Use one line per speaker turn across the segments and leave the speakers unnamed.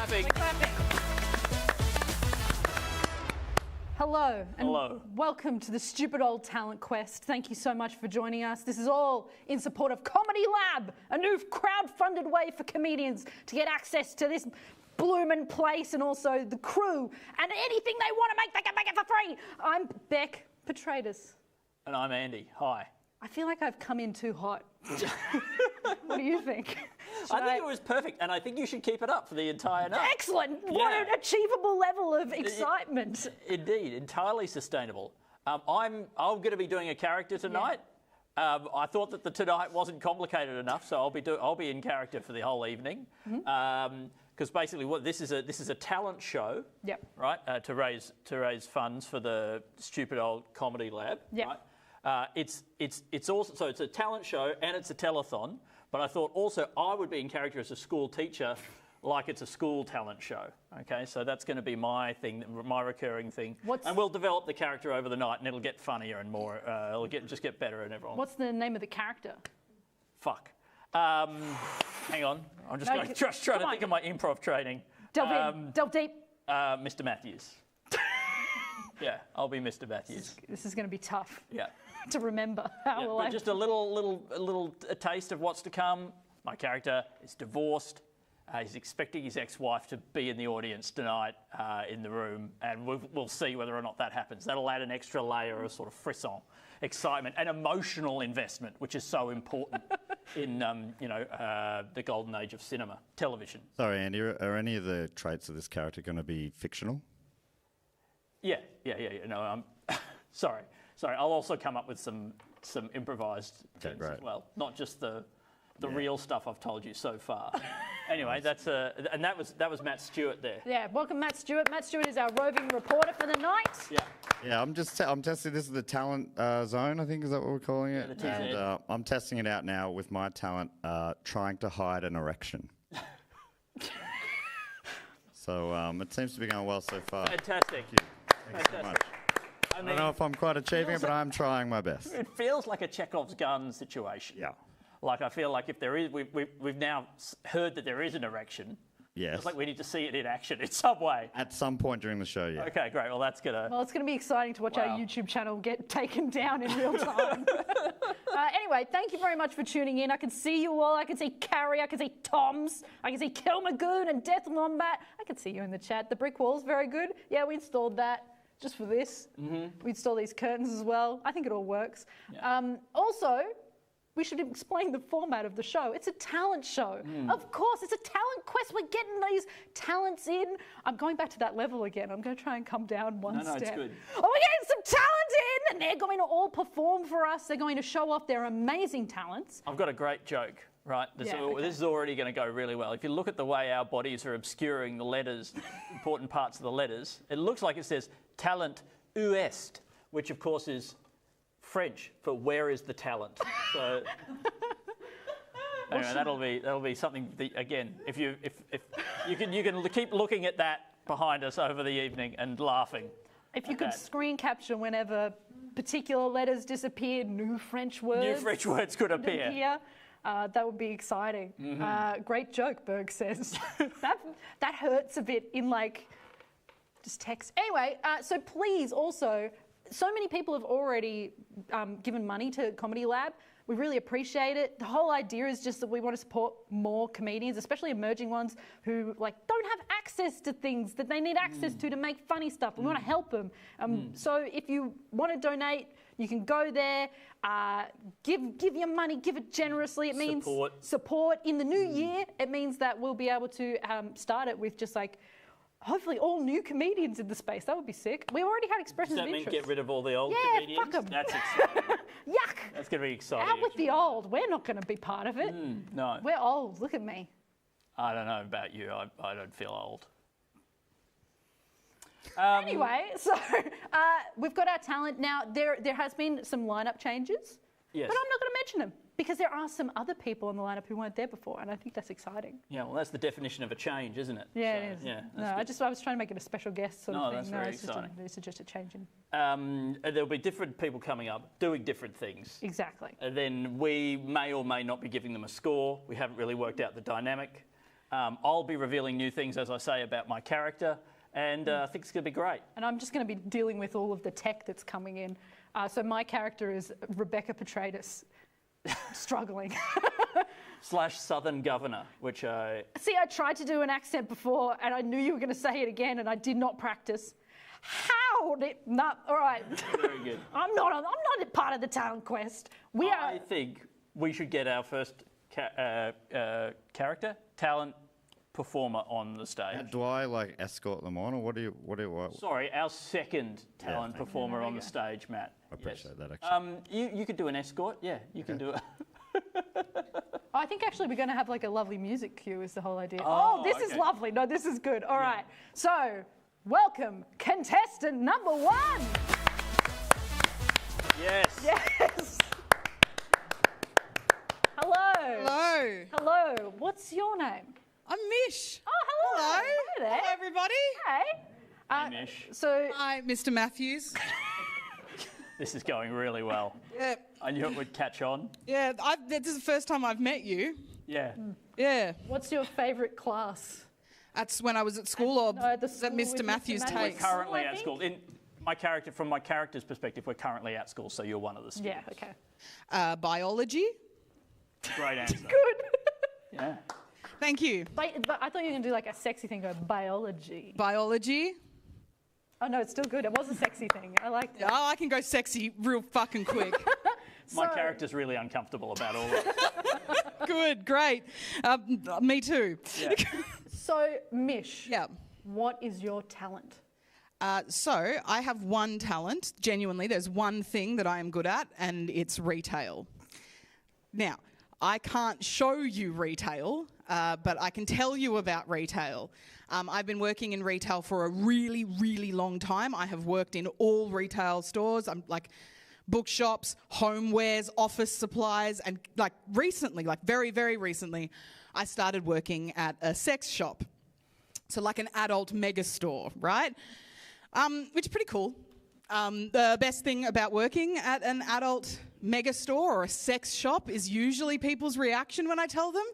clapping.
We're clapping. Hello, and welcome to the Stupid Old Talent Quest. Thank you so much for joining us. This is all in support of Comedy Lab, a new crowd-funded way for comedians to get access to this bloomin' place and also the crew and anything they want to make, they can make it for free. I'm Beck Petraitis.
And I'm Andy. Hi.
I feel like I've come in too hot. What do you think?
I think it was perfect, and I think you should keep it up for the entire night.
Excellent! What an achievable level of excitement.
Indeed, entirely sustainable. I'm going to be doing a character tonight. Yeah. I thought that the tonight wasn't complicated enough, so I'll be in character for the whole evening. Because basically, this is a talent show, right? To raise funds for the Stupid Old Comedy Lab. Right? It's also, so it's a talent show and it's a telethon. But I thought also I would be in character as a school teacher, like it's a school talent show. Okay, so that's going to be my thing, my recurring thing. And we'll develop the character over the night, and it'll get funnier and more. It'll just get better, and everyone.
What's the name of the character?
Fuck. Hang on, I'm just going to try to think of my improv training.
Delve deep.
Mr. Matthews. Yeah, I'll be Mr. Matthews.
This is going to be tough.
Yeah.
To remember.
But just a little taste of what's to come. My character is divorced. He's expecting his ex-wife to be in the audience tonight in the room, and we'll see whether or not that happens. That'll add an extra layer of sort of frisson, excitement, and emotional investment, which is so important in the golden age of cinema, television.
Sorry, Andy, are any of the traits of this character going to be fictional?
Yeah. No, I'm sorry. I'll also come up with some improvised things as well, not just the real stuff I've told you so far. Anyway, that was Matt Stewart there.
Yeah, welcome Matt Stewart. Matt Stewart is our roving reporter for the night.
Yeah, I'm testing. This is the talent zone, I think, is that what we're calling it?
Yeah,
and I'm testing it out now with my talent, trying to hide an erection. So it seems to be going well so far.
Fantastic.
Thank you. Thanks so much. I don't know if I'm quite achieving it, but I'm trying my best.
It feels like a Chekhov's gun situation.
Yeah.
Like I feel like if there is, we've now heard that there is an erection.
Yes.
It's like we need to see it in action in some way.
At some point during the show, yeah.
Okay, great. Well, it's gonna
be exciting to watch our YouTube channel get taken down in real time. Anyway, thank you very much for tuning in. I can see you all. I can see Carrie. I can see Toms. I can see Kilmagoon and Death Wombat. I can see you in the chat. The brick wall's very good. Yeah, we installed that. Just for this. We install these curtains as well. I think it all works. Yeah. Also, we should explain the format of the show. It's a talent show. Of course, it's a talent quest. We're getting these talents in. I'm going back to that level again. I'm going to try and come down one step.
No, it's good.
Oh, we're getting some talent in, and they're going to all perform for us. They're going to show off their amazing talents.
I've got a great joke. Right, this is already going to go really well. If you look at the way our bodies are obscuring the letters, important parts of the letters, it looks like it says talent ou est, which of course is French for where is the talent. So anyway, that'll be something. Again, if you can keep looking at that behind us over the evening and laughing.
If you could screen capture whenever particular letters disappeared, new French words
could appear.
That would be exciting. Great joke, Berg says. that hurts a bit in just text. Anyway, so please also, so many people have already given money to Comedy Lab. We really appreciate it. The whole idea is just that we want to support more comedians, especially emerging ones who don't have access to things that they need access to make funny stuff. We want to help them. So if you want to donate, you can go there, give your money, give it generously. It means support. In the new year, it means that we'll be able to start it with just hopefully all new comedians in the space. That would be sick. We already had expressions of interest.
Does that mean get rid of all the old comedians?
Fuck them.
That's exciting.
Yuck.
That's going to be exciting.
Out with the old. We're not going to be part of it.
No.
We're old. Look at me.
I don't know about you. I don't feel old.
Anyway, so we've got our talent. Now, there has been some lineup changes.
Yes.
But I'm not going to mention them because there are some other people in the lineup who weren't there before, and I think that's exciting.
Yeah, well, that's the definition of a change, isn't it?
Yeah, it is.
Yeah,
no, I was trying to make it a special guest sort of thing.
That's very exciting.
It's just a change in.
There'll be different people coming up doing different things.
Exactly.
And then we may or may not be giving them a score. We haven't really worked out the dynamic. I'll be revealing new things, as I say, about my character, and I think it's going to be great.
And I'm just going to be dealing with all of the tech that's coming in. So my character is Rebecca Petraitis, struggling.
/ Southern Governor, which I...
See, I tried to do an accent before, and I knew you were going to say it again, and I did not practice. How did... No, all right.
Very good.
I'm not a part of the talent quest.
I think we should get our first character, talent performer on the stage.
Do I like escort them on, or what do you?
Sorry, our second talent performer on the stage, Matt.
I appreciate that. Actually,
you could do an escort. Yeah, you can do it.
I think actually we're going to have like a lovely music cue is the whole idea. Oh, this is lovely. No, this is good. All right. So, welcome contestant number 1.
Yes.
Yes. Hello.
Hello.
Hello. What's your name?
I'm Mish.
Oh, hello.
Hello.
Hi there.
Hello, everybody.
Hey.
Hey, Mish.
So,
Hi, Mr. Matthews.
This is going really well.
Yeah.
I knew it would catch on.
Yeah, this is the first time I've met you.
Yeah.
Yeah.
what's your favourite class?
That's when I was at school, or
No, the
is that
school with
Mr.
Mr.
Matthews
Matthews.
We're
takes?
currently
I
at
think.
school. From my character's perspective, we're currently at school, so you're one of the students.
Yeah, okay.
Biology.
Great answer.
Good.
Yeah.
Thank you.
But I thought you were going to do like a sexy thing, go biology.
Biology.
Oh, no, it's still good. It was a sexy thing. I liked it.
Oh, I can go sexy real fucking quick.
My character's really uncomfortable about all of it.
Good, great. Me too.
Yeah.
So, Mish,
Yeah.
what is your talent?
So I have one talent. Genuinely, there's one thing that I am good at, and it's retail. Now, I can't show you retail, but I can tell you about retail. I've been working in retail for a really, really long time. I have worked in all retail stores. I'm like bookshops, homewares, office supplies, and like recently, like very, very recently, I started working at a sex shop. So like an adult mega store, right? Which is pretty cool. The best thing about working at an adult mega store or a sex shop is usually people's reaction when I tell them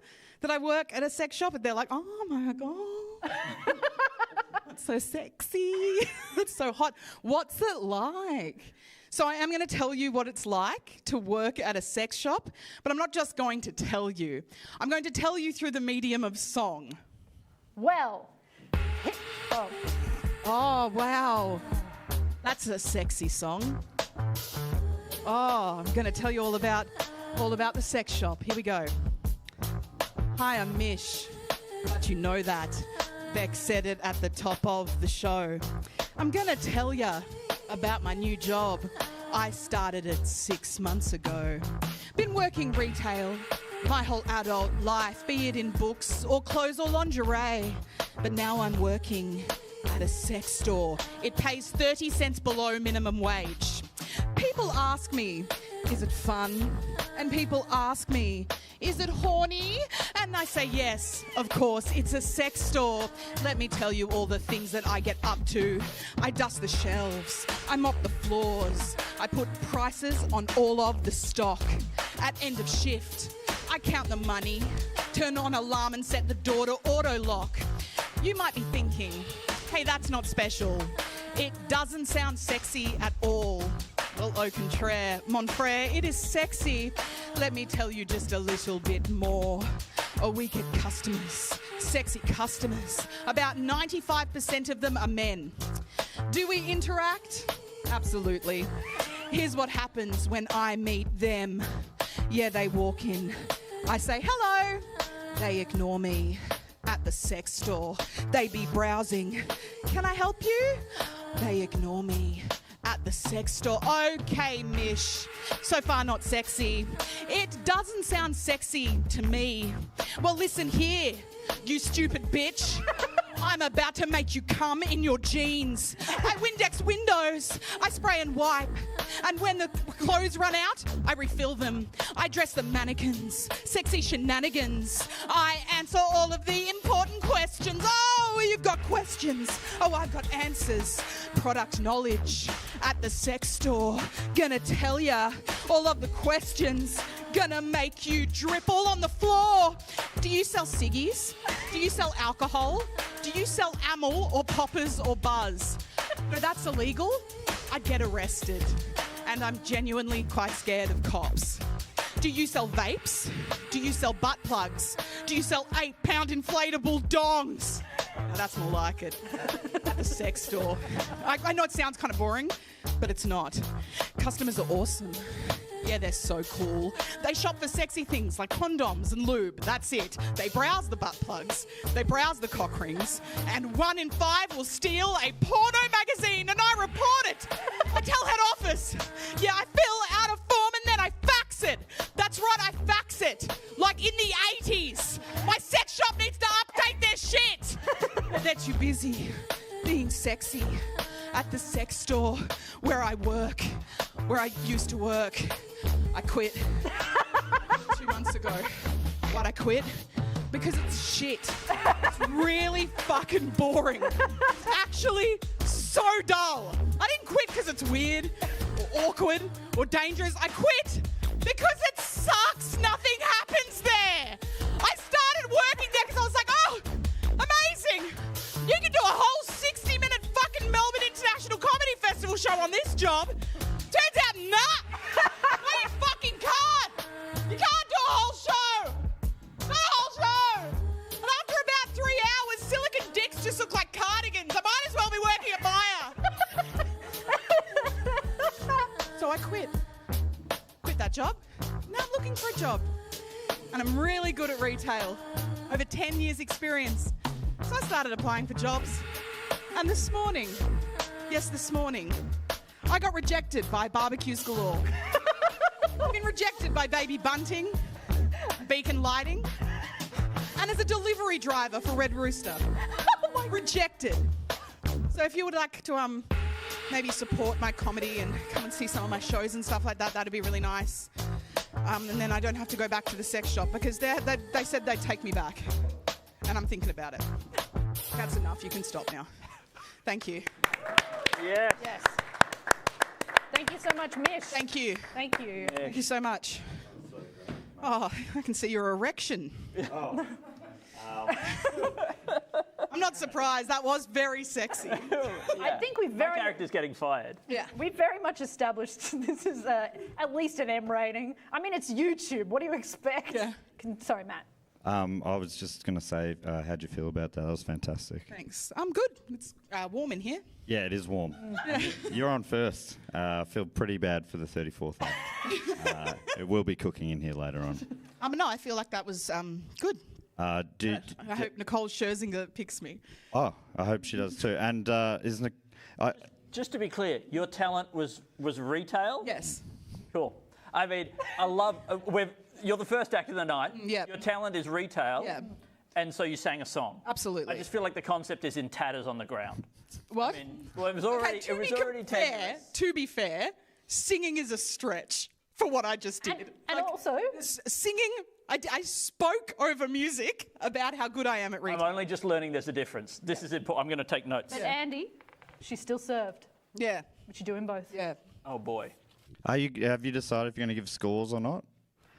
that I work at a sex shop, and they're like, oh my God, that's so sexy, that's so hot. What's it like? So I am going to tell you what it's like to work at a sex shop, but I'm not just going to tell you. I'm going to tell you through the medium of song.
Well,
Oh, wow. That's a sexy song. Oh, I'm going to tell you all about the sex shop. Here we go. Hi, I'm Mish. But you know that. Beck said it at the top of the show. I'm going to tell you about my new job. I started it 6 months ago. Been working retail my whole adult life, be it in books or clothes or lingerie. But now I'm working at a sex store. It pays 30 cents below minimum wage. People ask me, is it fun? And people ask me, is it horny? And I say, yes, of course, it's a sex store. Let me tell you all the things that I get up to. I dust the shelves, I mop the floors, I put prices on all of the stock. At end of shift, I count the money, turn on alarm and set the door to auto lock. You might be thinking, hey, that's not special. It doesn't sound sexy at all. Well, au contraire, mon frère, it is sexy. Let me tell you just a little bit more. Oh, we get customers, sexy customers. About 95% of them are men. Do we interact? Absolutely. Here's what happens when I meet them. Yeah, they walk in. I say, hello. They ignore me. At the sex store, they be browsing. Can I help you? They ignore me. At the sex store. Okay, Mish. So far not sexy. It doesn't sound sexy to me. Well, listen here, you stupid bitch. I'm about to make you come in your jeans. I Windex windows. I spray and wipe. And when the clothes run out, I refill them. I dress the mannequins. Sexy shenanigans. I answer all of the important questions. Oh, you've got questions. Oh, I've got answers. Product knowledge at the sex store. Gonna tell ya all of the questions. Gonna make you drip all on the floor. Do you sell ciggies? Do you sell alcohol? Do you sell amyl or poppers or buzz? No, that's illegal. I'd get arrested. And I'm genuinely quite scared of cops. Do you sell vapes? Do you sell butt plugs? Do you sell 8-pound inflatable dongs? No, that's more like it. At the sex store. I know it sounds kind of boring, but it's not. Customers are awesome. Yeah, they're so cool. They shop for sexy things like condoms and lube. That's it. They browse the butt plugs. They browse the cock rings. And 1 in 5 will steal a porno magazine, and I report it. I tell head office. Yeah, I fill out a form and then I fax it. That's right, I fax it. Like in the 80s. My sex shop needs to update their shit. But they're too busy being sexy at the sex store where I work, where I used to work. I quit 2 months ago. Why'd I quit? Because it's shit. It's really fucking boring. It's actually so dull. I didn't quit because it's weird or awkward or dangerous. I quit because it sucks. Nothing happens there. I started working there because I was like, oh, amazing. You can do a whole 60-minute fucking Melbourne International Comedy Festival show on this job. Turns out, nah. No, you fucking can't. You can't do a whole show. Not a whole show. And after about 3 hours, silicon dicks just look like cardigans. I might as well be working at Maya. So I quit. Quit that job. Now I'm looking for a job. And I'm really good at retail. Over 10 years experience. So I started applying for jobs. And this morning, yes, this morning, I got rejected by Barbecues Galore. I've been rejected by Baby Bunting, Beacon Lighting, and as a delivery driver for Red Rooster. Rejected. So if you would like to maybe support my comedy and come and see some of my shows and stuff like that, that'd be really nice. And then I don't have to go back to the sex shop because they said they'd take me back. And I'm thinking about it. That's enough. You can stop now. Thank you.
Yes.
Yes. Thank you so much, Mish.
Thank you.
Thank you.
Thank you so much. Oh, I can see your erection.
Oh.
I'm not surprised. That was very sexy.
I think we've
My character's getting fired.
Yeah.
We've very much established this is at least an M rating. I mean, it's YouTube. What do you expect?
Yeah.
Sorry, Matt.
I was just going to say, how'd you feel about that? That was fantastic.
Thanks. I'm good. It's warm in here.
Yeah, it is warm. You're on first. I feel pretty bad for the 34th. It will be cooking in here later on.
No, I feel like that was good.
I
hope Nicole Scherzinger picks me.
Oh, I hope she does too. And isn't it?
Just to be clear, your talent was retail?
Yes.
Cool. I mean, I love... you're the first act of the night.
Yeah.
Your talent is retail.
Yeah.
And so you sang a song.
Absolutely.
I just feel like the concept is in tatters on the ground.
What?
I mean, well, it was already tenuous.
To be fair, singing is a stretch for what I just did.
And also...
Singing... I spoke over music about how good I am at retail.
I'm only just learning there's a difference. This is important. I'm going to take notes.
But Andy, she's still served.
Yeah.
But you're doing both.
Yeah.
Oh, boy.
Have you decided if you're going to give scores or not?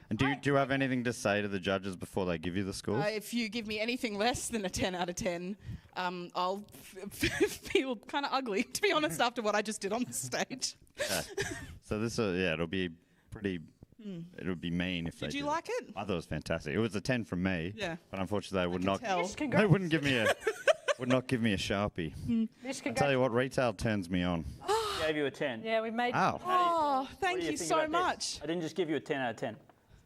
And do you have anything to say to the judges before they give you the scores?
If you give me anything less than a 10 out of 10, I'll feel kind of ugly, to be honest, after what I just did on the stage.
Okay. So this, it'll be pretty... It would be mean if they did.
Did you like it?
I thought it was fantastic. It was a 10 from me.
Yeah.
But unfortunately, they would not.
tell.
Mish,
They
congrats.
wouldn't give me a. Would not give me a Sharpie.
Mish,
I tell you what, retail turns me on.
Gave you a 10.
Yeah, we made...
Ow.
Oh,
What
thank
do
you
think
so
about this?
much.
I didn't just give you a 10 out of 10.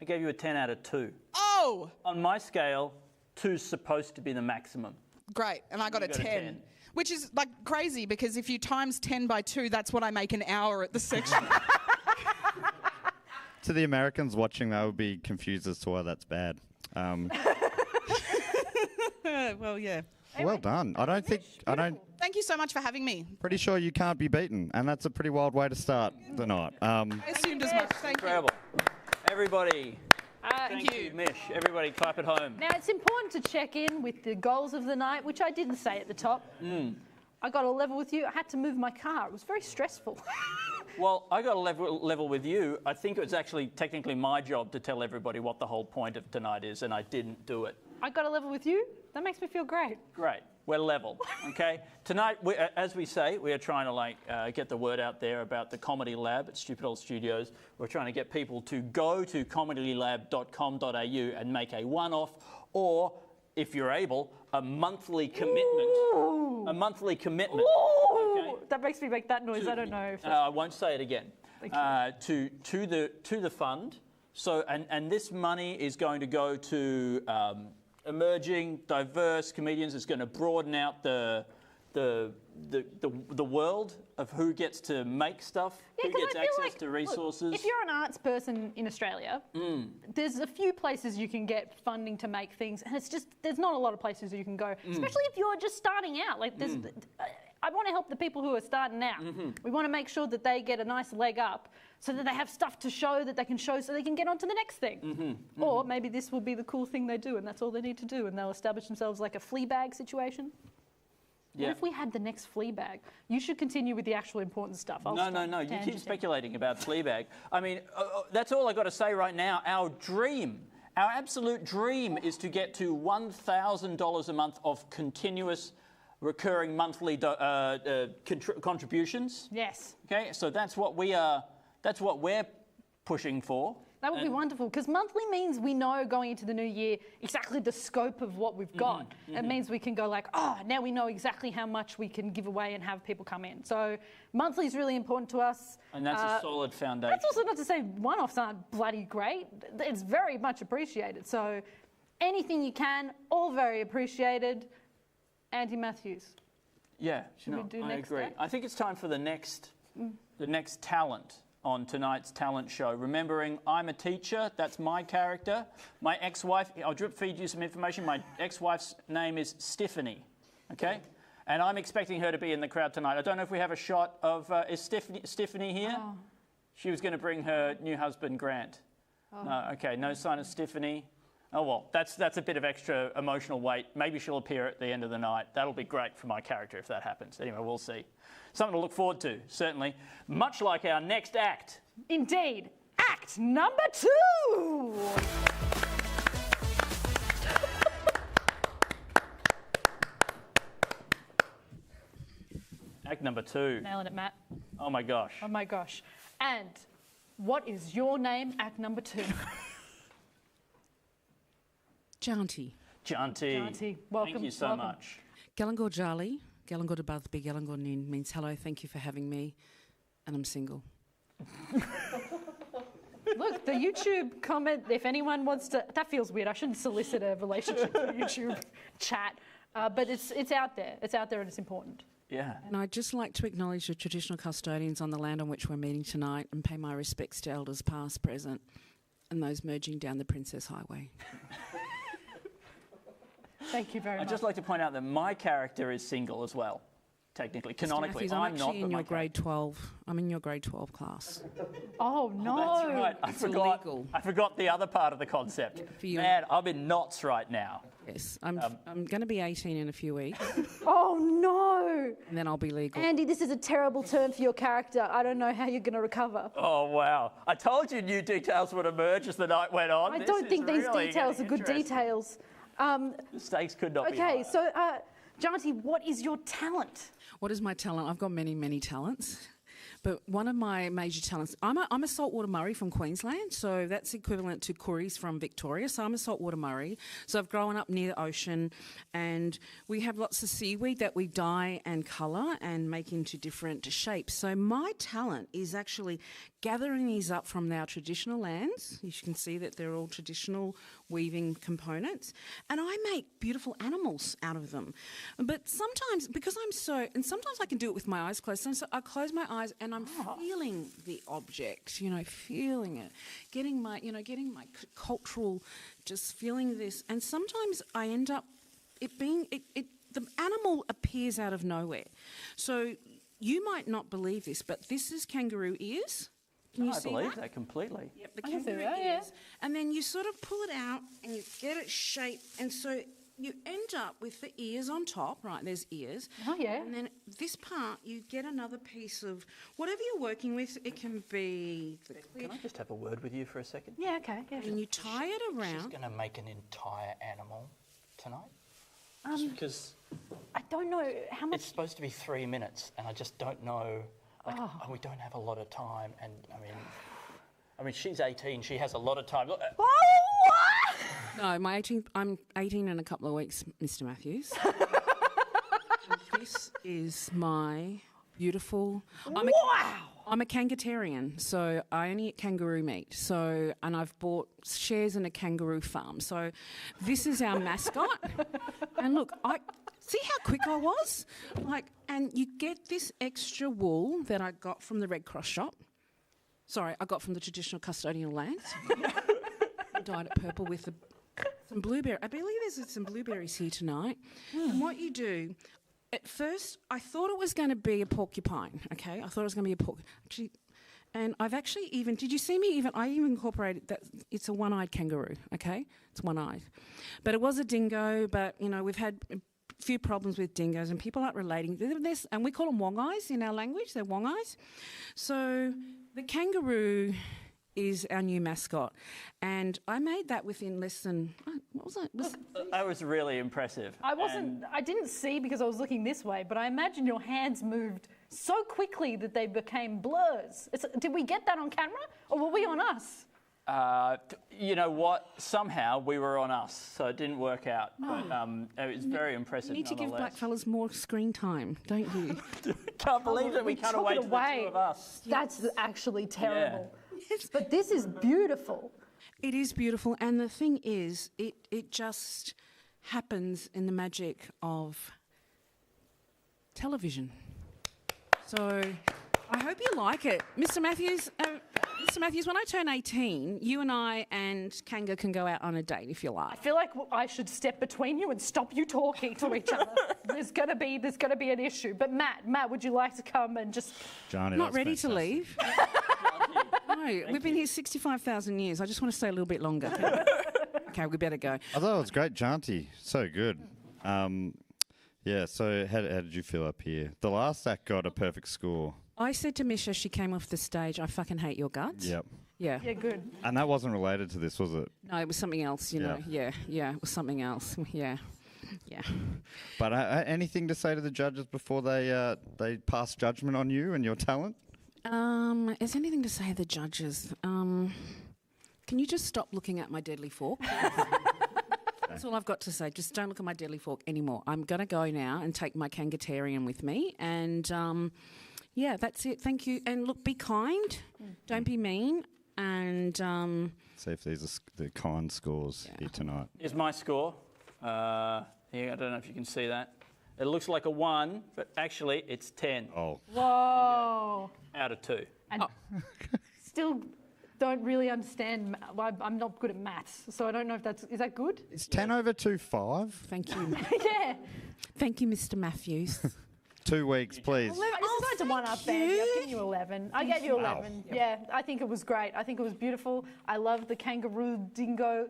I gave you a 10 out of 2.
Oh,
On my scale, 2's supposed to be the maximum.
great. And I got a
got a
10.
10.
Which is like crazy because if you times 10 by 2, that's what I make an hour at the section.
To the Americans watching, they would be confused as to why that's bad.
Well, yeah.
Well done. I don't.
Thank you so much for having me.
Pretty sure you can't be beaten, and that's a pretty wild way to start the night.
I assumed as much. Thank you.
Incredible. Everybody,
Thank you.
Mish. Everybody, clap at home.
Now, it's important to check in with the goals of the night, which I didn't say at the top. I got a level with you. I had to move my car. It was very stressful.
Well, I got a level with you. I think it was actually technically my job to tell everybody what the whole point of tonight is, and I didn't do it.
I got a level with you. That makes me feel great.
Great. We're level, okay? Tonight, as we say, we are trying to get the word out there about the Comedy Lab at Stupid Old Studios. We're trying to get people to go to comedylab.com.au and make a one-off, or if you're able, a monthly commitment.
Ooh.
A monthly commitment.
Ooh.
Okay?
That makes me make that noise. I don't know. If
I won't say it again.
Thank you.
To the fund. So and this money is going to go to emerging, diverse comedians. It's going to broaden out the world of who gets to make stuff, who gets access to resources.
Look, if you're an arts person in Australia, there's a few places you can get funding to make things, and it's just there's not a lot of places you can go, especially if you're just starting out. Like there's. I want to help the people who are starting out. We want to make sure that they get a nice leg up so that they have stuff to show that they can show so they can get on to the next thing. Or maybe this will be the cool thing they do and that's all they need to do and they'll establish themselves like a Fleabag situation.
Yeah.
What if we had the next Fleabag? You should continue with the actual important stuff.
No. You keep speculating about Fleabag. I mean, that's all I got to say right now. Our absolute dream is to get to $1,000 a month of continuous recurring monthly contributions.
Yes.
Okay, so that's what we're pushing for.
That would be wonderful, because monthly means we know going into the new year exactly the scope of what we've got. It means we can go like, oh, now we know exactly how much we can give away and have people come in. So monthly is really important to us.
And that's a solid foundation.
That's also not to say one-offs aren't bloody great. It's very much appreciated. So anything you can, all very appreciated. Andy Matthews.
Yeah,
Should we do
I
next
agree.
act?
I think it's time for the next talent on tonight's talent show. Remembering, I'm a teacher. That's my character. My ex-wife. I'll drip feed you some information. My ex-wife's name is Stephanie. Okay, and I'm expecting her to be in the crowd tonight. I don't know if we have a shot of is Stephanie here?
Oh.
She was going to bring her new husband Grant.
Oh.
No, okay, no sign of Stephanie. Oh, well, that's a bit of extra emotional weight. Maybe she'll appear at the end of the night. That'll be great for my character if that happens. Anyway, we'll see. Something to look forward to, certainly. Much like our next act.
Indeed. Act number 2.
Act number 2.
Nailing it, Matt.
Oh, my gosh.
Oh, my gosh. And what is your name, act number 2?
Janty.
Janty.
Welcome.
Thank you so much.
Galangor Jali, Galangor Bathby, Galangor Nin means hello, thank you for having me, and I'm single.
Look, the YouTube comment, if anyone wants to, that feels weird. I shouldn't solicit a relationship through YouTube chat, but it's out there. It's out there and it's important.
Yeah.
And I'd just like to acknowledge the traditional custodians on the land on which we're meeting tonight and pay my respects to elders past, present, and those merging down the Princess Highway.
Thank you very much.
I'd just like to point out that my character is single as well, technically, canonically.
I'm
not,
actually in your grade 12. I'm in your grade 12 class.
Oh, no.
That's right. I forgot the other part of the concept.
For you.
Man, I'm in knots right now.
Yes, I'm going to be 18 in a few weeks,
Oh, no.
and then I'll be legal.
Andy, this is a terrible turn for your character. I don't know how you're going to recover.
Oh, wow. I told you new details would emerge as the night went on.
I
This
don't
is
think these
really
details are
getting
good
interesting.
details.
The stakes could not be
Okay,
higher.
so, Janty, what is your talent?
What is my talent? I've got many, many talents. But one of my major talents, I'm a saltwater Murray from Queensland, so that's equivalent to Curries from Victoria. So I'm a saltwater Murray. So I've grown up near the ocean, and we have lots of seaweed that we dye and colour and make into different shapes. So my talent is actually gathering these up from our traditional lands. You can see that they're all traditional weaving components, and I make beautiful animals out of them. But sometimes, because sometimes I can do it with my eyes closed. So I close my eyes and I'm feeling the object, feeling it, getting my cultural, just feeling this. And sometimes I end up the animal appears out of nowhere. So you might not believe this, but this is kangaroo ears. Can you see
I believe
that?
that completely.
Yep, the
I can see
kangaroo
that,
ears.
yeah.
And then you sort of pull it out and you get it shaped, and so you end up with the ears on top, right? There's ears.
Oh, yeah.
And then this part, you get another piece of whatever you're working with. It can be the clear.
Can I just have a word with you for a second?
Yeah, okay. Yeah.
And you tie it
She's
around.
going to make an entire animal tonight. Because
I don't know how much.
it's supposed to be 3 minutes, and I just don't know. Like, we don't have a lot of time, and I mean, she's 18. She has a lot of time. Look,
Oh,
No, I'm 18 in a couple of weeks, Mr. Matthews. This is my beautiful. I'm a kangatarian, so I only eat kangaroo meat. So, and I've bought shares in a kangaroo farm. So, this is our mascot. And look, see how quick I was? And you get this extra wool that I got from the Red Cross shop. Sorry, I got from the traditional custodial lands. I dyed it purple with some blueberry. I believe there's some blueberries here tonight. And what you do, at first, I thought it was going to be a porcupine, okay? I thought it was going to be a porcupine. And I've actually even, did you see me even, I even incorporated that it's a one-eyed kangaroo, okay? It's one-eyed. But it was a dingo, but, we've had a few problems with dingoes and people aren't relating. And we call them wong-eyes in our language, they're wong-eyes. So the kangaroo is our new mascot. And I made that within less than, what was it?
that was really impressive.
I didn't see because I was looking this way, but I imagine your hands moved so quickly that they became blurs. Did we get that on camera, or were we on us?
You know what? Somehow we were on us, so it didn't work out. But it was very impressive.
You need to give blackfellas more screen time, don't you?
Can't believe that we cut away to the two of us.
That's actually terrible. But this is beautiful.
It is beautiful, and the thing is, it just happens in the magic of television. So I hope you like it. Mr. Matthews, when I turn 18, you and I and Kanga can go out on a date if you
I
like.
feel like I should step between you and stop you talking to each other. There's gonna be an issue. But Matt, would you like to come and just?
Johnny,
Not
that's
ready to
fantastic.
leave. No, we've been here 65,000 years. I just want to stay a little bit longer. Okay, we better go.
I thought it was great, Janty. So good. Yeah, so how did you feel up here? The last act got a perfect score.
I said to Mish as she came off the stage, I fucking hate your guts.
Yep.
Yeah.
Yeah, good.
And that wasn't related to this, was it?
No, it was something else, you know. Yeah, it was something else. Yeah.
But anything to say to the judges before they pass judgment on you and your talent?
Is there anything to say to the judges? Can you just stop looking at my deadly fork? That's all I've got to say. Just don't look at my deadly fork anymore. I'm going to go now and take my kangatarian with me. And, yeah, that's it. Thank you. And, look, be kind. Don't be mean. And...
See if these are the kind scores here tonight.
Here's my score. I don't know if you can see that. It looks like a 1, but actually it's 10
Oh.
Whoa.
out of 2.
And still don't really understand. I'm not good at maths, so I don't know if is that good?
It's 10 over 2.5.
thank you.
Yeah.
Thank you, Mr. Matthews.
2 weeks, please.
I just tried to one up Andy. I've given you 11. I gave you 11. Yeah, I think it was great. I think it was beautiful. I love the kangaroo dingo.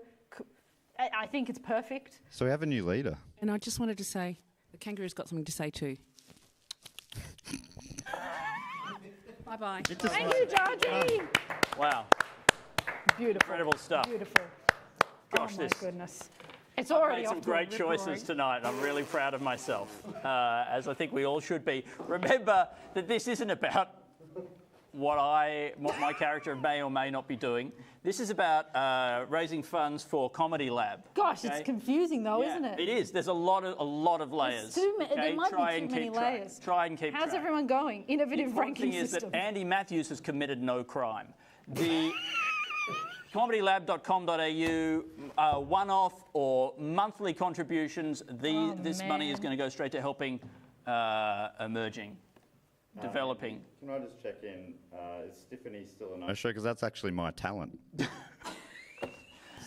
I think it's perfect.
So we have a new leader.
And I just wanted to say, the kangaroo's got something to say too. Bye-bye.
Thank you, Janty.
Wow.
Beautiful.
Incredible stuff.
Beautiful.
Gosh,
oh my
this.
goodness. It's
I've
already
made
off
some
to a
great
rip-roaring.
choices tonight. I'm really proud of myself, as I think we all should be. Remember that this isn't about what my character may or may not be doing. This is about raising funds for Comedy Lab.
Gosh, it's confusing though,
Yeah,
isn't it?
It is. There's a lot of layers.
There might
Try
be
and
too many
keep track.
layers.
Try and keep
How's
track.
everyone going? Innovative
The important
ranking
thing is
system.
that Andy Matthews has committed no crime. The comedylab.com.au, one-off or monthly contributions, this money is going to go straight to helping emerging, developing.
Can I just check in? Is Tiffany still a no-show? Because that's actually my talent.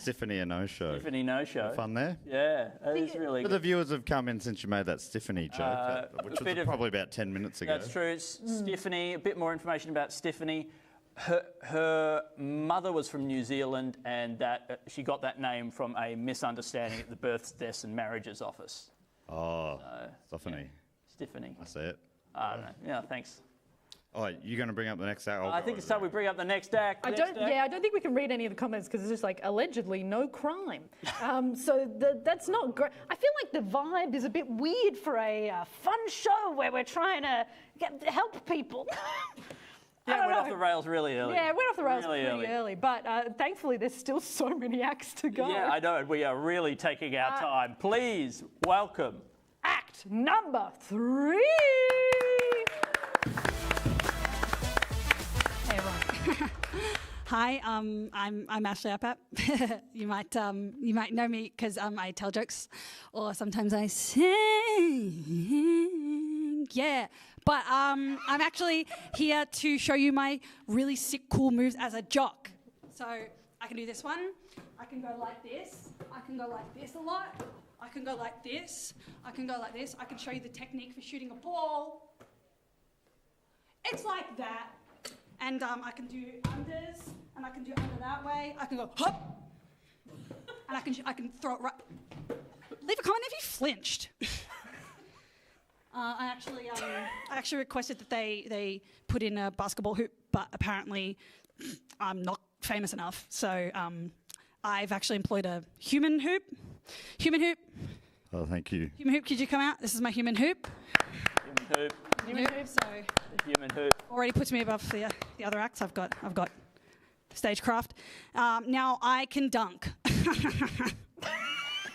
Tiffany a no-show.
Tiffany no-show.
Fun there?
Yeah, that is really
But
good.
the viewers have come in since you made that Tiffany joke, which was probably about 10 minutes ago.
That's true. It's Tiffany, a bit more information about Tiffany. Her mother was from New Zealand, and that she got that name from a misunderstanding at the Births, Deaths and Marriages office.
Oh, Tiffany.
Tiffany.
I see it.
I don't know. Yeah, thanks.
Oh, you're going to bring up the next act?
I think it's time we bring up the next act.
I don't think we can read any of the comments because it's just like allegedly no crime. That's not great. I feel like the vibe is a bit weird for a fun show where we're trying to help people.
Yeah, went off the rails really early.
Yeah, it went off the rails pretty early. But thankfully, there's still so many acts to go.
Yeah, I know. We are really taking our time. Please welcome
Act number 3.
Hey everyone. Hi, I'm Ashley Apap. you might know me because I tell jokes, or sometimes I sing. Yeah, but I'm actually here to show you my really sick, cool moves as a jock. So I can do this one. I can go like this. I can go like this a lot. I can go like this. I can go like this. I can show you the technique for shooting a ball. It's like that. And I can do unders, and I can do under that way. I can go hop, and I can throw it right. Leave a comment if you flinched. I actually requested that they put in a basketball hoop, but apparently I'm not famous enough. So I've actually employed a human hoop. Human hoop.
Oh, thank you.
Human hoop, could you come out? This is my human hoop.
Human hoop.
Human hoop. So
Human hoop.
already puts me above the other acts. I've got stagecraft. Now I can dunk.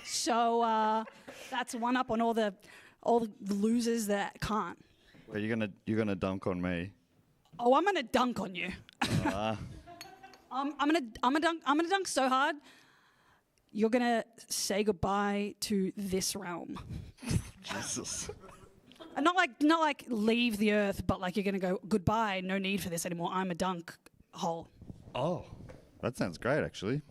So that's one up on all the losers that can't.
Well, you're gonna dunk on me.
Oh, I'm gonna dunk on you. I'm gonna dunk so hard. You're gonna say goodbye to this realm.
Jesus.
And not like leave the earth, but like you're gonna go goodbye. No need for this anymore. I'm a dunk hole.
Oh, that sounds great, actually.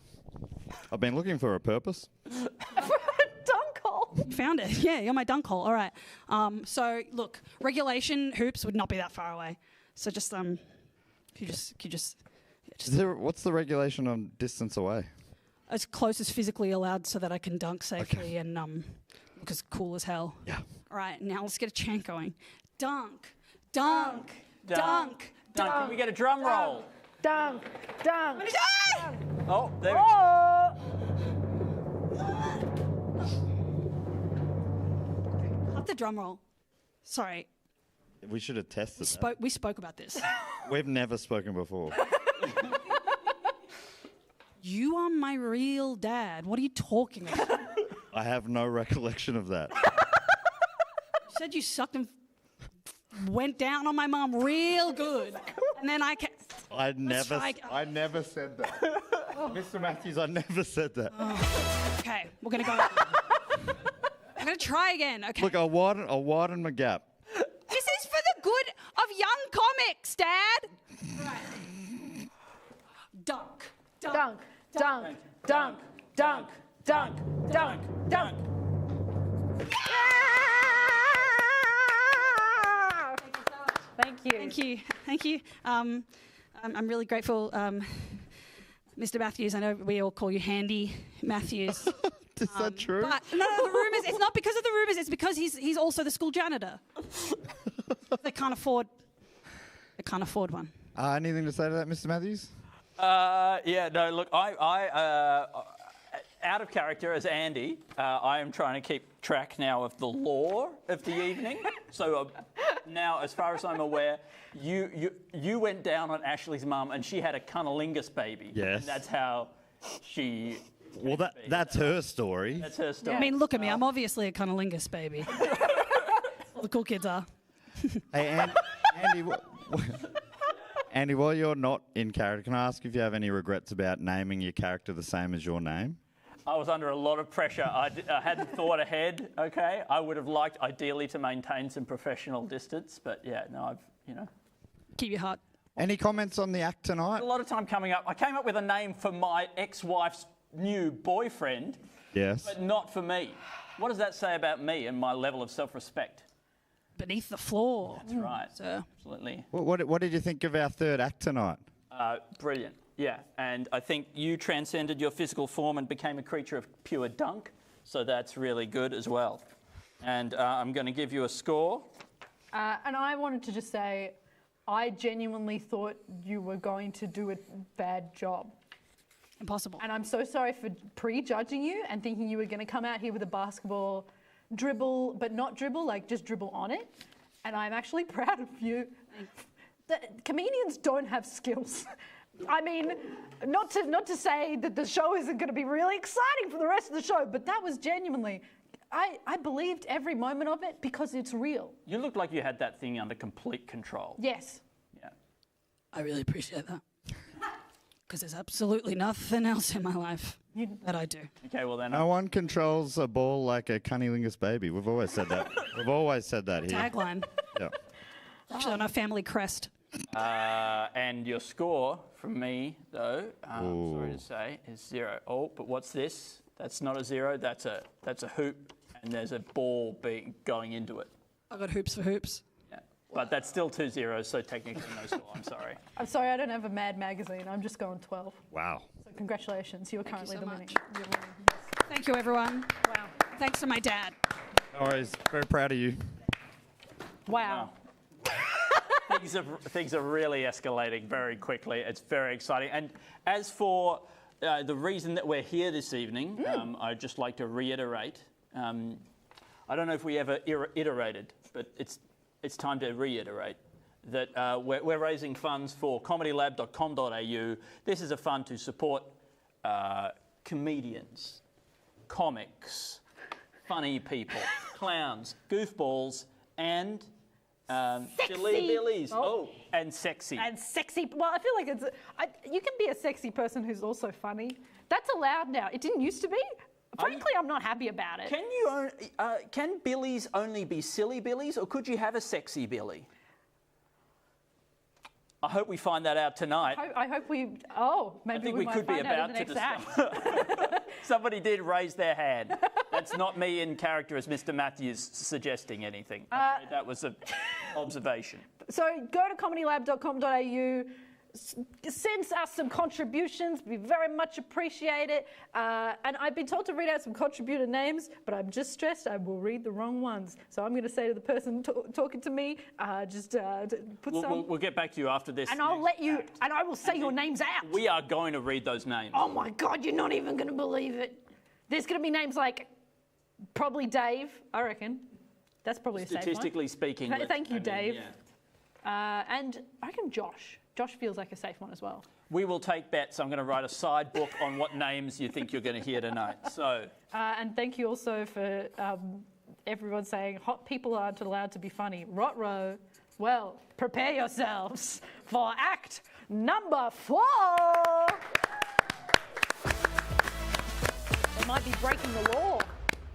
I've been looking for a purpose.
Dunk hole.
You found it. Yeah, you're my dunk hole. All right. So look, regulation hoops would not be that far away. So just could you just
What's the regulation on distance away?
as close as physically allowed, so that I can dunk safely and look as cool as hell.
Yeah.
All right. Now let's get a chant going. Dunk, dunk, dunk,
Dunk.
dunk.
Can we get a drum roll?
Dunk, dunk.
Oh, there we
Oh!
Cut the drum roll. Sorry,
We should have tested that.
we spoke about this.
We've never spoken before.
You are my real dad. What are you talking about?
I have no recollection of that.
You said you sucked and went down on my mom real good. And then I
I never said that. Mr. Matthews, I never said that.
Okay, we're going to go. I'm going to try again. Okay.
Look, I'll widen my gap.
This is for the good of young comics, Dad. Right. Dunk.
Dunk, dunk, dunk, dunk, dunk, dunk, dunk. Thank you.
Thank you. Thank you. I'm really grateful, Mr. Matthews. I know we all call you Handy Matthews.
Is that true?
But no, the rumours, it's not because of the rumours, it's because he's also the school janitor. They can't afford one.
Anything to say to that, Mr. Matthews?
Yeah, no, look, I out of character as Andy, I am trying to keep track now of the lore of the evening. So now, as far as I'm aware, you went down on Ashley's mum and she had a cunnilingus baby.
Yes.
And that's how she...
Well, that's her story.
That's her story.
I mean, look at me. I'm obviously a cunnilingus baby. All the cool kids are.
Hey, Andy, Andy, while you're not in character, can I ask if you have any regrets about naming your character the same as your name?
I was under a lot of pressure. I hadn't thought ahead, okay? I would have liked, ideally, to maintain some professional distance, but yeah, no,
Keep your heart.
Any comments on the act tonight?
A lot of time coming up. I came up with a name for my ex-wife's new boyfriend,
Yes.
but not for me. What does that say about me and my level of self-respect?
Beneath the floor.
That's right.
Sir.
Absolutely.
What did you think of our third act tonight?
Brilliant. Yeah, and I think you transcended your physical form and became a creature of pure dunk, so that's really good as well. And I'm going to give you a score.
And I wanted to just say, I genuinely thought you were going to do a bad job.
Impossible.
And I'm so sorry for prejudging you and thinking you were going to come out here with a basketball dribble, but not dribble, like just dribble on it. And I'm actually proud of you. Comedians don't have skills. I mean, not to say that the show isn't going to be really exciting for the rest of the show, but that was genuinely, I believed every moment of it because it's real.
You looked like you had that thing under complete control.
Yes.
Yeah.
I really appreciate that. Because there's absolutely nothing else in my life that I do.
Okay, well then.
No one controls a ball like a cunnilingus baby. We've always said that. We've always said that here.
Tagline.
Yeah.
Actually on our family crest.
And your score from me, though, sorry to say, is 0. Oh, but what's this? That's not a 0. That's a hoop, and there's a ball going into it.
I got hoops for hoops.
Yeah. But that's still 2 zeros, so technically no score. I'm sorry.
I'm sorry, I don't have a Mad magazine. I'm just going 12.
Wow.
So congratulations, you're currently
so
the
much.
winning. You're winning. Yes.
Thank you, everyone.
Wow.
Thanks to my dad.
No worries. Very proud of you.
Wow.
Things are really escalating very quickly. It's very exciting. And as for the reason that we're here this evening, I'd just like to reiterate. I don't know if we ever iterated, but it's time to reiterate that we're raising funds for comedylab.com.au. This is a fund to support comedians, comics, funny people, clowns, goofballs, and silly billies. Oh, and sexy.
And sexy. Well, I feel like you can be a sexy person who's also funny. That's allowed now. It didn't used to be. Frankly, I'm not happy about it.
Can billies only be silly billies, or could you have a sexy billy? I hope we find that out tonight.
I hope we. Oh, maybe
I think
we
we could be
might find out
about
in the
to
next
discuss.
act.
Somebody did raise their hand. That's not me in character as Mr. Matthews suggesting anything. Okay, that was an observation.
So go to comedylab.com.au. Send us some contributions. We very much appreciate it. And I've been told to read out some contributor names, but I'm just stressed I will read the wrong ones. So I'm going to say to the person talking to me, put some.
We'll get back to you after this.
And I'll let you, and I will say your names out.
We are going to read those names.
Oh my God, you're not even going to believe it. There's going to be names like probably Dave, I reckon. That's probably a safe one.
Statistically speaking.
Thank you, Dave. And I reckon Josh. Josh feels like a safe one as well.
We will take bets. I'm going to write a side book on what names you think you're going to hear tonight. So.
And thank you also for everyone saying hot people aren't allowed to be funny. Rot-row. Well, prepare yourselves for act number 4. They might be breaking the law.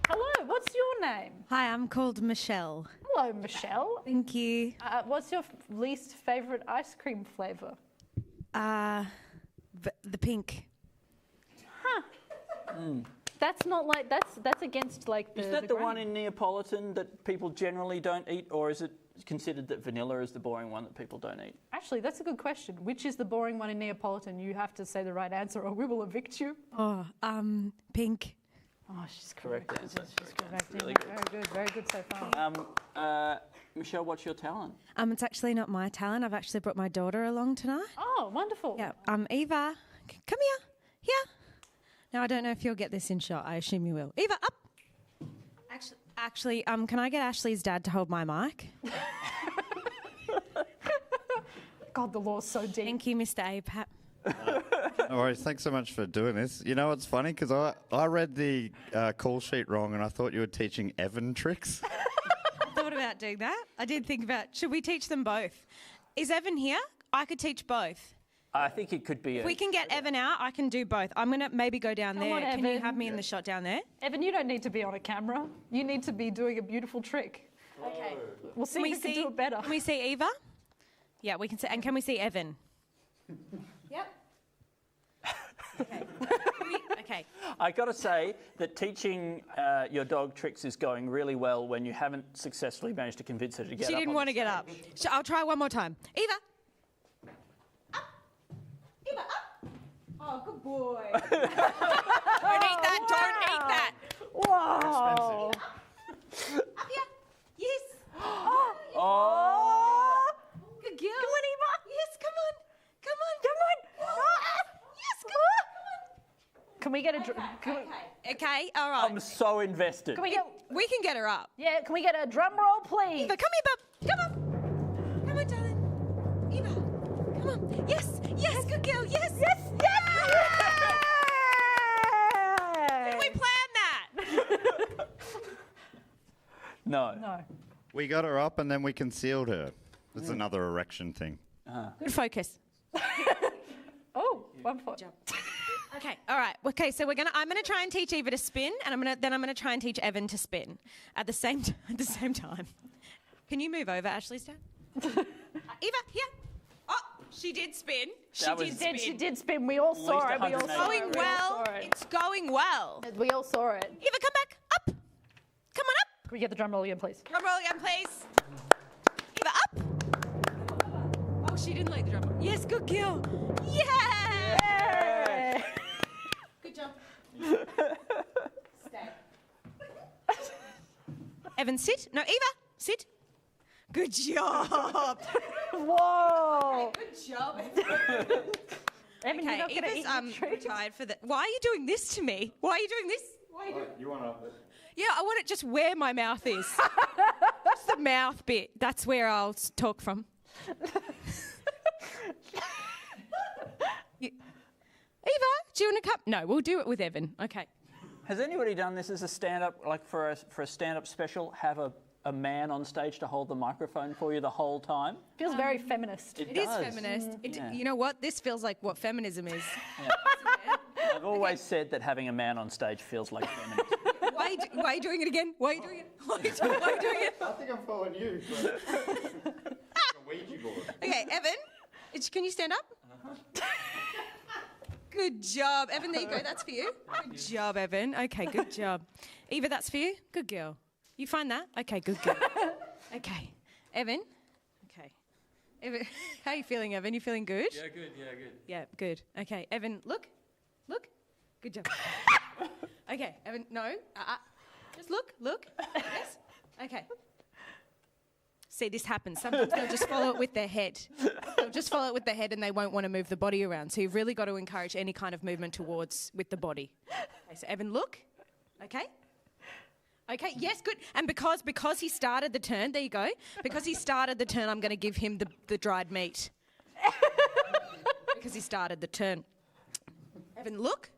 Hello, what's your name?
Hi, I'm called Michelle.
Hello, Michelle.
Thank you.
What's your least favourite ice cream flavour?
The pink.
Huh. That's not like that's against like the.
Is that the one in Neapolitan that people generally don't eat, or is it considered that vanilla is the boring one that people don't eat?
Actually, that's a good question. Which is the boring one in Neapolitan? You have to say the right answer, or we will evict you.
Oh, pink.
Oh, she's
correct. Answer.
She's correct.
Really good.
Very good so far.
Michelle, what's your talent?
It's actually not my talent. I've actually brought my daughter along tonight.
Oh, wonderful.
Yeah. Eva, come here. Here. Now I don't know if you'll get this in shot. I assume you will. Eva, up. Actually, can I get Ashley's dad to hold my mic?
God, the law's so deep.
Thank you, Mr. Apap.
No worries. Thanks so much for doing this. You know what's funny? Because I read the call sheet wrong and I thought you were teaching Evan tricks.
I thought about doing that. I did think about, should we teach them both? Is Evan here? I could teach both.
I think it could be.
If we can get Evan out, I can do both. I'm going to maybe go down there.
On,
can you
Evan.
have me in the shot down there?
Evan, you don't need to be on a camera. You need to be doing a beautiful trick. Okay. We'll see if we can do it better.
Can we see Eva? Yeah, we can see. And can we see Evan? Yep. Okay. Okay.
I got to say that teaching your dog tricks is going really well when you haven't successfully managed to convince her to get up.
She didn't want to get up. I'll try one more time. Eva. Up. Eva, up. Oh, good boy. Don't eat that. Don't eat that.
Whoa.
Up here. Yes.
Oh.
Good girl.
When Can we get a?
Okay, all right.
I'm so invested.
Can we get?
We can get her up.
Yeah. Can we get a drum roll, please?
Eva, come here, bub. Come on. Come on, darling. Eva, come on. Yes, yes, good girl. Yes, yes, yes. Did we plan that?
No.
No.
We got her up and then we concealed her. That's another erection thing.
Good focus.
Oh, 1 foot.
Okay, all right. Okay, so I'm gonna try and teach Eva to spin, and I'm gonna try and teach Evan to spin at the same time. Can you move over, Ashley's dad? Eva, here. Oh, she did spin. She
did spin. We all saw it. We all saw
Going
it.
well. It's going well.
We all saw it.
Eva, come back up. Come on up.
Can we get the drum roll again, please?
Drum roll again, please. Eva, up. Oh, she didn't like the drum roll. Yes, good girl. Yeah. Good job. Stay. Evan, sit. No, Eva, sit. Good job.
Whoa.
Good job.
Evan, you're
Okay,
not gonna
Eva's
eat the trees.
retired for the. Why are you doing this to me? Why are you doing this? Why are you doing?
You want to?
Yeah, I want it just where my mouth is. Just the mouth bit. That's where I'll talk from. Eva, do you want to come? No, we'll do it with Evan. Okay.
Has anybody done this as a stand-up, like for a stand-up special, have a man on stage to hold the microphone for you the whole time?
Feels very feminist.
It is
does.
feminist.
Yeah.
You know what? This feels like what feminism is.
I've always said that having a man on stage feels like feminism.
Why are you doing it again? Why are you doing it? Why are you doing it?
I think I'm following you. A Ouija board.
Okay, Evan, can you stand up? Good job. Evan, there you go. That's for you. Good job, Evan. Okay, good job. Eva, that's for you. Good girl. You find that? Okay, good girl. Okay. Evan. Okay. Evan, how are you feeling, Evan? You feeling good?
Yeah, good.
Yeah, good. Okay, Evan, look. Good job. Okay, Evan, no. Just look. Yes. Okay. See, this happens. Sometimes they'll just follow it with their head. They'll just follow it with their head and they won't want to move the body around. So you've really got to encourage any kind of movement with the body. Okay, so Evan, look. Okay. Okay, yes, good. And because he started the turn, there you go. Because he started the turn, I'm going to give him the dried meat. Because he started the turn. Evan, look.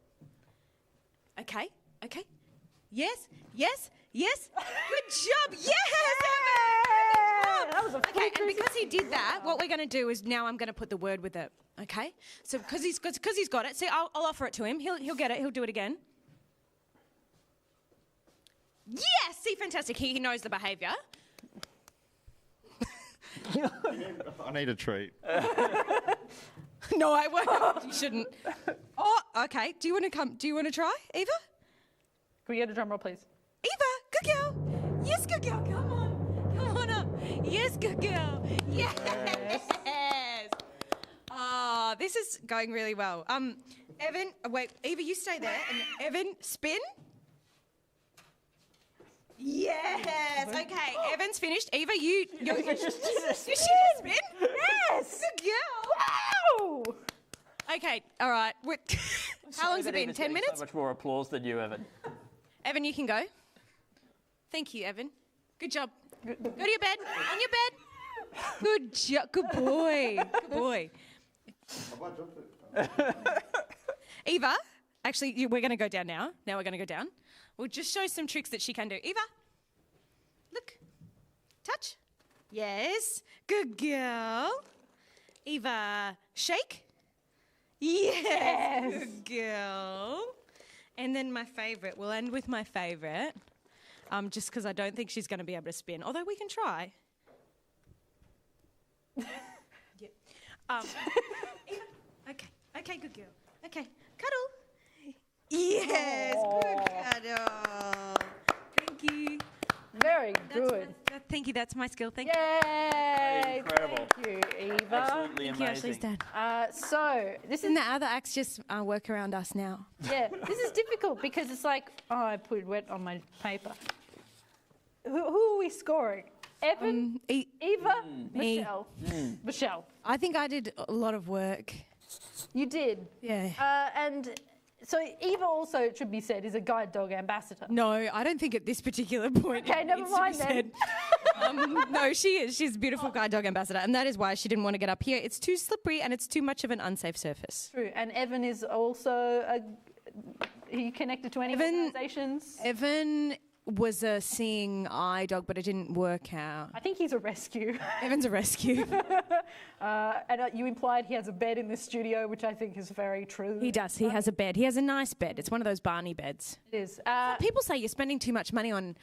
Okay. Yes. Good job. Yes, Evan.
That was a
Okay, and because he did that, what we're going to do is now I'm going to put the word with it. Okay? So because he's got it, see, I'll offer it to him. He'll get it. He'll do it again. Yes! See, fantastic. He knows the behaviour.
I need a treat.
No, I won't. You shouldn't. Oh, okay. Do you want to come? Do you want to try, Eva?
Can we get a drum roll, please?
Eva, good girl. Yes, good girl. Come on up. Yes, good girl. Yes. Oh, this is going really well. Evan, wait, Eva, you stay there, and Evan, spin. Yes. Okay, Evan's finished. Eva, you just spin.
Yes.
Good girl.
Wow.
Okay. All right. How long's it been? 10 minutes?
So much more applause than you, Evan.
Evan, you can go. Thank you, Evan. Good job. Go to your bed. On your bed. Good job. Good boy. Good boy. Eva, actually, we're going to go down now. Now we're going to go down. We'll just show some tricks that she can do. Eva, look. Touch. Yes. Good girl. Eva, shake. Yes. Good girl. And then my favourite. We'll end with my favourite. Just because I don't think she's going to be able to spin. Although we can try. Yep. Eva. Okay, good girl. Okay, cuddle. Yes, good cuddle. Thank you.
Very good.
Thank you. That's my skill. Thank you.
Yay!
Incredible.
Thank you, Eva.
Absolutely
Thank you, Ashley's
amazing.
dad.
So this is
And the other acts just work around us now.
yeah. This is difficult because it's like I put wet on my paper. Who are we scoring? Evan, Eva,
me.
Michelle. Michelle,
I think I did a lot of work.
you did.
Yeah.
And So Eva also, it should be said, is a guide dog ambassador.
No, I don't think at this particular point.
Okay,
it
never
needs to be
mind then.
said. No, she is. She's a beautiful guide dog ambassador, and that is why she didn't want to get up here. It's too slippery and it's too much of an unsafe surface.
True. And Evan is also are you connected to any organisations?
Evan was a seeing eye dog, but it didn't work out.
I think he's a rescue.
Evan's a rescue.
And you implied he has a bed in the studio, which I think is very true.
He does. He has a bed. He has a nice bed. It's one of those Barney beds.
It is.
People say you're spending too much money on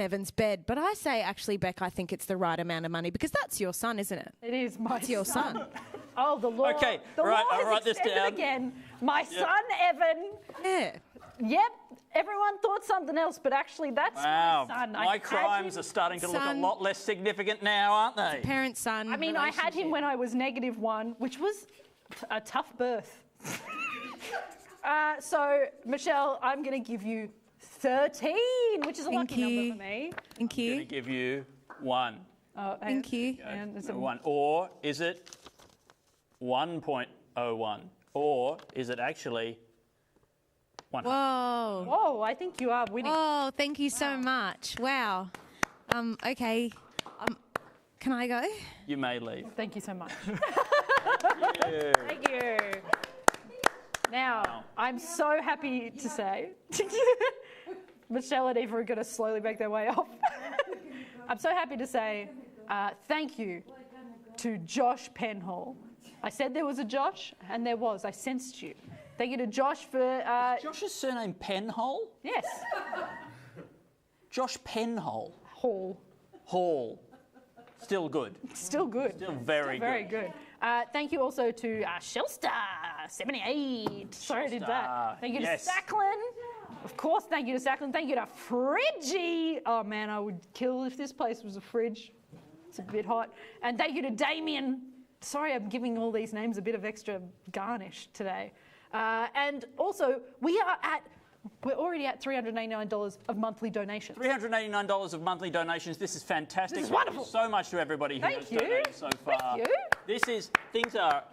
Evan's bed, but I say, actually, Beck, I think it's the right amount of money because that's your son, isn't it?
It is my
It's your son.
Oh, the law.
Okay,
the
right,
law
I'll
has
write this
extended
down.
again. My son, Evan.
Yeah.
Yep. Everyone thought something else, but actually that's
Wow,
my son.
my crimes are starting to look a
Son.
lot less significant now, aren't they?
Parent son.
I mean, I had him when I was -1, which was a tough birth. So, Michelle, I'm going to give you 13, which is a lucky number for me.
Thank
I'm going to
you.
give you 1.
Oh,
Thank you.
And there's a
1. Or is it 1.01? Or is it actually 100?
Whoa.
Whoa, I think you are winning.
Oh, thank you so much. Wow. Okay. Can I go?
You may leave.
Thank you so much.
Yeah.
Thank you. Now,
Wow.
I'm so happy to say, Michelle and Eva are going to slowly make their way off. I'm so happy to say thank you to Josh Penhall. I said there was a Josh, and there was. I sensed you. Thank you to Josh for...
Josh's surname Penhole?
yes,
Josh Penhole.
Hall.
Hall. Still good.
Still good.
Still very
Very
good.
good. Thank you also to Shellstar78. Sorry I did that. Thank you
Yes.
to Sacklin. Of course, thank you to Sacklin. Thank you to Fridgie. Oh man, I would kill if this place was a fridge. It's a bit hot. And thank you to Damien. Sorry, I'm giving all these names a bit of extra garnish today. And also, we're already at $389 of monthly donations.
$389 of monthly donations. This is fantastic.
This is wonderful.
Thank you so much to everybody who
Thank
has
you.
donated so far.
Thank you.
This is things are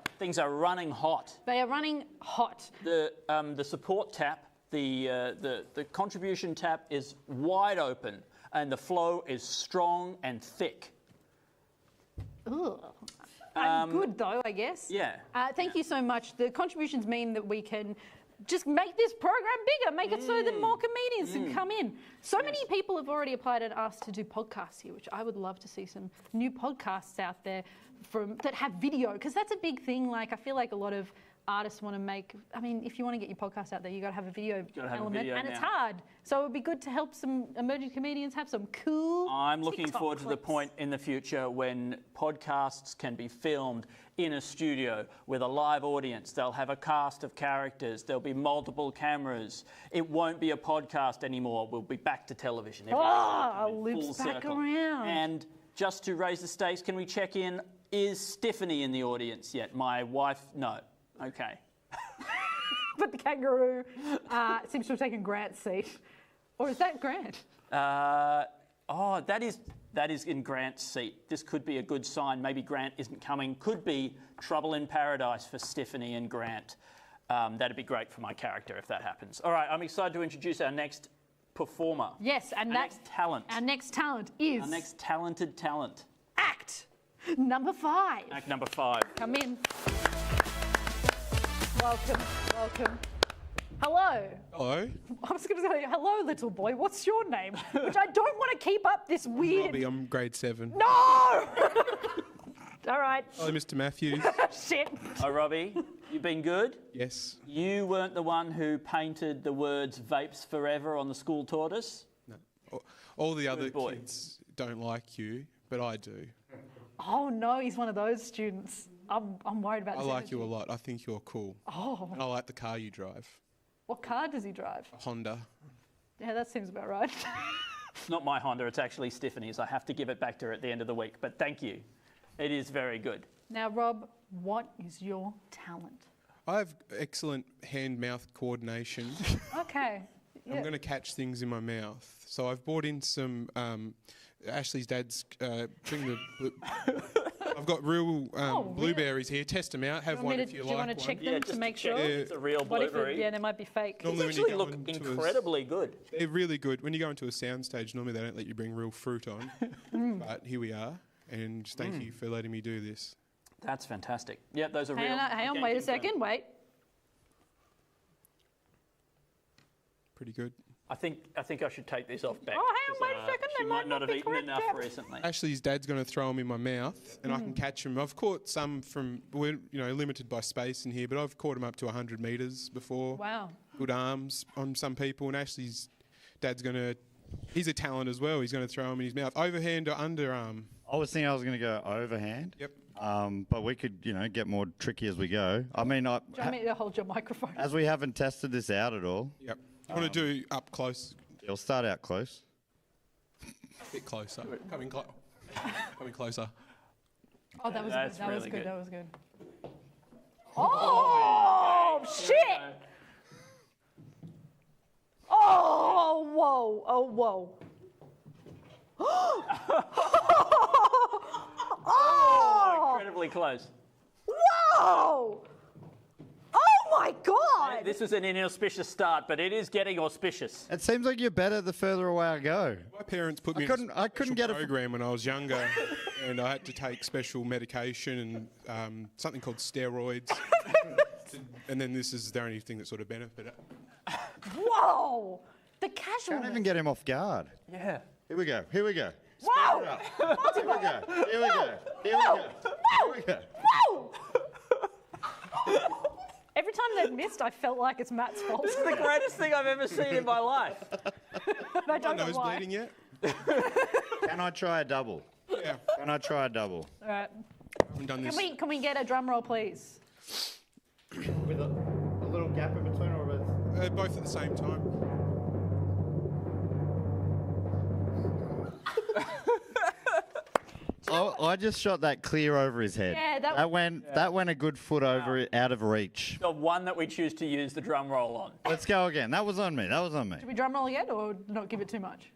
running hot.
They are running hot.
The support tap, the contribution tap is wide open, and the flow is strong and thick.
Ugh. I'm good though, I guess.
Yeah.
Thank you so much. The contributions mean that we can just make this program bigger, make it so that more comedians can come in. So many people have already applied and asked to do podcasts here, which I would love to see some new podcasts out there that have video, because that's a big thing. Like, I feel like a lot of artists want to make, I mean, if you want to get your podcast out there, you got to have a video element, and it's hard. So it would be good to help some emerging comedians have some cool
I'm looking
TikTok
forward to the
clips.
point in the future when podcasts can be filmed in a studio with a live audience. They'll have a cast of characters. There'll be multiple cameras. It won't be a podcast anymore. We'll be back to television.
loops back around.
And just to raise the stakes, can we check in? Is Stephanie in the audience yet? My wife? No. Okay.
But the kangaroo seems to have taken Grant's seat. Or is that Grant?
That is in Grant's seat. This could be a good sign. Maybe Grant isn't coming. Could be trouble in paradise for Stephanie and Grant. That'd be great for my character if that happens. All right, I'm excited to introduce our next performer.
Yes, and
Our next talent.
Our next talent is
Our next talented talent.
act number 5.
Act number 5.
Come in. Welcome, welcome. Hello.
Hello,
I was going to say, hello, little boy. What's your name? Which I don't want to keep up this weird.
Robbie. I'm grade 7.
No. All right.
Hello, Mr. Matthews.
Shit.
Oh, Robbie, you've been good?
Yes.
You weren't the one who painted the words vapes forever on the school tortoise?
No. All the other
boy.
kids don't like you, but I do.
Oh no, he's one of those students. I'm worried about
I
this.
like you a
energy.
lot. I think you're cool.
Oh,
And I like the car you drive.
what car does he drive?
A Honda.
Yeah, that seems about right.
It's not my Honda, it's actually Stephanie's. I have to give it back to her at the end of the week, but thank you. It is very good.
Now, Rob, what is your talent?
I have excellent hand-mouth coordination.
Okay.
I'm going to catch things in my mouth. So I've brought in some... Ashley's dad's... bring the... I've got real blueberries here. Test them out. Have one if you
do you
like
want to
one.
check them to make sure?
It's a real
What if
blueberry.
they might be fake.
These
Normally when you
actually
go
look
into
incredibly good.
They're really good. When you go into a soundstage, normally they don't let you bring real fruit on. But here we are. And thank you for letting me do this.
That's fantastic. Yeah, those are real.
Hang on, wait a second, wait.
Pretty good.
I think I should take these off back.
Oh, hang on, wait a second.
She
They
might not have
be
eaten
correct
enough
depth.
recently.
Actually, his dad's going to throw them in my mouth, and I can catch them. I've caught some from, we're limited by space in here, but I've caught them up to 100 metres before.
Wow.
Good arms on some people, and Ashley's dad's going to, he's a talent as well. He's going to throw them in his mouth. Overhand or underarm?
I was thinking I was going to go overhand.
Yep.
But we could, get more tricky as we go. I mean,
Do you want me to hold your microphone?
as we haven't tested this out at all,
Yep. I want to do up close,
it'll start out close.
a bit closer. Coming closer.
Oh, that was
That's
good. That was
really
good.
good.
That was good. Oh, shit! Oh, whoa. Oh, whoa. Oh!
Incredibly close.
Whoa! Oh my God!
This is an inauspicious start, but it is getting auspicious.
It seems like you're better the further away I go.
My parents put me
couldn't-
in a
I couldn't
special
get it-
program when I was younger, and I had to take special medication and something called steroids. And then this is the only thing that sort of benefited.
Whoa! The casual.
Can't even get him off guard.
Yeah.
Here we go. Here we go.
Wow!
Here we go. Here we go. Here we go. Here we go.
Whoa! Every time they've missed, I felt like it's Matt's fault.
This is the greatest thing I've ever seen in my life.
I
My
don't know
nose
why.
bleeding yet?
Can I try a double?
Yeah.
Can I try a double?
All right.
I haven't done this.
Can we get a drum roll, please?
With a little gap in between, or
Both at the same time.
I just shot that clear over his head.
Yeah,
that went a good foot over it, out of reach.
The one that we choose to use the drum roll on.
Let's go again. That was on me.
Should we drum roll again or not give it too much?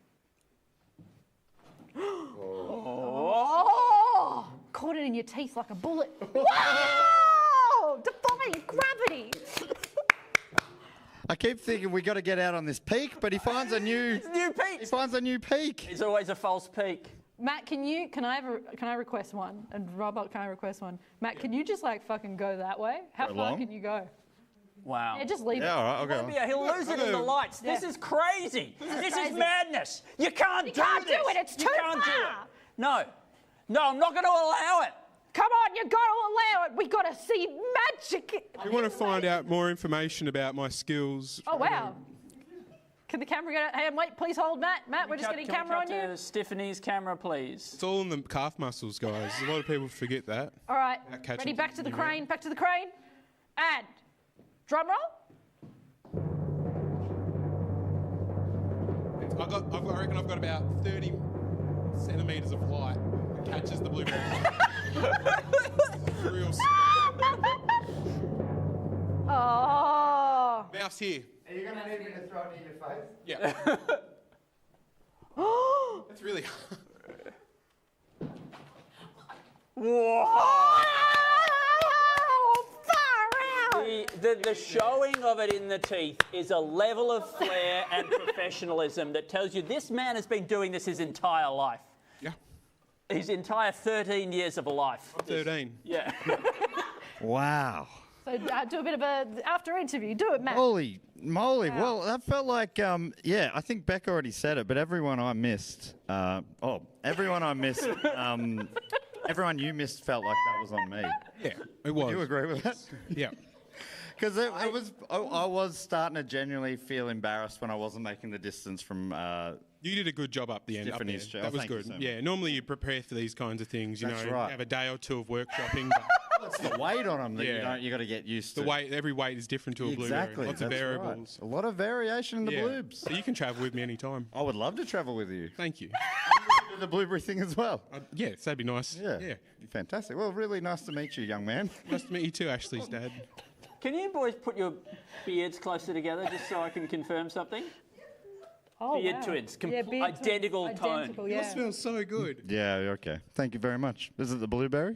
Oh! Caught it in your teeth like a bullet. Whoa! Defying gravity.
I keep thinking we got to get out on this peak, but he finds a new.
New peak.
He finds a new peak.
It's always a false peak.
Matt, can I request one? And Robert, can I request one? Matt, can you just fucking go that way? How
Go
far
along?
can you go?
Wow.
Yeah, just leave
Yeah,
it.
all right, I'll go.
Yeah, he'll lose it in the lights. This
Yeah.
is crazy. This is
crazy.
madness. You can't do
can't
this.
do it. It's
You
too
can't do
far.
it. No, I'm not going to allow it.
Come on, you got to allow it. We got to see magic.
If you want to find out more information about my skills,
Oh, wow. Can the camera get out? Hey, wait, please hold Matt. Matt, we're just getting
Can we
camera on
cut
you.
to Stephanie's camera, please.
it's all in the calf muscles, guys. A lot of people forget that.
All right,
Without catching
ready? Back to the
you
crane. Back to the crane. And drum roll.
I reckon I've got about 30 centimetres of light that catches the blueberry. Real
Oh.
Mouth's here.
Are you going to need me to throw it in your face?
Yeah. That's really
Oh, far out.
The showing of it in the teeth is a level of flair and professionalism that tells you this man has been doing this his entire life.
Yeah.
His entire 13 years of life.
13.
Yeah.
Wow.
So do a bit of a after interview. Do it, Matt.
Holy moly. Well, that felt like, yeah, I think Beck already said it, but everyone I missed, everyone I missed, everyone you missed felt like that was on me.
Yeah, it was.
Do you agree with that?
Yeah.
Because I was starting to genuinely feel embarrassed when I wasn't making the distance from.
You did a good job up the end. Up there.
Stephanie's show.
That was
Thank you
good.
so much.
Yeah, normally you prepare for these kinds of things. You
That's
know,
right.
have a day or two of workshopping. But
It's the weight on them that
Yeah.
you got to get used to.
the weight, every weight is different to a blueberry.
Exactly.
Lots of
that's right.
variables.
A lot of variation in the
Yeah.
bloobs.
So you can travel with me anytime.
I would love to travel with you.
Thank you.
Do the blueberry thing as well.
Yes, that'd be nice.
Yeah. Fantastic. Well, really nice to meet you, young man.
Nice to meet you too, Ashley's dad.
Can you boys put your beards closer together just so I can confirm something?
Oh,
Beard
wow.
twins,
Yeah, beard twins.
identical tone.
Identical,
Yours
yeah.
smells so good.
Yeah, okay. Thank you very much. Is it the blueberry?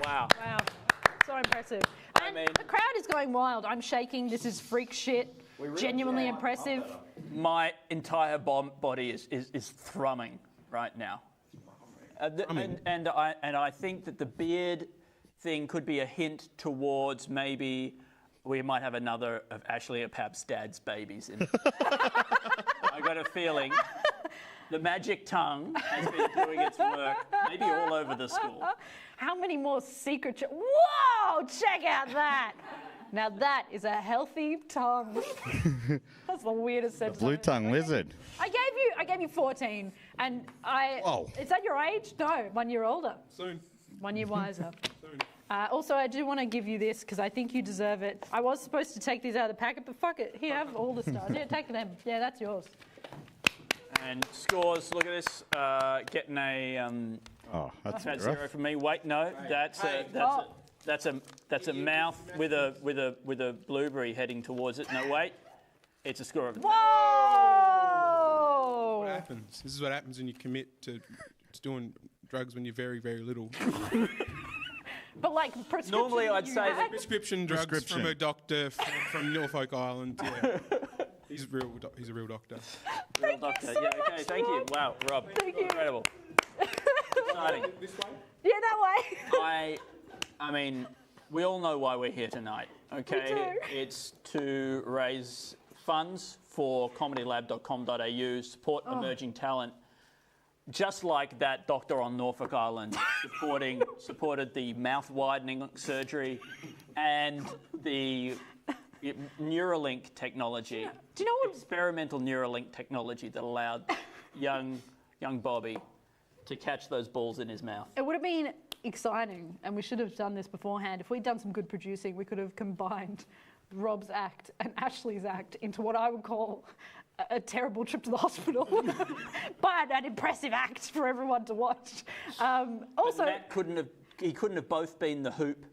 Wow.
Wow. So impressive. And
mean-
the crowd is going wild. I'm shaking. This is freak shit. Genuinely impressive.
My entire body is thrumming right now. And I think that the beard thing could be a hint towards maybe we might have another of Ashley Apap's dad's babies in. I got a feeling the magic tongue has been doing its work, maybe all over the school.
How many more secret... Whoa! Check out that! Now that is a healthy tongue. That's the weirdest sentence.
Blue tongue lizard.
I gave you 14, and
Whoa.
Is that your age? No, 1 year older.
Soon.
1 year wiser.
Soon.
Also, I do want to give you this because I think you deserve it. I was supposed to take these out of the packet, but fuck it. Here, have all the stars. Yeah, take them. Yeah, that's yours.
And scores, look at this, getting a
Oh, that's
that's
rough.
0 from me. Wait, no, that's a mouth with a blueberry heading towards it. No, wait, it's a score of.
What
Whoa!
happens? This is what happens when you commit to doing drugs when you're very, very little.
But like prescription.
Normally, I'd
you
say
had?
Prescription drugs
Prescription.
from a doctor from Norfolk Island. Yeah. He's a real doctor.
Real doctor.
so
Yeah, okay,
much,
thank you.
Rob.
Wow, Rob.
Thank you.
Incredible. Exciting.
This way?
Yeah, that way.
I mean, we all know why we're here tonight, okay?
We do.
It's to raise funds for comedylab.com.au, support emerging talent, just like that doctor on Norfolk Island supported the mouth-widening surgery and the Neuralink technology.
Do you know what?
Experimental Neuralink technology that allowed young Bobby to catch those balls in his mouth.
It would have been exciting, and we should have done this beforehand. If we'd done some good producing, we could have combined Rob's act and Ashley's act into what I would call a terrible trip to the hospital, but an impressive act for everyone to watch. Also,
Matt he couldn't have both been the hoop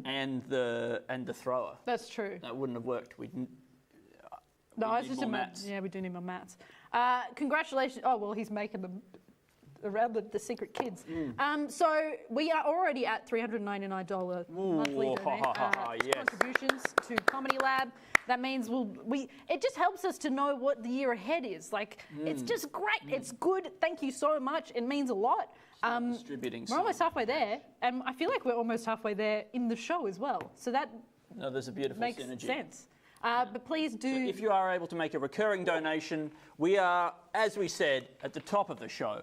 and the thrower.
that's true.
That wouldn't have worked.
No, I was
need
just
more
ima-
mats.
Yeah, we do need more mats. Congratulations. Oh, well, he's making them around the secret kids. So we are already at $399 monthly
yes.
contributions to Comedy Lab. That means it just helps us to know what the year ahead is. Like, it's just great. It's good. Thank you so much. It means a lot.
Distributing.
We're almost halfway there. And I feel like we're almost halfway there in the show as well. So that
No, there's a beautiful
makes
synergy.
sense. But please do...
If you are able to make a recurring donation, we are, as we said at the top of the show,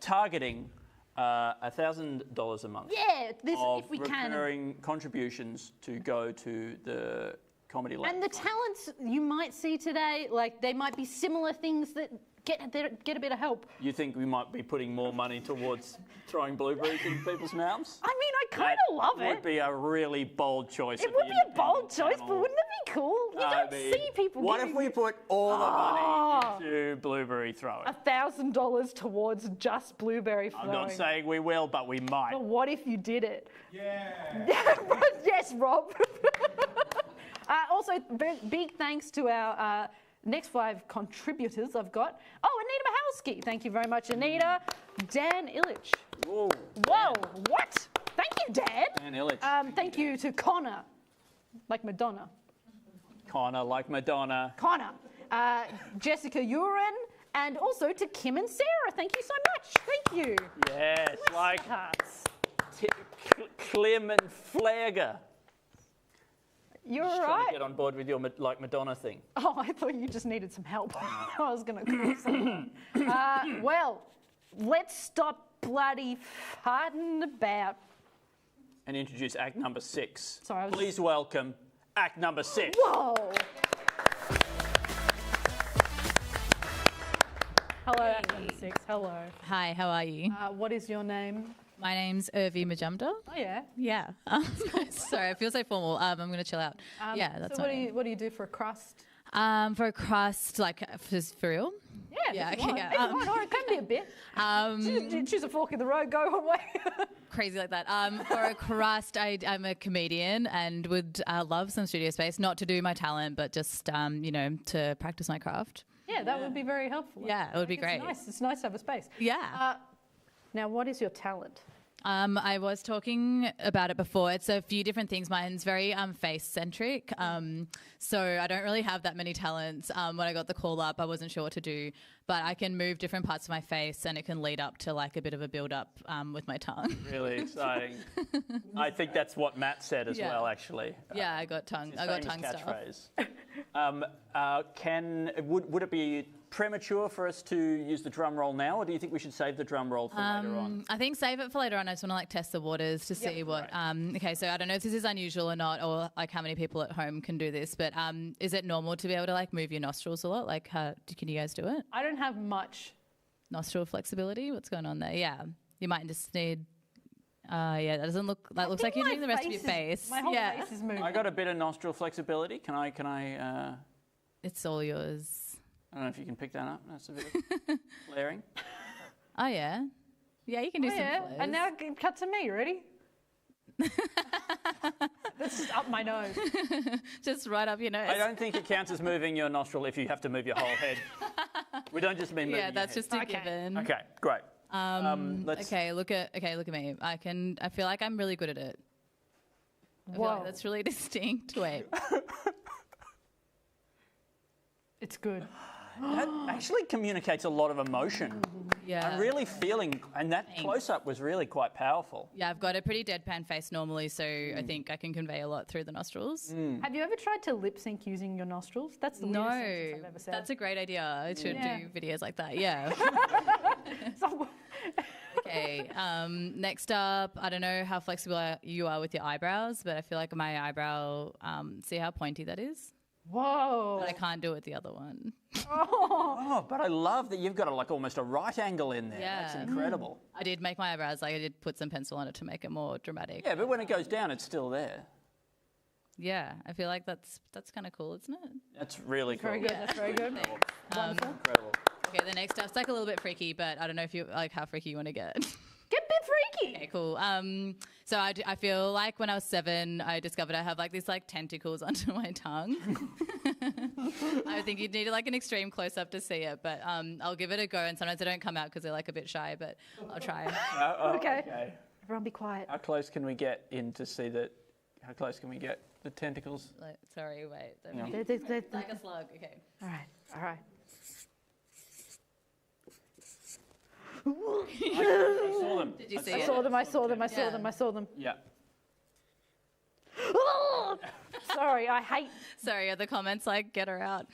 targeting $1,000 a month.
Yeah,
of
if we can.
recurring contributions to go to the Comedy Lab.
And the talents you might see today, like they might be similar things that get a bit of help.
You think we might be putting more money towards throwing blueberries in people's mouths?
I mean, I kind of love
Would
it.
be a really bold choice.
It
of
would
the
be a bold
independent
choice,
panel.
but wouldn't it be cool? You don't see people
What if
giving
we put all the money into blueberberry throwing?
$1,000 towards just blueberry
I'm
throwing?
not saying we will, but we might.
But what if you did it?
Yeah.
Yes, Rob. Also, big thanks to our next 5 contributors I've got. Oh, Anita Mahalski. Thank you very much, Anita. Dan Illich.
Whoa.
Whoa, what? Thank you, Dan.
Dan Illich.
Thank you to Connor, like Madonna.
Connor, like Madonna.
Connor. Jessica Uren, and also to Kim and Sarah. Thank you so much. Thank you.
Yes, like
Hearts.
Clem and Flagger.
You're
Just
all
trying to
right.
get on board with your like Madonna thing.
Oh, I thought you just needed some help. I was going to call someone. Well, let's stop bloody farting about.
And introduce act number 6.
Sorry, I was
Please welcome act number 6.
Whoa! Hello, Act number 6. Hello.
Hi, how are you?
What is your name?
My name's Urvi Majumdar.
Oh, yeah.
Yeah. Sorry, I feel so formal. I'm going to chill out. Yeah, that's
so
fine.
what do you do for a crust?
For a crust, like, for real?
Yeah,
Yeah,
if you
okay,
want.
yeah.
If you want, or it can be a bit. Choose a fork in the road, go away.
Crazy like that. For a crust, I'm a comedian and would love some studio space, not to do my talent, but just, to practice my craft.
Yeah, that would be very helpful.
Yeah, it would be great.
It's nice to have a space.
Yeah.
Now, what is your talent?
I was talking about it before. It's a few different things. Mine's very face-centric, so I don't really have that many talents. When I got the call up, I wasn't sure what to do, but I can move different parts of my face and it can lead up to like a bit of a build-up with my tongue.
Really exciting. I think that's what Matt said as well, actually.
Yeah, I got tongue. I got tongue
catchphrase. Would it be premature for us to use the drum roll now, or do you think we should save the drum roll for later on?
I think save it for later on. I just want to like test the waters to see what. Okay, so I don't know if this is unusual or not, or like how many people at home can do this, but is it normal to be able to like move your nostrils a lot? Like, can you guys do it?
I don't have much
nostril flexibility. What's going on there? Yeah, you might just need. Yeah, that doesn't look. That looks like you're doing the rest of your face.
My whole face is moving.
I got a bit of nostril flexibility. Can I?
It's all yours.
I don't know if you can pick that up. That's a bit of flaring.
Oh, yeah. Yeah, you can do some flares.
And now cut to me. Ready? That's just up my nose.
Just right up your nose.
I don't think it counts as moving your nostril if you have to move your whole head. We don't just mean moving
Yeah, that's
your
just a given.
Okay, great.
Okay, look at me. I feel like I'm really good at it. I feel like that's really distinct. Wait.
It's good.
That actually communicates a lot of emotion.
Yeah.
I'm really feeling, and that close-up was really quite powerful.
Yeah, I've got a pretty deadpan face normally, so I think I can convey a lot through the nostrils.
Have you ever tried to lip sync using your nostrils? That's the weirdest sentence I've ever said.
That's a great idea. I should do videos like that. Yeah. Okay. Next up, I don't know how flexible you are with your eyebrows, but I feel like my eyebrow. See how pointy that is?
Whoa.
But I can't do it with the other one.
Oh, but I love that you've got almost a right angle in there.
Yeah.
That's incredible.
I did make my eyebrows, I did put some pencil on it to make it more dramatic.
Yeah, but when it goes down, it's still there.
Yeah, I feel like that's kind of cool, isn't it?
That's really cool.
Very good, that's very good. Wonderful.
Incredible.
Okay, the next stuff's like a little bit freaky, but I don't know if you like how freaky you want to get.
Get a bit freaky.
Okay, cool. So I feel like when I was 7, I discovered I have like these like tentacles under my tongue. I think you'd need like an extreme close up to see it, but I'll give it a go. And sometimes they don't come out because they're like a bit shy, but I'll try.
Okay. Everyone be quiet.
How close can we get in to see that? How close can we get the tentacles?
Sorry, wait.
They're
Like a slug. Okay.
All right.
I saw them.
Did you see
I
it?
saw them.
Yeah.
Sorry, I hate.
Sorry, are the comments like, get her out?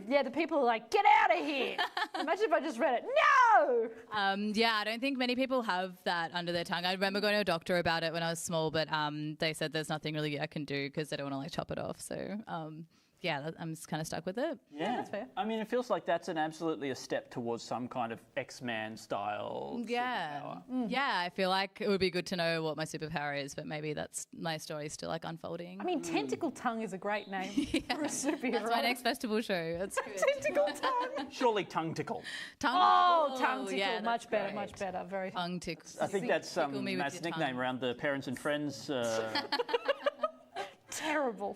Yeah, the people are like, get out of here. Imagine if I just read it. No!
Yeah, I don't think many people have that under their tongue. I remember going to a doctor about it when I was small, but they said there's nothing really I can do because they don't want to like chop it off. So yeah, I'm just kind of stuck with it.
Yeah,
that's fair.
I mean, it feels like that's absolutely a step towards some kind of X-Man style superpower.
Yeah, I feel like it would be good to know what my superpower is, but maybe that's my story's still like unfolding.
I mean, Tentacle Tongue is a great name for a superhero.
That's my next festival show. That's good.
Tentacle Tongue.
Surely tongue tickle.
Tongue tickle.
Yeah,
much better. Very.
Tongue tickle.
I think that's
Tickle me with
Matt's
your
nickname
tongue.
around the parents and friends.
Terrible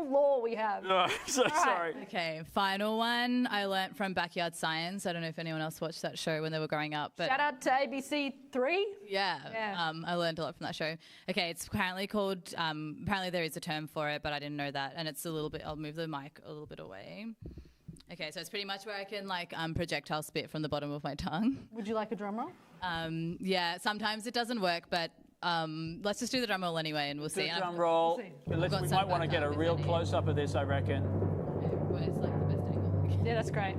law we have.
Sorry.
Okay, final one. I learnt from Backyard Science. I don't know if anyone else watched that show when they were growing up, but
Shout out to ABC 3.
yeah. I learned a lot from that show. Okay, it's apparently called. Apparently there is a term for it, but I didn't know that. And it's a little bit. I'll move the mic a little bit away. Okay, so it's pretty much where I can like projectile spit from the bottom of my tongue.
Would you like a drum roll?
Yeah, sometimes it doesn't work, but let's just do the drum roll anyway, and we'll see.
Drum roll. We might want to get a real close up of this, I reckon.
Okay, where's like the best angle?
Yeah, that's great.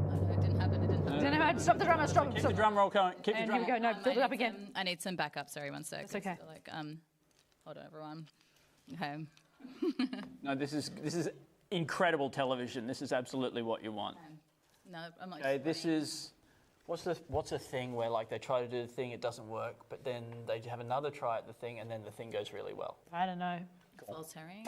Oh, no, it didn't happen.
Stop the drum roll. Stop.
Keep the drum roll going. Keep the
And
drum
here we go. No, build it up again.
I need some backup. Sorry, one sec.
That's okay.
So, like, hold on, everyone. Okay.
No, this is incredible television. This is absolutely what you want.
No, I'm like.
Okay, this is what's a thing where like they try to do the thing, it doesn't work, but then they have another try at the thing, and then the thing goes really well.
I don't know.
False herring.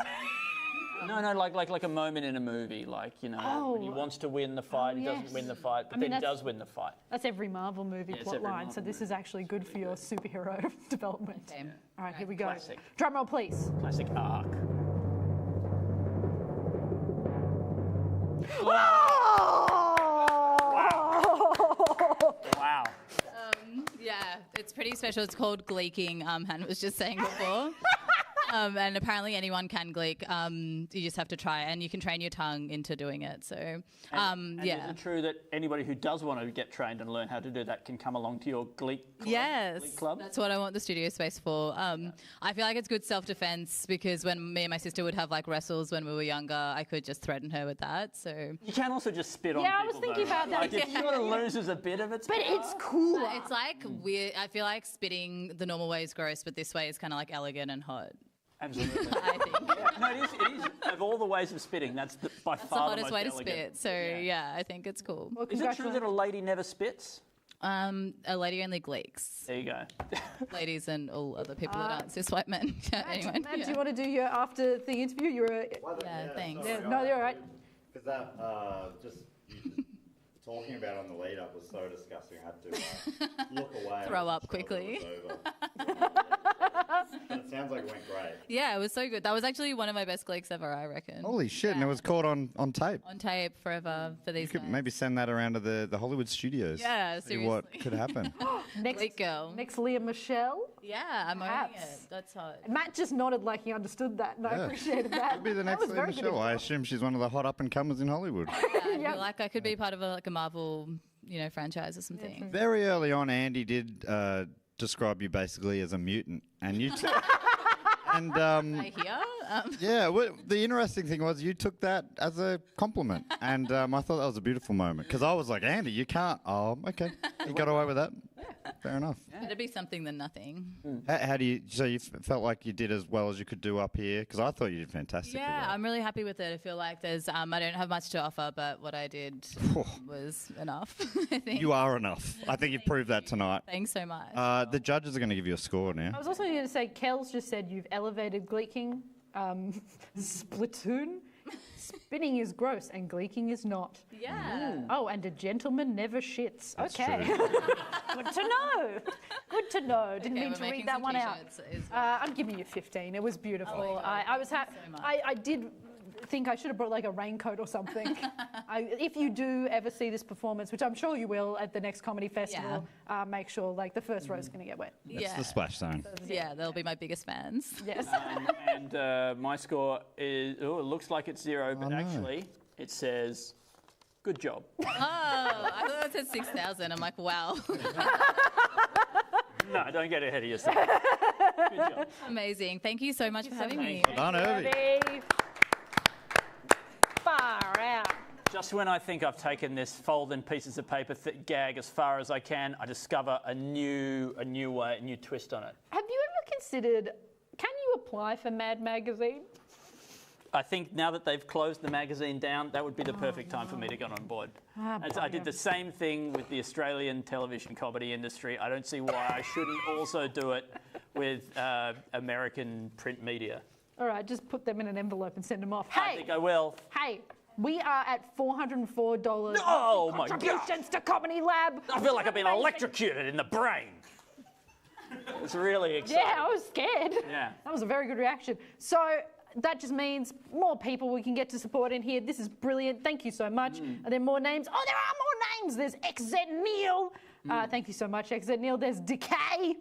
No, like a moment in a movie, like when he wants to win the fight, he doesn't win the fight, but then he does win the fight.
That's every Marvel movie
it's
plot
every
line,
Marvel
so this is actually good for your superhero development.
Okay.
All right, here we go.
Classic.
Drum roll, please.
Classic arc. Wow.
Yeah, it's pretty special. It's called gleeking. Hannah was just saying before. And apparently anyone can gleek. You just have to try it, and you can train your tongue into doing it. So,
And
yeah.
is it true that anybody who does want to get trained and learn how to do that can come along to your gleek club?
Yes,
Gleek club?
that's what I want the studio space for. I feel like it's good self-defense because when me and my sister would have like wrestles when we were younger, I could just threaten her with that. So
You can also just spit on
Yeah,
people.
I was thinking
though,
about
right?
that.
Like, it sort of loses a bit of its
But
power.
it's cool.
it's like weird. I feel like spitting the normal way is gross, but this way is kind of like elegant and hot.
Absolutely.
I think.
No, it is. Of all the ways of spitting, that's by
That's the
far
hottest
most
way to
elegant.
spit. So yeah, I think it's cool.
Well,
Is it true that a lady never spits?
A lady only gleeks.
There you go.
Ladies and all other people that aren't cis white men. Anyway,
Matt,
yeah.
do you want to do your after the interview?
Yeah, thanks.
Yeah, no, you're all right.
Because that just talking about on the lead up was so disgusting. I had to look away.
Throw
I
up
was sure that
quickly.
it was over. But it sounds like it went great.
Yeah, it was so good. That was actually one of my best gleeks ever, I reckon.
Holy shit! And it was caught on tape.
On tape forever for
You
these
could
nights.
maybe send that around to the Hollywood studios.
Yeah,
See what
seriously.
could happen.
Gleek girl.
Next, Leah Michelle.
Yeah, I'm owning
Perhaps.
it. That's hot.
Matt just nodded like he understood that, and I
Yeah.
appreciated that.
Could be the
That
next
was
Lea
very good
Michelle. I
info.
assume she's one of the hot up and comers in Hollywood.
I feel like I could be part of a Marvel, franchise or something.
Very early on, Andy did describe you basically as a mutant, and you took. And
I hear.
yeah, the interesting thing was you took that as a compliment, and I thought that was a beautiful moment because I was like, Andy, you can't. Oh, okay, you got away with that. Fair enough.
Better be something than nothing.
How do you? So you felt like you did as well as you could do up here? Because I thought you did fantastic.
Yeah, I'm really happy with it. I feel like there's, I don't have much to offer, but what I did was enough. I think.
You are enough. I think you've proved that tonight.
Thanks so much.
The judges are going to give you a score
I
now.
was also going to say, Kel's just said you've elevated gleeking. Splatoon. Spinning is gross and gleeking is not.
yeah.
Oh, and a gentleman never shits.
That's
Okay.
true.
Good to know. Good to know. Didn't
Okay,
mean
we're
to
making
read that
some
one out.
t-shirts as
I'm giving you 15. It was beautiful.
Oh my God,
I was
thank you
happy.
so much.
I did think I should have brought like a raincoat or something. If you do ever see this performance, which I'm sure you will at the next comedy festival, make sure like the first row's going to get wet.
It's
Yeah.
the splash zone.
Yeah, they'll be my biggest fans.
Yes.
And my score is, it looks like it's 0, but
no.
actually it says, good job.
Oh, I thought it said 6,000. I'm like, wow.
No, don't get ahead of yourself. Good job.
Amazing. Thank you so much for having me.
Well done, Urvi.
Ready? Far out.
Just when I think I've taken this fold in pieces of paper gag as far as I can, I discover a new way, a new twist on it.
Have you ever considered, can you apply for Mad Magazine?
I think now that they've closed the magazine down, that would be the perfect time for me to get on board. I did the same thing with the Australian television comedy industry. I don't see why I shouldn't also do it with American print media.
All right, just put them in an envelope and send them off.
I think I will.
Hey, we are at $404.
Oh my God.
Contributions to Comedy Lab.
I feel like I've been
Amazing.
electrocuted in the brain. It's really exciting.
Yeah, I was scared.
Yeah.
That was a very good reaction. So that just means more people we can get to support in here. This is brilliant. Thank you so much. Are there more names? Oh, there are more names. There's XZ Neil. Thank you so much, XZ Neil. There's Decay.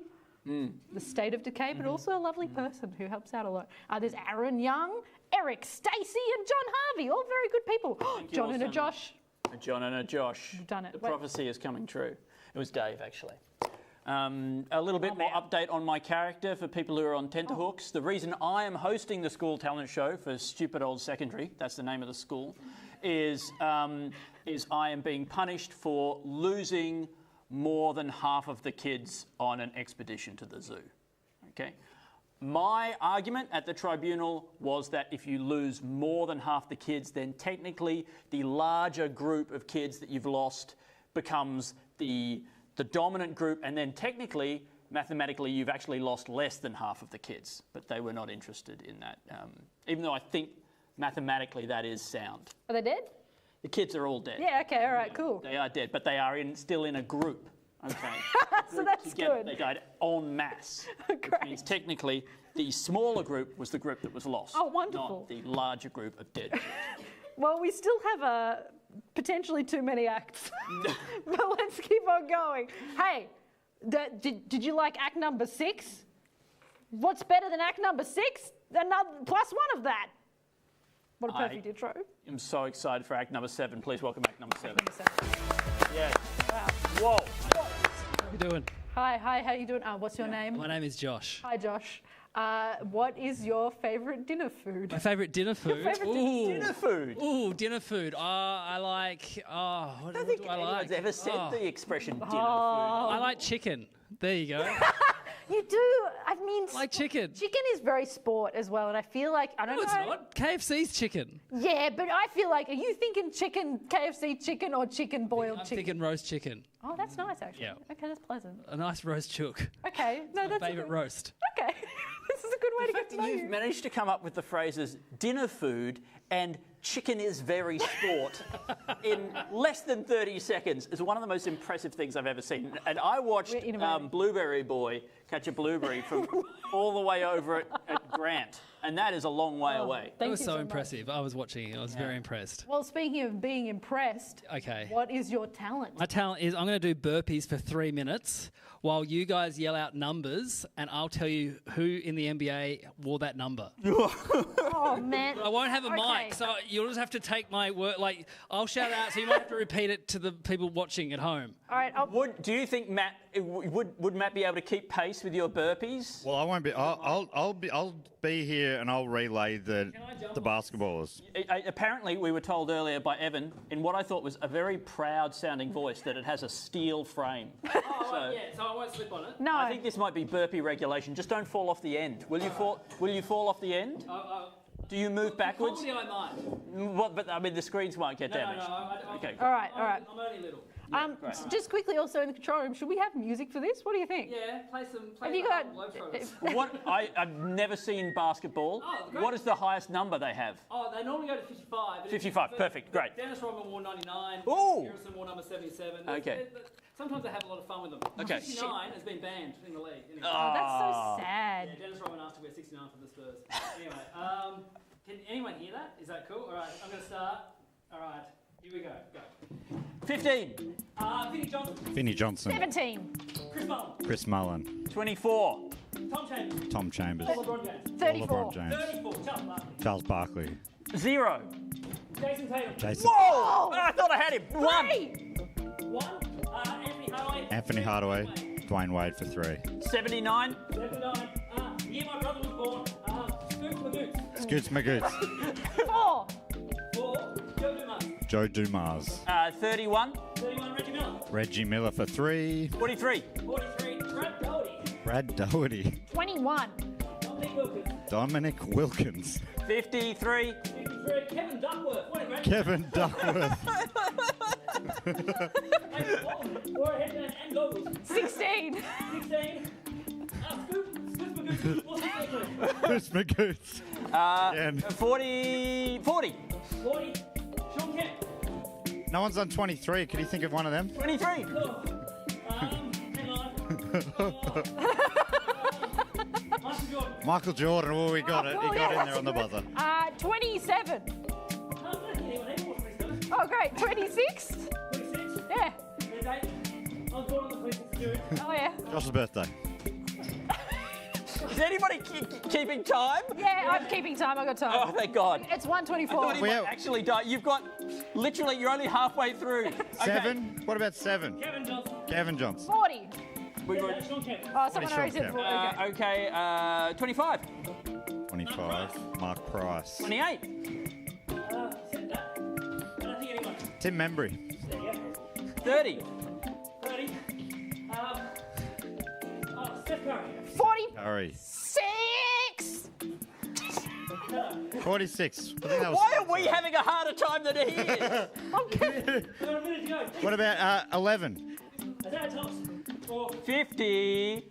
The state of decay, but also a lovely person who helps out a lot. There's Aaron Young, Eric Stacey, and John Harvey, all very good people.
you
John
all
and a
so
Josh.
A John and a Josh.
You've done it.
The
Wait.
prophecy is coming true. It was Dave, actually. A little bit more update on my character for people who are on tenterhooks. The reason I am hosting the school talent show for Stupid Old Secondary, that's the name of the school, is I am being punished for losing more than half of the kids on an expedition to the zoo. Okay? My argument at the tribunal was that if you lose more than half the kids, then technically the larger group of kids that you've lost becomes the dominant group, and then technically, mathematically, you've actually lost less than half of the kids. But they were not interested in that, even though I think mathematically that is sound.
Are they dead?
The kids are all dead.
Yeah, okay, all right, cool.
They are dead, but they are still in a group. Okay.
So that's
Together,
good.
They died en masse. Which means technically the smaller group was the group that was lost.
Oh, wonderful.
Not the larger group of dead kids.
Well, we still have potentially too many acts, but let's keep on going. Hey, did you like act number 6? What's better than act number 6? Another plus one of that. What a perfect intro.
I'm so excited for act number 7. Please welcome act number 7. Yes.
Wow.
Whoa.
How you doing?
Hi, how you doing? What's your name?
My name is Josh.
Hi, Josh. What is your favourite dinner food?
My favourite dinner food?
Your favourite
Dinner food.
Ooh, dinner food. I like... what
I don't think
do I like?
anyone's ever said the expression dinner food.
I like chicken. There you go.
You do. I mean,
like chicken.
Chicken is very sport as well, and I feel like I don't
No,
know.
it's not. KFC's chicken.
Yeah, but I feel like, are you thinking chicken, KFC chicken, or chicken boiled
I'm
chicken?
thinking roast chicken.
Oh, that's nice actually.
Yeah.
Okay, that's pleasant.
A nice roast chook.
Okay, no, that's
Favourite roast.
Okay, this is a good way to get to know
You've
you.
managed to come up with the phrases dinner food and chicken is very sport in less than 30 seconds is one of the most impressive things I've ever seen. And I watched Blueberry Boy catch a blueberry from all the way over at Grant. And that is a long way away.
That was so impressive. I was watching it. I was very impressed.
Well, speaking of being impressed,
Okay.
what is your talent?
My talent is I'm going to do burpees for 3 minutes while you guys yell out numbers, and I'll tell you who in the NBA wore that number.
Oh, man.
I won't have a mic, so you'll just have to take my word. Like, I'll shout out, so you might have to repeat it to the people watching at home.
All right.
Do you think Matt would Matt be able to keep pace with your burpees?
Well, I won't be. I'll be here and I'll relay the basketballers.
Apparently, we were told earlier by Evan, in what I thought was a very proud-sounding voice, that it has a steel frame.
So I won't slip on it.
No.
I think this might be burpee regulation. Just don't fall off the end. Will you fall off the end? Do you move backwards?
Probably I might.
What, but I mean, the screens won't get damaged. Okay.
All right, all right.
I'm only little.
Just quickly, also in the control room, should we have music for this? What do you think?
Yeah, play some.
Have you got?
I've never seen basketball.
Oh, great.
What is the highest number they have?
Oh, they normally go to 55.
55, perfect, great.
Dennis Rodman wore 99.
Ooh.
Harrison wore number 77.
Okay.
Sometimes they have a lot of fun with them.
Okay.
69 has been banned in the league. Anyway.
Oh, that's so sad.
Yeah, Dennis Rodman asked to wear 69 for the Spurs. Anyway, can anyone hear that? Is that cool? All right, I'm going to start. All right, here we go.
15.
Vinnie Johnson.
Vinnie Johnson.
17.
Chris Mullen.
Chris Mullen.
24.
Tom Chambers.
Tom Chambers.
LeBron James.
34.
LeBron James.
34. Charles Barkley.
Charles Barkley.
0.
Jason Tatum.
Jason.
Whoa! I thought I had him. 1.
1. Anthony Hardaway.
Anthony Hardaway. Dwayne Wade for 3.
79.
79. The year my brother was born.
Scoots
Scoots Magoots.
Magoots.
4.
4. Joe Dumas.
Joe Dumas.
31.
31. Reggie Miller.
Reggie Miller for 3.
43.
43. Brad Doherty.
Brad Doherty.
21.
Dominic Wilkins.
Dominic Wilkins.
53.
53. Kevin Duckworth. What a great
Kevin Duckworth.
Wore a headband and goggles.
16.
16. Scoots Magoots. What's his
Chris Magoots. Again.
40. 40.
40. Sean Kemp.
No one's on 23. Can you think of one of them?
23.
Hang on. Michael Jordan.
Michael Jordan. Oh, we got it. He got in there on the buzzer.
27.
I
Oh, great. 26.
26.
Yeah.
There's 8. I was born on the 26th of June.
Oh, yeah.
Josh's birthday.
Is anybody keeping time?
Yeah, I'm keeping time. I've got time.
Oh, thank God.
It's 1:24.
I thought he might actually die. You've got, literally, you're only halfway through.
7? What about 7?
Kevin Johnson.
Kevin Johnson.
40.
We were,
Sean Kemp.
Oh, someone
Sean
already said
Kemp.
40. Okay.
25.
25. Mark Price.
28.
Said that. I don't think anyone.
Tim Membry.
There you go.
30.
30. Steph Curry.
46.
Curry. 46. I think that was.
Why are we having a harder time than he is?
Got a minute to go.
What about 11?
Isaiah Thompson. Or
50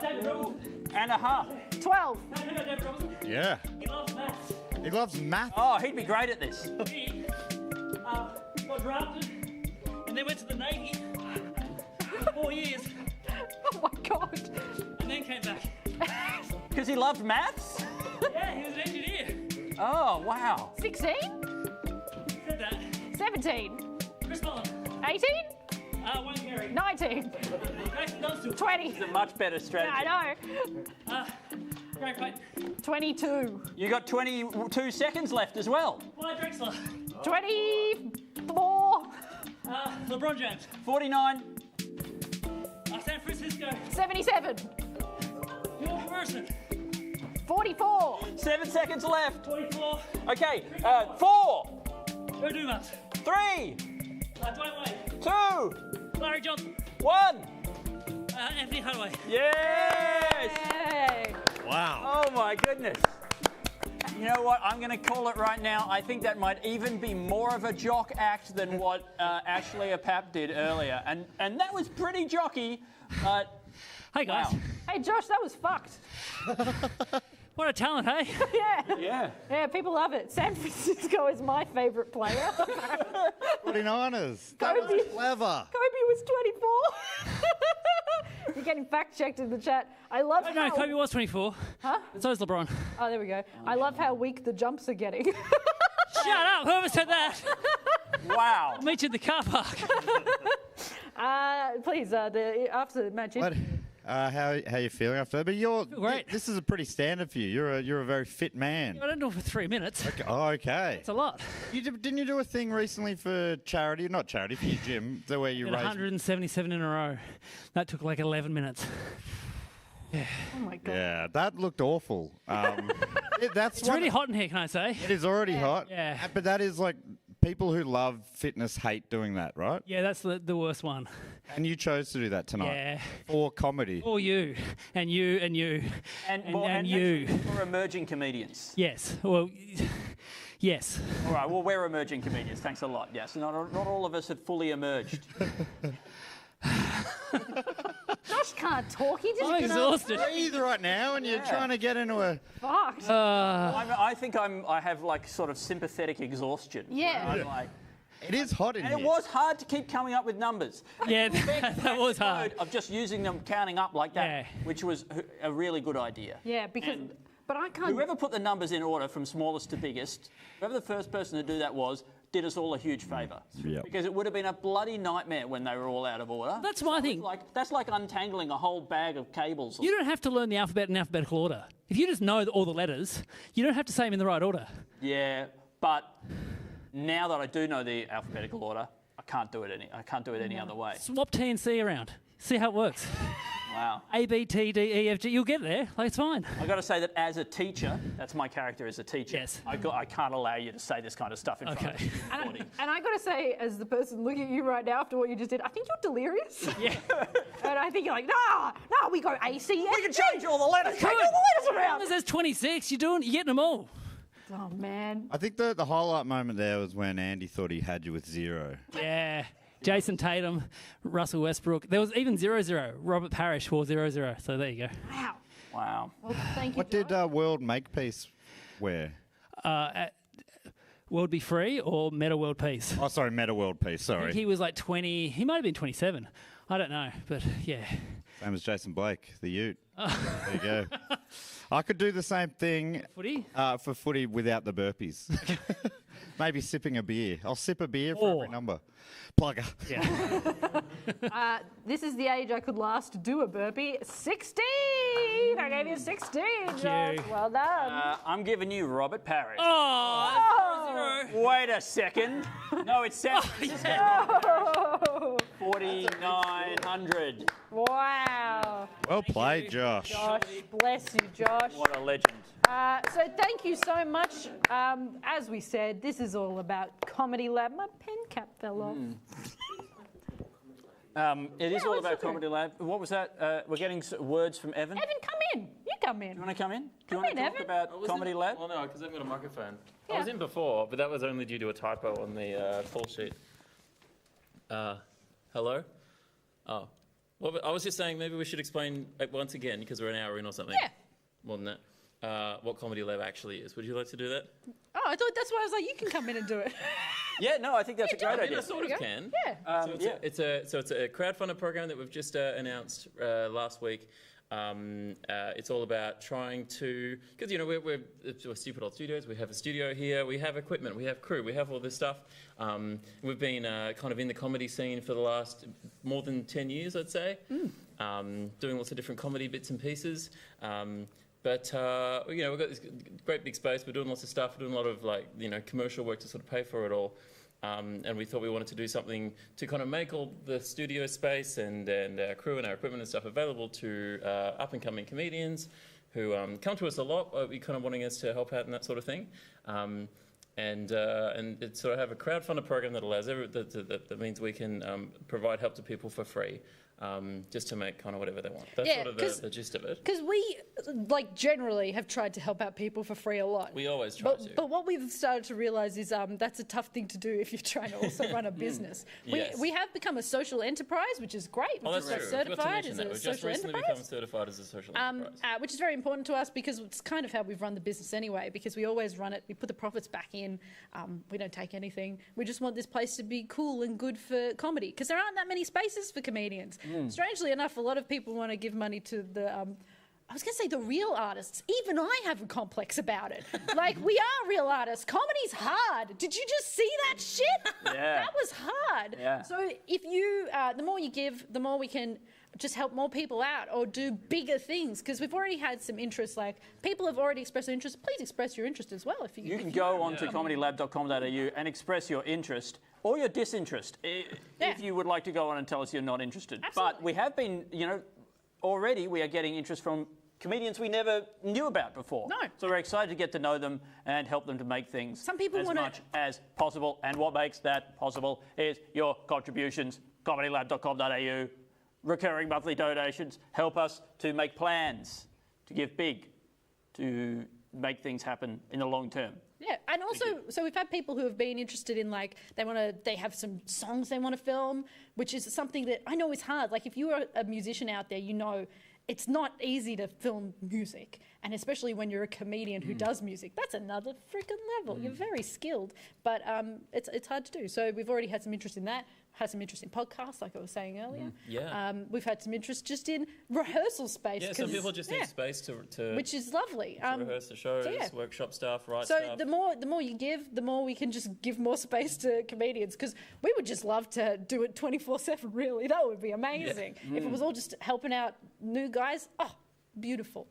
David Robinson.
and a half.
12.
Who about David Robinson?
Yeah.
He loves maths.
He loves math.
Oh, he'd be great at this.
He got drafted and then went to the Navy for 4 years
Oh, my God.
and then came back.
Because he loved maths?
Yeah, he was an engineer.
Oh, wow.
16. 17.
Chris Mullen.
18.
Wayne Carey.
19.
Jason Dunstall.
20.
It's a much better strategy.
I know.
Greg Payton.
22.
You got 22 seconds left as well.
Wyatt Drexler.
24.
LeBron James.
49.
San Francisco.
77.
Bill Merson.
44.
7 seconds left.
24.
Okay, 4,
Joe Dumas.
3,
Dwayne Wade.
2,
Larry Johnson.
1.
Anthony Hadaway.
Yes!
Hey.
Wow.
Oh my goodness. You know what? I'm going to call it right now. I think that might even be more of a jock act than what Ashley Apap did earlier. And that was pretty jockey, but...
Hey, guys.
Wow.
Hey, Josh, that was fucked.
What a talent, hey?
Yeah.
Yeah.
Yeah, people love it. San Francisco is my favourite player.
49ers. That was
Kobe.
clever.
Kobe was 24. You're getting fact-checked in the chat. I love
No,
how...
Kobe was 24.
Huh?
And so is LeBron.
Oh, there we go. I love how weak the jumps are getting.
Shut up! Whoever said that?
Wow.
I'll meet you in the car park.
Please, after the match...
What? How you feeling after that? But
great.
This is a pretty standard for you. You're a very fit man.
I don't do it for 3 minutes.
Okay. Oh, okay.
It's a lot.
Didn't you do a thing recently for charity? Not charity, for your gym, the way you
Did
raise.
177 in a row. That took like 11 minutes. Yeah.
Oh my God.
Yeah, that looked awful. That's
It's really hot in here, can I say?
It is already hot.
Yeah.
But that is like people who love fitness hate doing that, right?
Yeah, that's the worst one.
And you chose to do that tonight.
Yeah.
For comedy.
Or you. And you. And you. And you.
For emerging comedians.
Yes. Well, yes.
All right, well, we're emerging comedians. Thanks a lot. Yes, not all of us have fully emerged.
Josh can't talk. He just...
I'm exhausted.
Breathe right now, and you're trying to get into a.
Fucked.
I think I have like sort of sympathetic exhaustion.
Yeah.
I'm like,
It is hot in
and
here.
it was hard to keep coming up with numbers.
Yeah, that was hard.
Of just using them, counting up like that,
Yeah.
which was a really good idea.
Yeah, because... But I can't...
Whoever put the numbers in order from smallest to biggest, whoever the first person to do that was, did us all a huge favour.
Yep.
Because it would have been a bloody nightmare when they were all out of order.
That's my thing.
That's like untangling a whole bag of cables.
You don't have to learn the alphabet in alphabetical order. If you just know all the letters, you don't have to say them in the right order.
Yeah, but now that I do know the alphabetical order, I can't do it any other way.
Swap T and C around. See how it works.
Wow.
A, B, T, D, E, F, G. You'll get there. Like, it's fine.
I've got to say that as a teacher, that's my character as a teacher.
Yes.
I can't allow you to say this kind of stuff in front of me.
And I got to say, as the person looking at you right now after what you just did, I think you're delirious.
Yeah.
And I think you're like, no, we go A, C, F,
We can change all the letters.
Change all the letters around.
There's 26. You're getting them all.
Oh, man.
I think the highlight moment there was when Andy thought he had you with 0.
Yeah. Jason Tatum, Russell Westbrook. There was even 0-0. Robert Parrish wore 0-0. So there you go.
Wow.
Wow.
Well, thank you,
What did World Makepeace wear?
World Be Free or Meta World Peace?
Oh, sorry, Meta World Peace.
I think
Sorry.
he was like 20. He might have been 27. I don't know. But yeah.
Same as Jason Blake, the Ute. There you go. I could do the same thing
Footy?
for footy without the burpees. Maybe sipping a beer. I'll sip a beer for every number. Plugger.
Yeah.
This is the age I could last do a burpee. 16! I gave you 16, Josh.
you.
Well done.
I'm giving you Robert Parrish.
Oh, 0-0.
Wait a second. No, it's 7.
Oh.
4,900.
Wow.
Well played, Josh.
Josh, bless you, Josh.
What a legend.
So thank you so much. As we said, this is all about Comedy Lab. My pen cap fell off.
It is all
it's
about
okay.
Comedy Lab. What was that? We're getting words from Evan.
Evan, come in. You come in.
Do you want to come in? Do
Come
you want
in,
to talk
Evan.
about Comedy Lab?
Well, no, because I've got a microphone.
Yeah.
I was in before, but that was only due to a typo on the call sheet. Hello? Oh. Well, I was just saying maybe we should explain once again, because we're an hour in or something.
Yeah.
More than that. What Comedy Lab actually is. Would you like to do that?
Oh, I thought that's why I was like, you can come in and do it.
Yeah, no, I think that's a great
I mean, I
idea.
sort of can.
Yeah.
So it's a crowdfunded program that we've just announced last week. It's all about trying to, because we're Stupid Old Studios. We have a studio here. We have equipment. We have crew. We have all this stuff. We've been kind of in the comedy scene for the last more than 10 years, I'd say, doing lots of different comedy bits and pieces. But we've got this great big space. We're doing lots of stuff. We're doing a lot of commercial work to sort of pay for it all. And we thought we wanted to do something to kind of make all the studio space and our crew and our equipment and stuff available to up-and-coming comedians who come to us a lot, kind of wanting us to help out and that sort of thing. And it sort of have a crowdfunder program that allows that means we can provide help to people for free. Just to make kind of whatever they want. That's sort of the gist of it.
Because we, generally have tried to help out people for free a lot.
We always try to.
But what we've started to realise is that's a tough thing to do if you're trying to also run a business.
Yes.
We have become a social enterprise, which is great.
That's true.
Certified as a
We've
social
just recently
enterprise.
become certified as a social enterprise.
Which is very important to us because it's kind of how we've run the business anyway, because we always run it, we put the profits back in, we don't take anything. We just want this place to be cool and good for comedy, because there aren't that many spaces for comedians. Strangely enough, a lot of people want to give money to the, I was going to say the real artists. Even I have a complex about it. We are real artists. Comedy's hard. Did you just see that shit?
Yeah.
That was hard.
Yeah.
So if you, the more you give, the more we can just help more people out or do bigger things, because we've already had some interest. People have already expressed their interest. Please express your interest as well.
You can go on to comedylab.com.au and express your interest or your disinterest if you would like to go on and tell us you're not interested.
Absolutely.
But we have been, already we are getting interest from comedians we never knew about before.
No.
So we're excited to get to know them and help them to make things
Some people
as
wanna-
much as possible. And what makes that possible is your contributions, comedylab.com.au. Recurring monthly donations help us to make plans, to give big, to make things happen in the long term.
Yeah, and also, so we've had people who have been interested in they have some songs they want to film, which is something that I know is hard. If you're a musician out there, it's not easy to film music, and especially when you're a comedian who does music, that's another freaking level. You're very skilled, but it's hard to do. So we've already had some interest in that. Had some interest in podcasts, like I was saying earlier. We've had some interest just in rehearsal space.
Yeah, some people just need space to
which is lovely.
to rehearse the shows, workshop stuff, write
so
stuff.
the more you give, the more we can just give more space to comedians, because we would just love to do it 24/7. Really, that would be amazing. If it was all just helping out new guys. Oh, beautiful.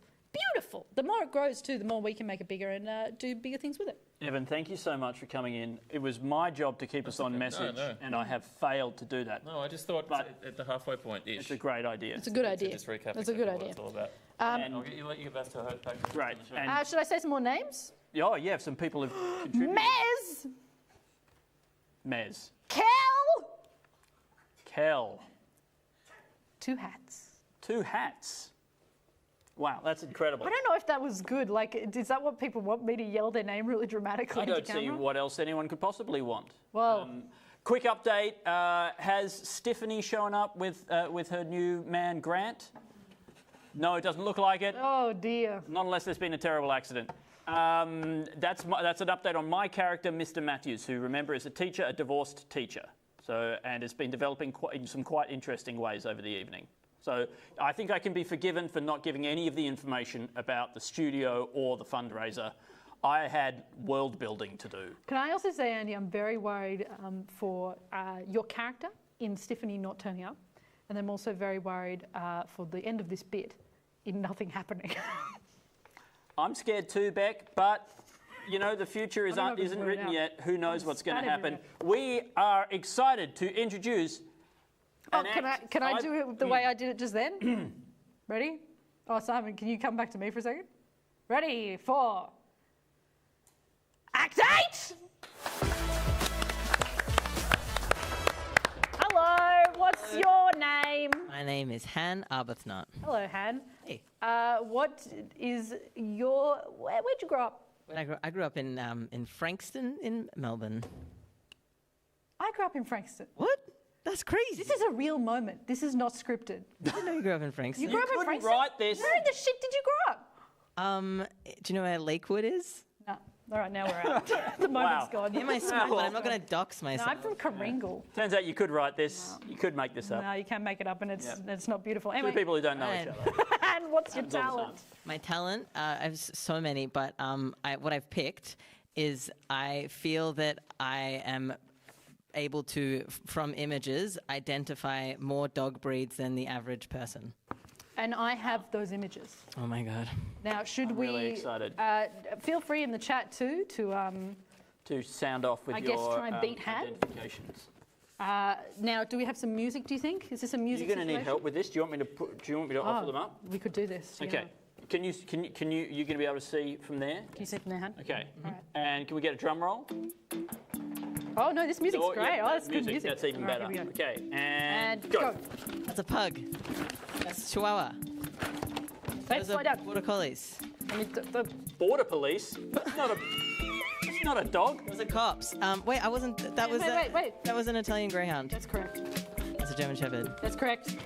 The more it grows too, the more we can make it bigger and do bigger things with it.
Evan, thank you so much for coming in. It was my job to keep us on message, and I have failed to do that.
No, I just thought at the halfway point-ish.
It's a great idea.
It's a good idea.
Just recap
It's a good
what
idea.
it's all about.
And
I'll let you get back to her.
Great. And
Should I say some more names?
some people have contributed. Mez. Kel.
2 hats.
2 hats. Wow, that's incredible.
I don't know if that was good. Is that what people want me to yell their name really dramatically
I
into
don't see
camera?
what else anyone could possibly want.
Well,
Quick update, has Stephanie shown up with her new man, Grant? No, it doesn't look like it.
oh dear.
Not unless there's been a terrible accident. That's an update on my character, Mr. Matthews, who, remember, is a divorced teacher. And has been developing in some quite interesting ways over the evening. So I think I can be forgiven for not giving any of the information about the studio or the fundraiser. I had world building to do.
Can I also say, Andy, I'm very worried for your character in Stephanie not turning up. And I'm also very worried for the end of this bit in nothing happening.
I'm scared too, Beck, but the future isn't written yet. Who knows what's going to happen? We are excited to introduce.
Can I do it the way I did it just then? Ready? Oh, Simon, can you come back to me for a second? Ready, 4. Act 8! Hello, what's your name?
My name is Han Arbuthnott.
Hello, Han.
Hey.
What is your... Where'd you grow up?
I grew up in Frankston in Melbourne.
I grew up in Frankston.
What? That's crazy.
This is a real moment. This is not scripted.
I didn't know you grew up in Frankston.
You grew up in
couldn't
Frankston?
write this.
Where in the shit did you grow up?
Do you know where Lakewood is?
No. All right, now we're out. The moment's gone.
Yeah, my school, but I'm not going to dox
No,
myself.
I'm from Karingal.
Turns out you could write this. You could make this up.
No, you can make it up, and it's not beautiful.
Two
Anyway,
people who don't know each other.
and what's your
Happens all the
talent?
time.
My talent, I have so many, but what I've picked is I feel that I am able to, from images, identify more dog breeds than the average person.
And I have those images.
Oh my God.
Now, should
I'm
we
really excited.
Feel free in the chat too
To sound off with
I
your
guess try and beat Hat.
identifications.
now, do we have some music, do you think? Is this a music
You're going to need
situation?
help with this. Do you want me to offer them up?
We could do this.
Okay. Can you going to be able to see from there?
Can you see from there, Han?
Okay.
All right.
And can we get a drum roll?
Oh, no, this music's
Oh,
great.
yeah,
Oh, that's good music.
That's even
All right,
better.
here we go.
Okay. And go.
go.
That's a pug. That's Chihuahua.
Wait,
Those
slow
are
down.
border collies.
I mean,
Border police? That's not a... It's not a dog.
Those are cops. Wait, I wasn't. That was.
wait.
That was an Italian Greyhound.
That's correct.
That's a German Shepherd.
That's correct.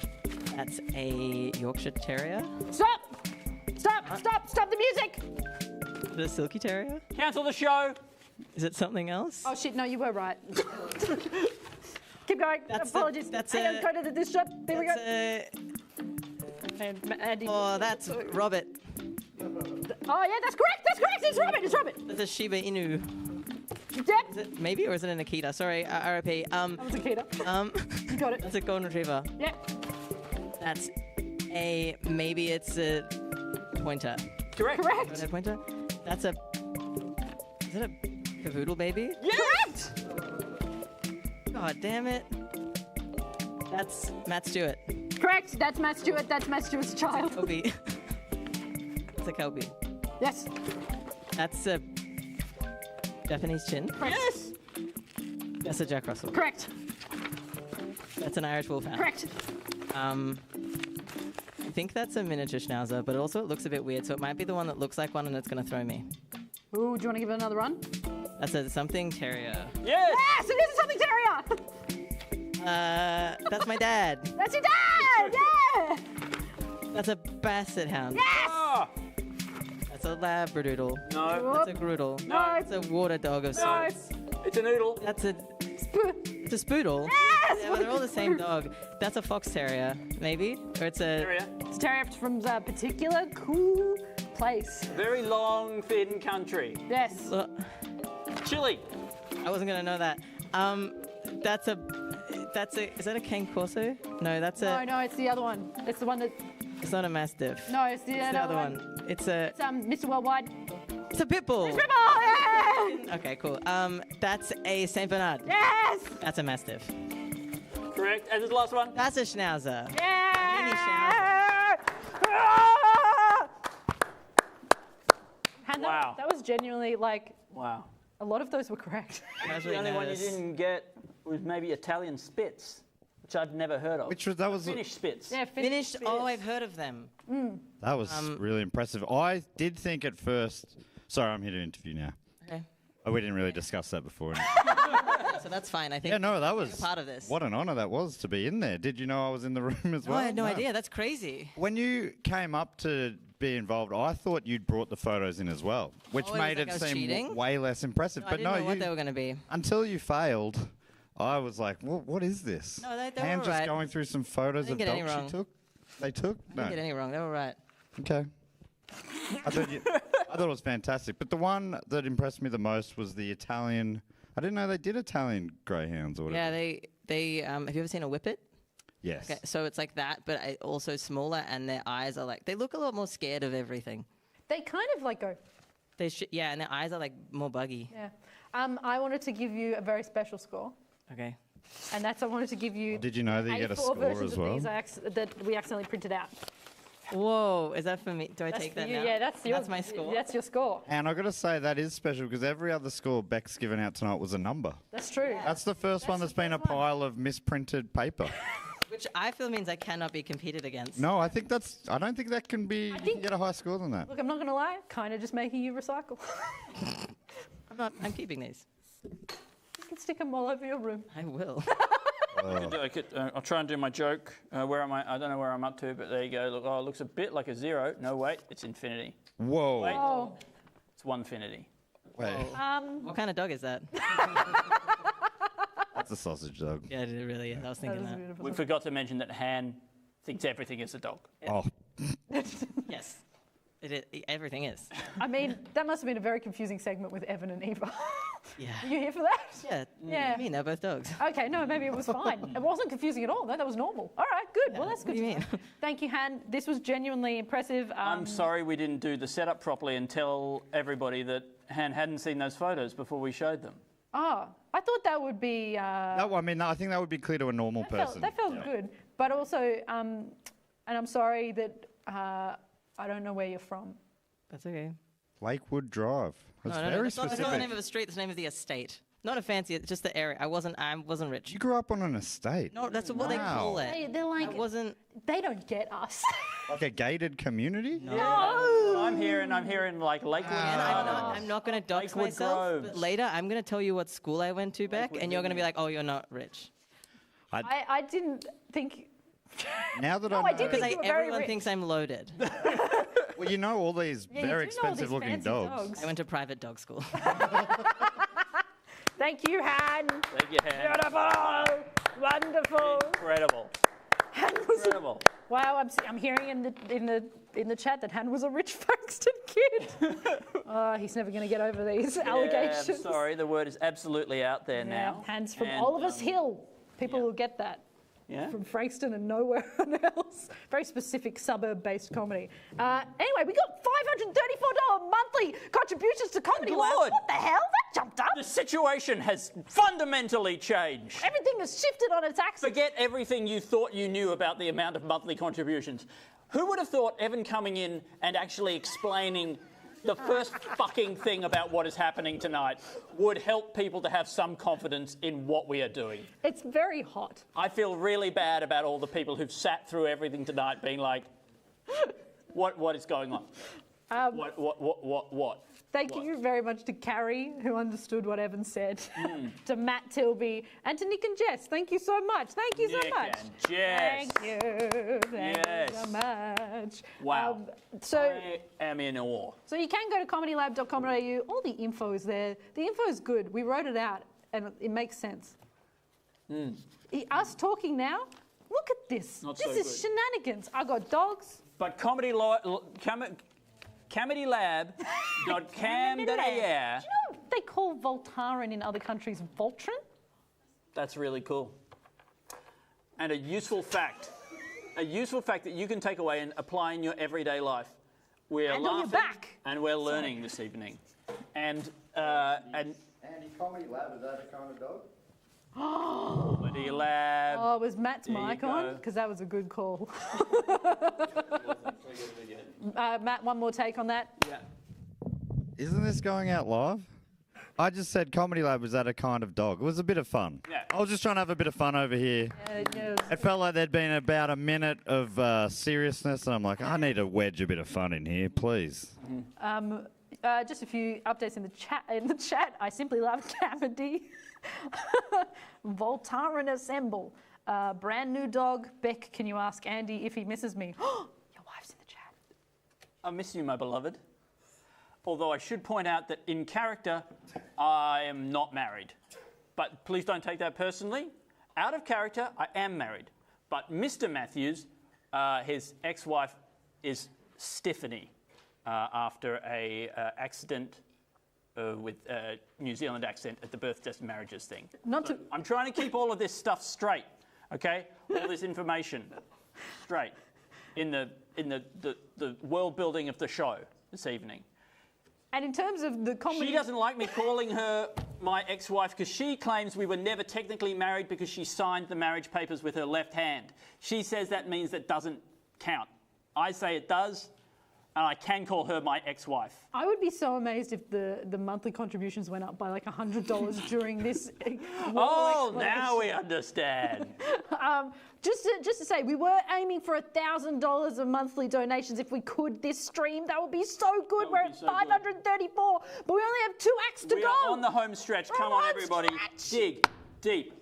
That's a Yorkshire Terrier.
Stop! Stop! Stop! Stop the music!
Is it a Silky Terrier?
Cancel the show.
Is it something else?
Oh shit! No, you were right. Keep going. Apologies.
That's
Hang on, go to this shot. There we go.
That's
Andy.
oh, that's Robert.
Oh yeah, that's correct. That's correct. It's Robert. It's Robert.
That's a Shiba Inu.
Yep.
Is it maybe, or is it an Akita? Sorry, RIP.
That was Akita. You got it.
That's a Golden Retriever.
Yep.
That's a maybe it's a pointer.
Correct.
Correct.
Is it a pointer? That's a. Is it a cavoodle baby?
Correct.
God damn it. That's Matt Stewart.
Correct. That's Matt Stewart. That's Matt Stewart's child.
Kelpie. That's a Kelpie.
Yes.
That's a Japanese chin.
Yes.
That's a Jack Russell.
Correct.
That's an Irish Wolfhound.
Correct.
I think that's a miniature Schnauzer, but also it looks a bit weird, so it might be the one that looks like one and it's going to throw me.
Ooh, do you want to give it another run?
That's a something terrier.
Yes.
Yes, it is a something terrier.
That's my dad.
That's your dad. Yeah.
That's a Basset Hound.
Yes.
Oh,
That's a Labradoodle.
no.
That's a Groodle.
No.
That's a water dog of
No.
sorts.
It's a noodle.
That's a it's a Spoodle.
Yes.
Yeah, well, they're all the same dog. That's a Fox Terrier, maybe, or it's a.
Area.
It's a terrier from a particular cool place.
Very long, thin country.
Yes.
Chile.
I wasn't gonna know that. That's a. Is that a Cane Corso? No, that's a.
No, it's the other one. It's the one that.
It's not a Mastiff.
No, it's the,
It's the other one. It's a.
It's Mr. Worldwide.
It's a Pitbull.
It's Ripple, yeah!
Okay, cool. That's a Saint Bernard.
Yes!
That's a Mastiff.
Correct. And this last one.
That's a Schnauzer.
Yeah!
Mini Schnauzer.
And
Wow.
that was genuinely like
Wow.
a lot of those were correct.
I was
The
really
only one you
nervous.
didn't get was maybe Italian Spitz, which I'd never heard of.
That was
Finnish Spitz.
Yeah,
Finished. Oh, I've heard of them.
that was really impressive. I did think at first. Sorry, I'm here to interview now.
Okay.
Oh, we didn't really discuss that before.
So that's fine. I think.
Yeah, no, that was
part of this.
What an honour that was to be in there. Did you know I was in the room as
No,
well?
I had no idea. That's crazy.
When you came up to be involved, I thought you'd brought the photos in as well, which
Oh, it was
made
like
it
I was
seem
cheating?
way less impressive.
I
but
didn't
no,
know what
you,
they were going to be.
until you failed, I was like, what is this?
No, they
Ham
were
just
right.
going through some photos
I
of
didn't get any
dogs
wrong.
she took. They took?
I didn't get any wrong. They were right.
Okay. I thought it was fantastic. But the one that impressed me the most was the Italian. I didn't know they did Italian greyhounds or whatever.
Yeah, they have you ever seen a whippet?
Yes.
Okay, so it's like that, but also smaller, and their eyes are like, they look a lot more scared of everything.
They kind of like go.
Yeah, and their eyes are like more buggy.
Yeah. I wanted to give you a very special score,
Okay.
and that's I wanted to give you.
Did you know that you get a
A4
score
versions
as
of
well?
these that we accidentally printed out.
Whoa, is that for me? Do I
That's
take
for
that
you.
now?
Yeah, that's your.
That's my score.
That's your score.
And I've got to say that is special because every other score Beck's given out tonight was a number.
That's true.
That's the first one that's been a pile of misprinted paper.
Which I feel means I cannot be competed against.
No, I don't think that can be. You can get a high score than that.
Look, I'm not going to lie. Kind of just making you recycle.
I'm keeping these.
You can stick them all over your room.
I will.
I'll try and do my joke. Where am I? I don't know where I'm up to, but there you go. Look, oh, it looks a bit like a 0. No, wait, it's infinity.
Whoa.
Wait,
Oh.
it's 1finity.
Wait,
What kind of dog is that?
that's a sausage dog.
Yeah, it really is. I was thinking that.
We forgot to mention that Han thinks everything is a dog.
Oh,
Yes. Everything is.
I mean, that must have been a very confusing segment with Evan and Eva.
Yeah.
Are you here for that?
Yeah.
Yeah.
I mean, they're both dogs.
Okay, no, maybe it was fine. It wasn't confusing at all. No, that was normal. All right, good. Well, that's
What
good
do you
to know.
mean?
Thank you, Han. This was genuinely impressive.
I'm sorry we didn't do the setup properly and tell everybody that Han hadn't seen those photos before we showed them.
Oh, I thought that would be.
I think that would be clear to a normal person.
That felt good. But also, and I'm sorry that I don't know where you're from.
That's okay.
Lakewood Drive. That's very
That's not
specific.
the name of a street. That's the name of the estate. Not a fancy. It's just the area. I wasn't rich.
You grew up on an estate.
No, that's what they call it.
They're like.
I wasn't.
They don't get us.
Like a gated community?
No. I'm here and like Lakewood.
And I'm not going to dox
Lakewood
myself.
Groves.
But later, I'm going to tell you what school I went to back, and you're going to be like, "Oh, you're not rich."
I didn't think.
Now that
No,
I
I
know,
did think you were very
Everyone
rich.
thinks I'm loaded.
well, you know all these
Yeah, you
very
do know all these
expensive looking
fancy
dogs.
I went to private dog school.
Thank you, Han.
Thank you, Han.
Beautiful. Wonderful.
Incredible.
Han was
Incredible.
Wow, I'm hearing in the chat that Han was a rich Frankston kid. Oh, he's never going to get over these allegations.
Yeah, I'm sorry, the word is absolutely out there now.
Han's from
And,
Oliver's Hill. People will get that.
Yeah.
From Frankston and nowhere else. Very specific suburb-based comedy. Anyway, we got $534 monthly contributions to Comedy Lab.
Lord.
What the hell? That jumped up.
The situation has fundamentally changed.
Everything has shifted on its axis.
Forget everything you thought you knew about the amount of monthly contributions. Who would have thought Evan coming in and actually explaining the first fucking thing about what is happening tonight would help people to have some confidence in what we are doing?
It's very hot.
I feel really bad about all the people who've sat through everything tonight being like, what is going on? What?
Thank you very much to Carrie, who understood what Evan said, to Matt Tilby, and to Nick and Jess. Thank you so much. Thank you so
Nick
much.
and Jess.
Thank you. Thank you so much.
Wow.
So
I am in awe.
So you can go to comedylab.com.au. All the info is there. The info is good. We wrote it out, and it makes sense. Us talking now, look at this.
Not
this
so
is
good.
shenanigans. I got dogs.
But comedylab.cam.au.
Do you know they call Voltaren in other countries Voltron?
That's really cool. And a useful fact that you can take away and apply in your everyday life. We're
And on your
laughing
back.
and we're learning this evening. And
Andy, Comedy Lab, is that a kind of dog?
Comedy Lab.
Oh, was Matt's
There you
mic on?
go.
Because that was a good call. Matt, one more take on that.
Yeah.
Isn't this going out live? I just said Comedy Lab was that a kind of dog. It was a bit of fun.
Yeah.
I was just trying to have a bit of fun over here. It felt like there'd been about a minute of seriousness, and I'm like, I need to wedge a bit of fun in here, please.
Just a few updates in the chat. I simply love comedy. Voltaren Assemble. Brand new dog. Beck, can you ask Andy if he misses me? Your wife's in the chat.
I miss you, my beloved. Although I should point out that in character, I am not married. But please don't take that personally. Out of character, I am married. But Mr. Matthews, his ex-wife is Stephanie after a accident with a New Zealand accent at the birth, deaths, and marriages thing. I'm trying to keep all of this stuff straight, okay? All this information straight in the world building of the show this evening.
And in terms of the comedy...
She doesn't like me calling her my ex-wife because she claims we were never technically married because she signed the marriage papers with her left hand. She says that means that doesn't count. I say it does, and I can call her my ex-wife.
I would be so amazed if the monthly contributions went up by like $100 during this.
Oh, now we understand.
Just to say, we were aiming for $1,000 of monthly donations if we could this stream. That would be so good. We're at 534, but we only have 2 acts to
We
go.
are on the home stretch. Come on, everybody. Dig deep.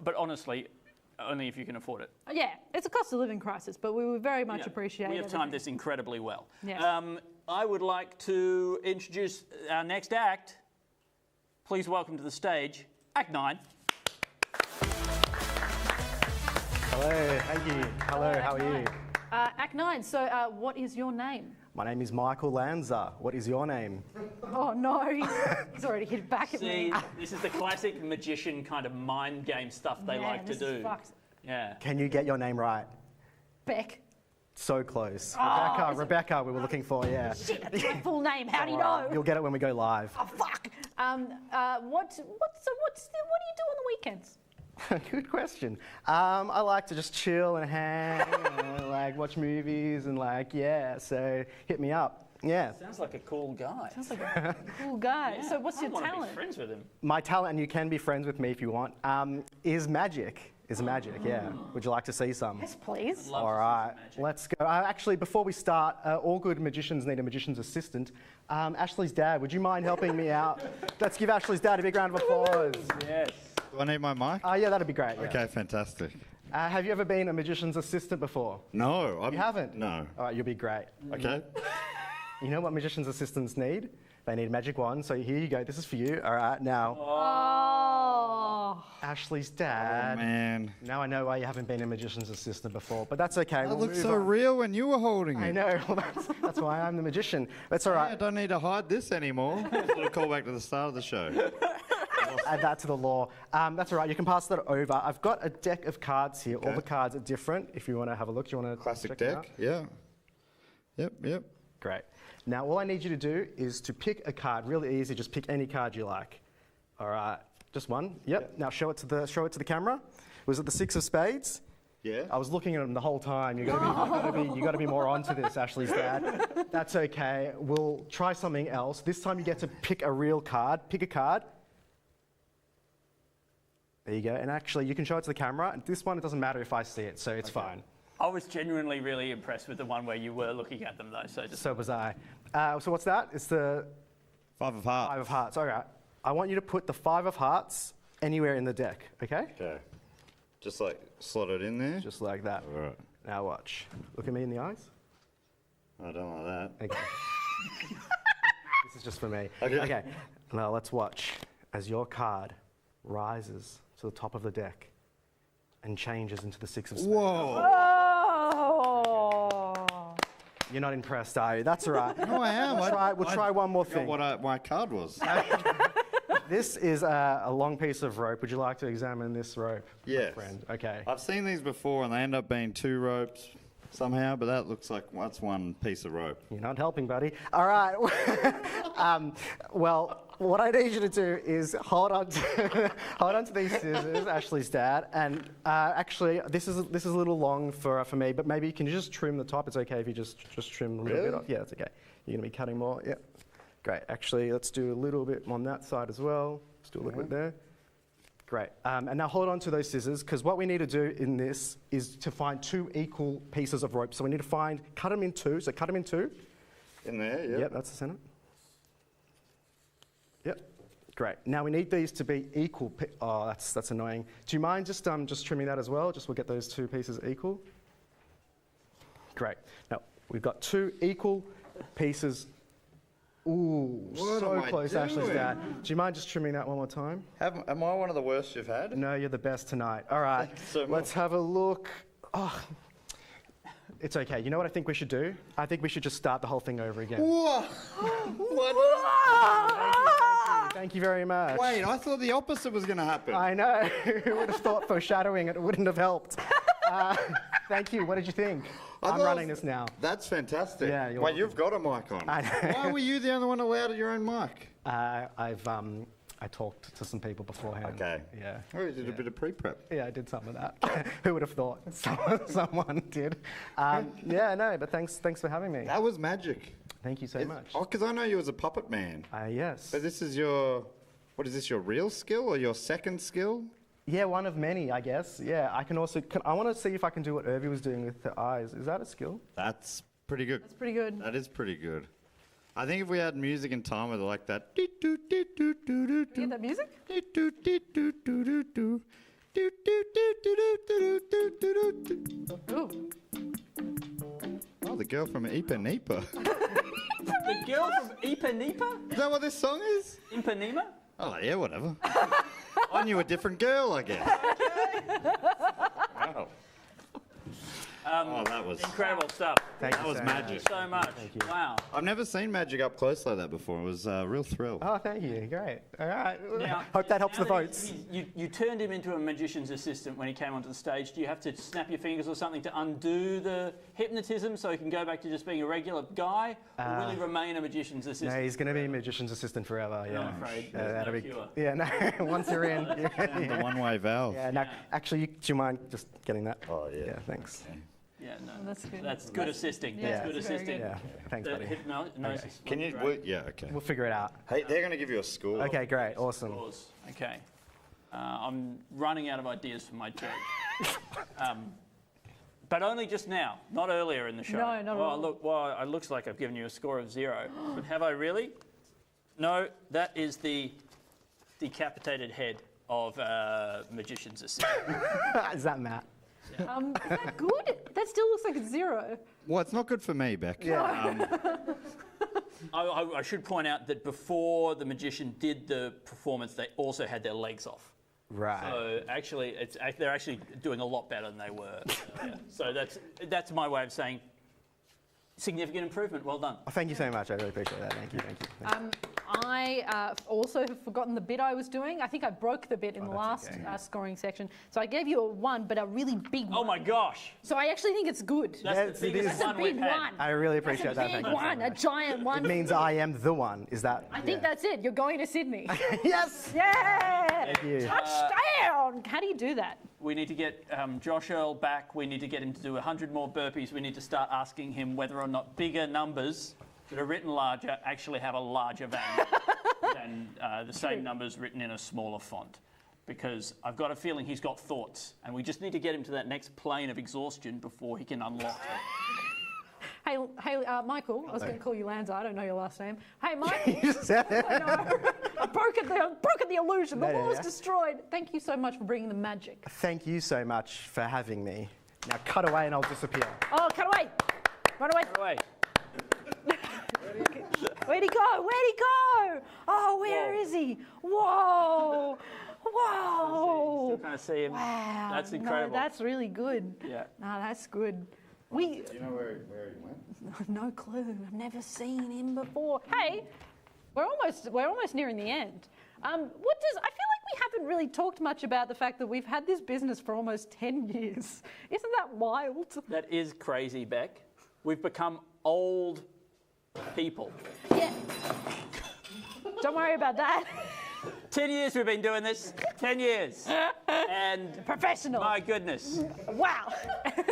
But honestly, only if you can afford it.
Yeah, it's a cost of living crisis, but we would very much appreciate it.
We have timed this incredibly well.
Yeah.
I would like to introduce our next act. Please welcome to the stage, Act 9.
Hello, thank you. Hello, how are you?
Act 9, so what is your name?
My name is Michael Lanzer. What is your name?
Oh no, he's already hit back at
See,
me.
this is the classic magician kind of mind game stuff they like to
this is
do.
fucked.
Yeah.
Can you get your name right?
Beck.
So close.
Oh,
Rebecca, we were looking for, yeah.
Shit, that's my full name. How do you know?
You'll get it when we go live.
Oh fuck. What do you do on the weekends?
Good question. I like to just chill and hang, like watch movies and so hit me up. Yeah.
Sounds like a cool guy.
Sounds like a cool guy.
Yeah.
So what's
I
your
wanna
talent?
Be friends with him.
My talent, and you can be friends with me if you want, is magic. Yeah. Would you like to see some?
Yes, please.
All right, let's go. Actually, before we start, all good magicians need a magician's assistant. Ashley's dad, would you mind helping me out? Let's give Ashley's dad a big round of applause.
Yes.
Do I need my mic?
Yeah, that'd be great. Yeah.
Okay, fantastic.
Have you ever been a magician's assistant before?
No.
You haven't?
No.
All right, you'll be great.
Okay.
You know what magician's assistants need? They need a magic wand. So here you go. This is for you. All right, now.
Oh.
Ashley's dad.
Oh, man.
Now I know why you haven't been a magician's assistant before, but that's okay.
That
We'll
looked
move
so
on.
real when you were holding it.
I know. Well, that's why I'm the magician. That's all right.
I don't need to hide this anymore. Sort of call back to the start of the show.
Add that to the law. That's all right. You can pass that over. I've got a deck of cards here.
Okay.
All the cards are different. If you want to have a look, do you want to
Classic
check it out?
deck. Yeah. Yep.
Great. Now, all I need you to do is to pick a card. Really easy. Just pick any card you like. All right. Just one. Yep. Now show it to the camera. Was it the 6 of spades?
Yeah.
I was looking at them the whole time. You got to be more onto this, Ashley's dad. That's okay. We'll try something else. This time you get to pick a real card. Pick a card. There you go. And actually, you can show it to the camera. And this one, it doesn't matter if I see it, so it's fine.
I was genuinely really impressed with the one where you were looking at them, though.
So was I. So what's that? It's the
5 of hearts.
5 of hearts. All right. I want you to put the 5 of hearts anywhere in the deck. Okay?
Okay. Just like slot it in there.
Just like that.
All right.
Now watch. Look at me in the eyes.
I don't like that.
Okay. This is just for me.
Okay.
Now let's watch as your card rises to the top of the deck and changes into the 6 of spades.
Whoa.
Oh.
You're not impressed, are you? That's all right.
No, I am.
We'll try one more
Forgot
thing.
what my card was.
This is a long piece of rope. Would you like to examine this rope,
Yes.
my friend? Okay.
I've seen these before, and they end up being 2 ropes somehow, but that looks like that's one piece of rope.
You're not helping, buddy. All right. Well, what I need you to do is hold on to these scissors, Ashley's dad. And actually, this is a little long for me, but maybe you can just trim the top. It's okay if you just trim a little bit off. Yeah, it's okay. You're gonna be cutting more. Yeah. Great. Actually, let's do a little bit on that side as well. Let's do a little bit there. Great. And now hold on to those scissors, because what we need to do in this is to find 2 equal pieces of rope. So we need to cut them in 2. So cut them in 2.
In there, yeah.
Yep, that's the center. Yep. Great. Now we need these to be equal. Oh, that's annoying. Do you mind just trimming that as well? Just we'll get those 2 pieces equal. Great. Now we've got 2 equal pieces. Ooh,
What
so
am I
close, Ashley's
doing?
dad. Do you mind just trimming that one more time?
Am I one of the worst you've had?
No, you're the best tonight. All right,
Thank you so
let's
much.
have a look. Oh, it's okay. You know what I think we should do? I think we should just start the whole thing over again.
Whoa!
Thank you very much.
Wait, I thought the opposite was going to happen.
I know. Who would have thought foreshadowing it wouldn't have helped? Thank you. What did you think? I'm running this now.
That's fantastic.
Yeah, you're
Wait, you've got a mic on.
I know.
Why were you the only one allowed your own mic?
I talked to some people beforehand.
Okay.
Yeah.
Oh, you did a bit of pre-prep.
Yeah, I did some of that. Who would have thought? Someone did. Yeah, no, but thanks for having me.
That was magic.
Thank you so much.
Oh, because I know you as a puppet man.
Yes.
But this is what is this, your real skill or your second skill?
Yeah, one of many, I guess. Yeah, I can also. I want to see if I can do what Urvi was doing with the eyes. Is that a skill?
That's pretty good.
That's pretty good.
That is pretty good. I think if we had music and time with it like that.
You get that music?
Oh, the girl from Ipa Nipa.
The girl from Ipanema?
Is that what this song is?
Ipanema?
Oh, yeah, whatever. I knew a different girl, I guess. Wow. Oh, that was
incredible stuff.
That was magic.
Thank you so much.
Thank you.
Wow.
I've never seen magic up close like that before. It was a real thrill.
Oh, thank you. Great. All right.
Now,
Hope that helps
now
the
that
votes.
You turned him into a magician's assistant when he came onto the stage. Do you have to snap your fingers or something to undo the hypnotism so he can go back to just being a regular guy? Or will he remain a magician's assistant?
No, he's going to be a magician's assistant forever. Yeah.
I'm afraid
that'll
there's
be.
no cure.
Yeah. No. Once you're in.
The one-way valve.
Yeah. No. Actually, do you mind just getting that?
Oh, yeah.
Yeah. Thanks.
Yeah, no.
That's good.
That's good assisting.
Yeah,
That's good
that's very
assisting.
good.
Yeah. Thanks,
The
buddy.
hypnosis.
Can you? Yeah, okay.
We'll figure it out.
Hey, they're going to give you a score.
Okay. Great. Awesome.
Scores. Okay. I'm running out of ideas for my joke. But only just now, not earlier in the show.
No, not at all.
Look, well, it looks like I've given you a score of 0. But have I really? No, that is the decapitated head of magician's assistant.
Is that Matt?
Is that good? That still looks like it's 0.
Well, it's not good for me, Beck.
Yeah.
I should point out that before the magician did the performance, they also had their legs off.
Right.
So actually, they're actually doing a lot better than they were. So that's my way of saying significant improvement. Well done.
Oh, thank you so much. I really appreciate that. Thank you. Thank you. Thank you.
I also have forgotten the bit I was doing. I think I broke the bit in the last scoring section. So I gave you a 1, but a really big one.
Oh my gosh.
So I actually think it's good.
That's the biggest
That's a
one we've
big
had.
one.
I really appreciate
That's a
that.
big
Thank you so
one, a
much.
giant one.
It means I am the one. Is that?
I think that's it. You're going to Sydney.
Yes.
Yeah.
Thank you.
Touchdown. How do you do that?
We need to get Josh Earl back. We need to get him to do 100 more burpees. We need to start asking him whether or not bigger numbers that are written larger actually have a larger value than the same numbers written in a smaller font. Because I've got a feeling he's got thoughts, and we just need to get him to that next plane of exhaustion before he can unlock it.
Hey, Michael. I was going to call you Lanzer. I don't know your last name. Hey, Michael.
You said it.
I know. I've broken the illusion. The
No,
wall's
yeah.
destroyed. Thank you so much for bringing the magic.
Thank you so much for having me. Now cut away and I'll disappear.
Oh, cut away. Run away.
By the way,
Where'd he go? Where'd he go? Oh, where is he? Whoa. Whoa.
still can't see him.
Wow.
That's incredible.
No, that's really good.
Yeah.
No, that's good.
Do you know where he went?
No clue. I've never seen him before. Hey, we're almost nearing the end. I feel like we haven't really talked much about the fact that we've had this business for almost 10 years. Isn't that wild?
That is crazy, Beck. We've become old people.
Yeah. Don't worry about that.
10 years we've been doing this. 10 years. And
professional.
My goodness.
Wow.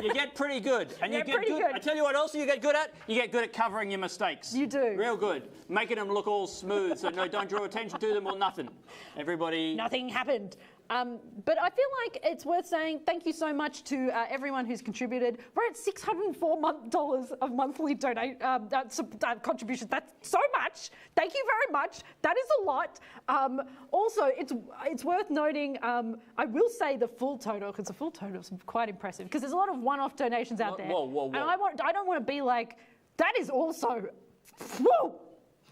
You get pretty good. And you
Yeah,
get
pretty good.
I tell you what else you get good at? You get good at covering your mistakes.
You do.
Real good. Making them look all smooth so no, don't draw attention to them or nothing. Everybody.
Nothing happened. But I feel like it's worth saying thank you so much to everyone who's contributed. We're at $604 of monthly contributions. That's so much. Thank you very much. That is a lot. Also, it's worth noting, I will say the full total, because the full total is quite impressive, because there's a lot of one-off donations out there.
Whoa.
And I don't want to be like, that is also, whoa.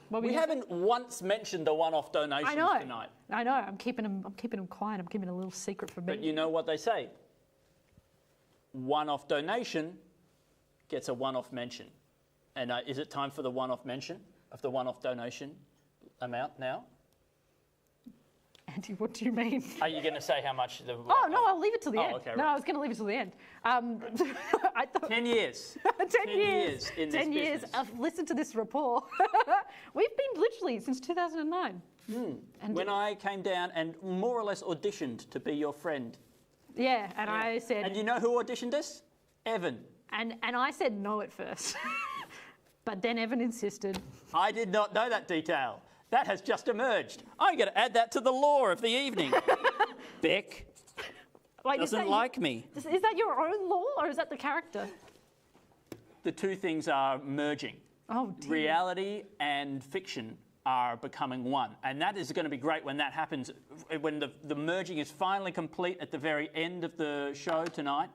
We haven't once mentioned the one-off donations tonight.
I know. I'm keeping them quiet. I'm keeping a little secret from me.
But you know what they say? One-off donation gets a one-off mention. And is it time for the one-off mention of the one-off donation amount now?
Andy, what do you mean?
Are you going to say how much the...
Oh, no, I'll leave it till the end.
Okay,
No,
right.
I was going to leave it till the end. I thought
10 years.
10 years.
in this
10 years.
business.
I've listened to this rapport. We've been literally since 2009. And
When I came down and more or less auditioned to be your friend.
yeah, and I said...
And you know who auditioned us? Evan.
And I said no at first. But then Evan insisted.
I did not know that detail. That has just emerged. I'm going to add that to the lore of the evening. Beck
Wait,
doesn't like me.
Is that your own law or is that the character?
The two things are merging.
Oh, dear.
Reality and fiction are becoming one. And that is going to be great when that happens, when the merging is finally complete at the very end of the show tonight,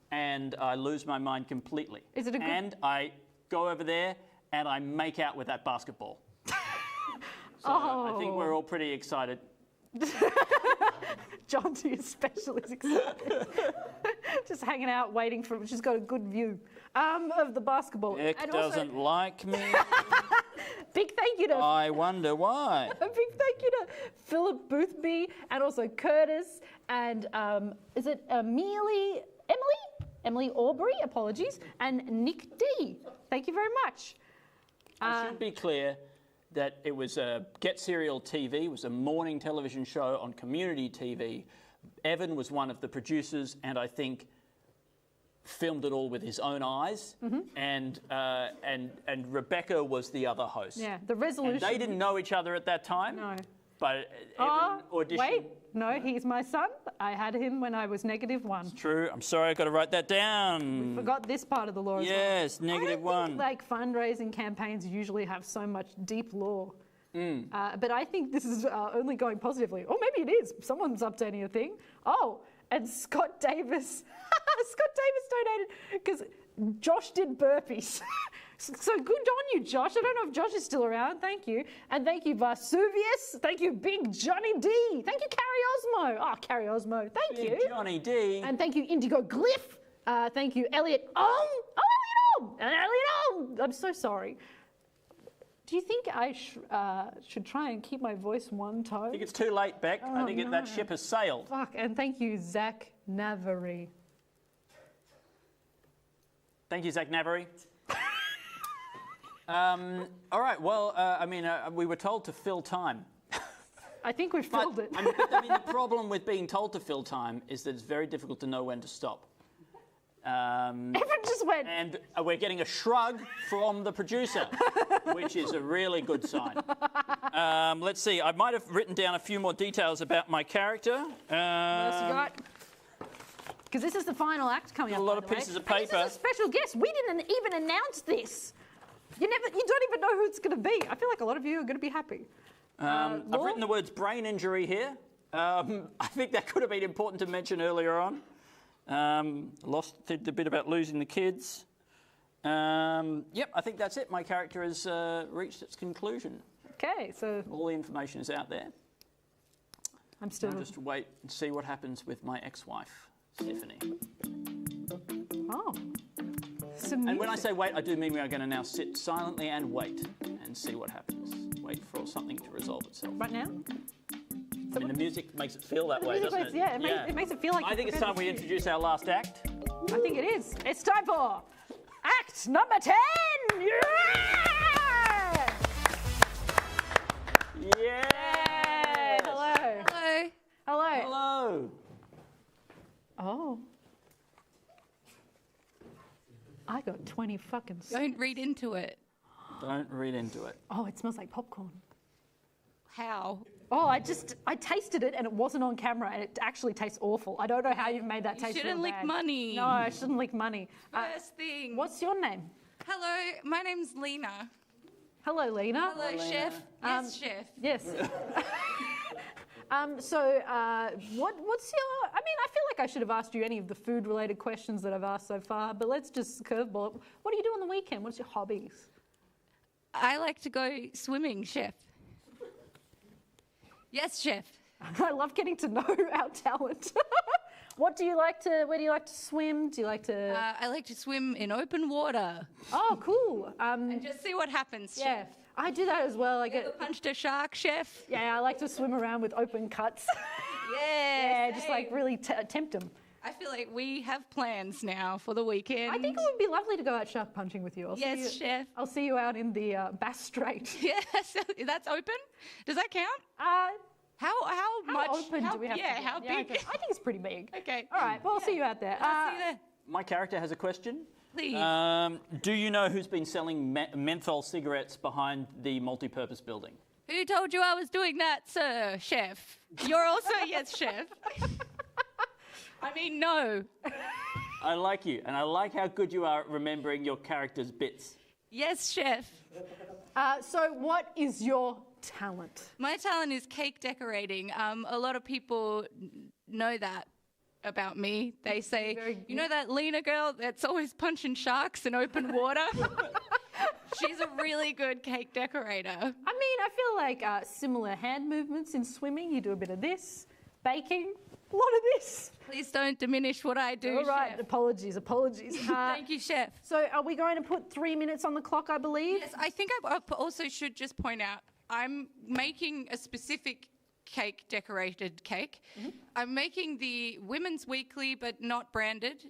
and I lose my mind completely.
Is it a good...
And I go over there and I make out with that basketball. So I think we're all pretty excited.
Janty especially is excited. Just hanging out, waiting for. She's got a good view of the basketball.
Nick
And
doesn't like me.
Big thank you to.
I wonder why.
A big thank you to Philip Boothby and also Curtis and is it Emily Aubrey? Apologies, and Nick D. Thank you very much.
I should be clear that it was Get Serial TV, was a morning television show on community TV. Evan was one of the producers, and I think filmed it all with his own eyes. And Rebecca was the other host.
Yeah, the resolution.
And they didn't know each other at that time.
No.
But Evan auditioned.
Wait, no, he's my son. I had him when I was -1.
True. I'm sorry, I've got to write that down.
Forgot this part of the law as well.
Yes, -1.
Like fundraising campaigns usually have so much deep law. But I think this is only going positively. Or maybe it is. Someone's updating a thing. Oh, and Scott Davis. Scott Davis donated because Josh did burpees. So good on you, Josh. I don't know if Josh is still around. Thank you. And thank you, Vesuvius. Thank you, Big Johnny D. Thank you, Carrie Osmo. Oh, Carrie Osmo. Thank you.
Big Johnny D.
And thank you, Indigo Glyph. Thank you, Elliot Ong. Oh, Elliot Ong. And Elliot Ong. I'm so sorry. Do you think I should try and keep my voice one tone?
I think it's too late, Beck. I think that ship has sailed.
Fuck. And thank you, Zach Navarre.
Thank you, Zach Navarre. All right, well, we were told to fill time.
I think we've filled it.
The problem with being told to fill time is that it's very difficult to know when to stop.
Everyone just went.
And we're getting a shrug from the producer, which is a really good sign. Let's see, I might have written down a few more details about my character.
What else you got? Because this is the final act coming up.
A lot of pieces of paper.
And this is a special guest. We didn't even announce this. You don't even know who it's going to be. I feel like a lot of you are going to be happy.
I've written the words brain injury here. I think that could have been important to mention earlier on. Lost the bit about losing the kids. Yep, I think that's it. My character has reached its conclusion.
Okay, so
all the information is out there.
I'm still.
I'll just wait and see what happens with my ex-wife, Stephanie.
Oh.
And when I say wait, I do mean we are going to now sit silently and wait and see what happens. Wait for something to resolve itself.
Right now?
I mean, the music makes it feel that way, doesn't it?
Yeah, it makes it feel like.
I think it's time we introduce our last act.
I think it is. It's time for Act number 10! Yeah!
Yeah!
Hello.
Hello.
Hello.
Hello.
Oh. I got 20 fucking...
Don't read into it.
Don't read into it.
Oh, it smells like popcorn.
How?
Oh, I tasted it and it wasn't on camera and it actually tastes awful. I don't know how you've made that taste
shouldn't
real
lick
bad.
money.
No, I shouldn't lick money.
First thing.
What's your name?
Hello, my name's Lena.
Hello, Lena.
Hello, Chef. Yes, Chef.
Yes. What's your... I mean, I feel like I should have asked you any of the food-related questions that I've asked so far, but let's just curveball it. What do you do on the weekend? What's your hobbies?
I like to go swimming, Chef. Yes, Chef.
I love getting to know our talent. Where do you like to swim? Do you like to...
I like to swim in open water.
Oh, cool.
And just see what happens,
yeah.
Chef.
I do that as well. I
Ever punched a shark, Chef?
Yeah, I like to swim around with open cuts.
Yeah,
just like really tempt them.
I feel like we have plans now for the weekend.
I think it would be lovely to go out shark punching with you.
Yes, Chef.
I'll see you out in the Bass Strait.
Yes, that's open? Does that count? How much?
Open do we have to
Yeah,
be?
how big?
Okay. I think it's pretty big.
Okay.
All right, well, I'll see you out there.
I'll see you there.
My character has a question.
Please.
Do you know who's been selling menthol cigarettes behind the multi-purpose building?
Who told you I was doing that, sir, Chef? You're also yes, Chef. I mean, no.
I like you, and I like how good you are at remembering your character's bits.
Yes, Chef.
So what is your talent?
My talent is cake decorating. A lot of people know that about me. They say, you know that Lena girl that's always punching sharks in open water?
She's a really good cake decorator.
I mean, I feel like similar hand movements in swimming. You do a bit of this, baking, a lot of this.
Please don't diminish what I do,
All right,
Chef.
apologies.
Thank you, Chef.
So are we going to put 3 minutes on the clock, I believe?
Yes, I think I also should just point out, I'm making a specific cake, decorated cake. I'm making the Women's Weekly, but not branded.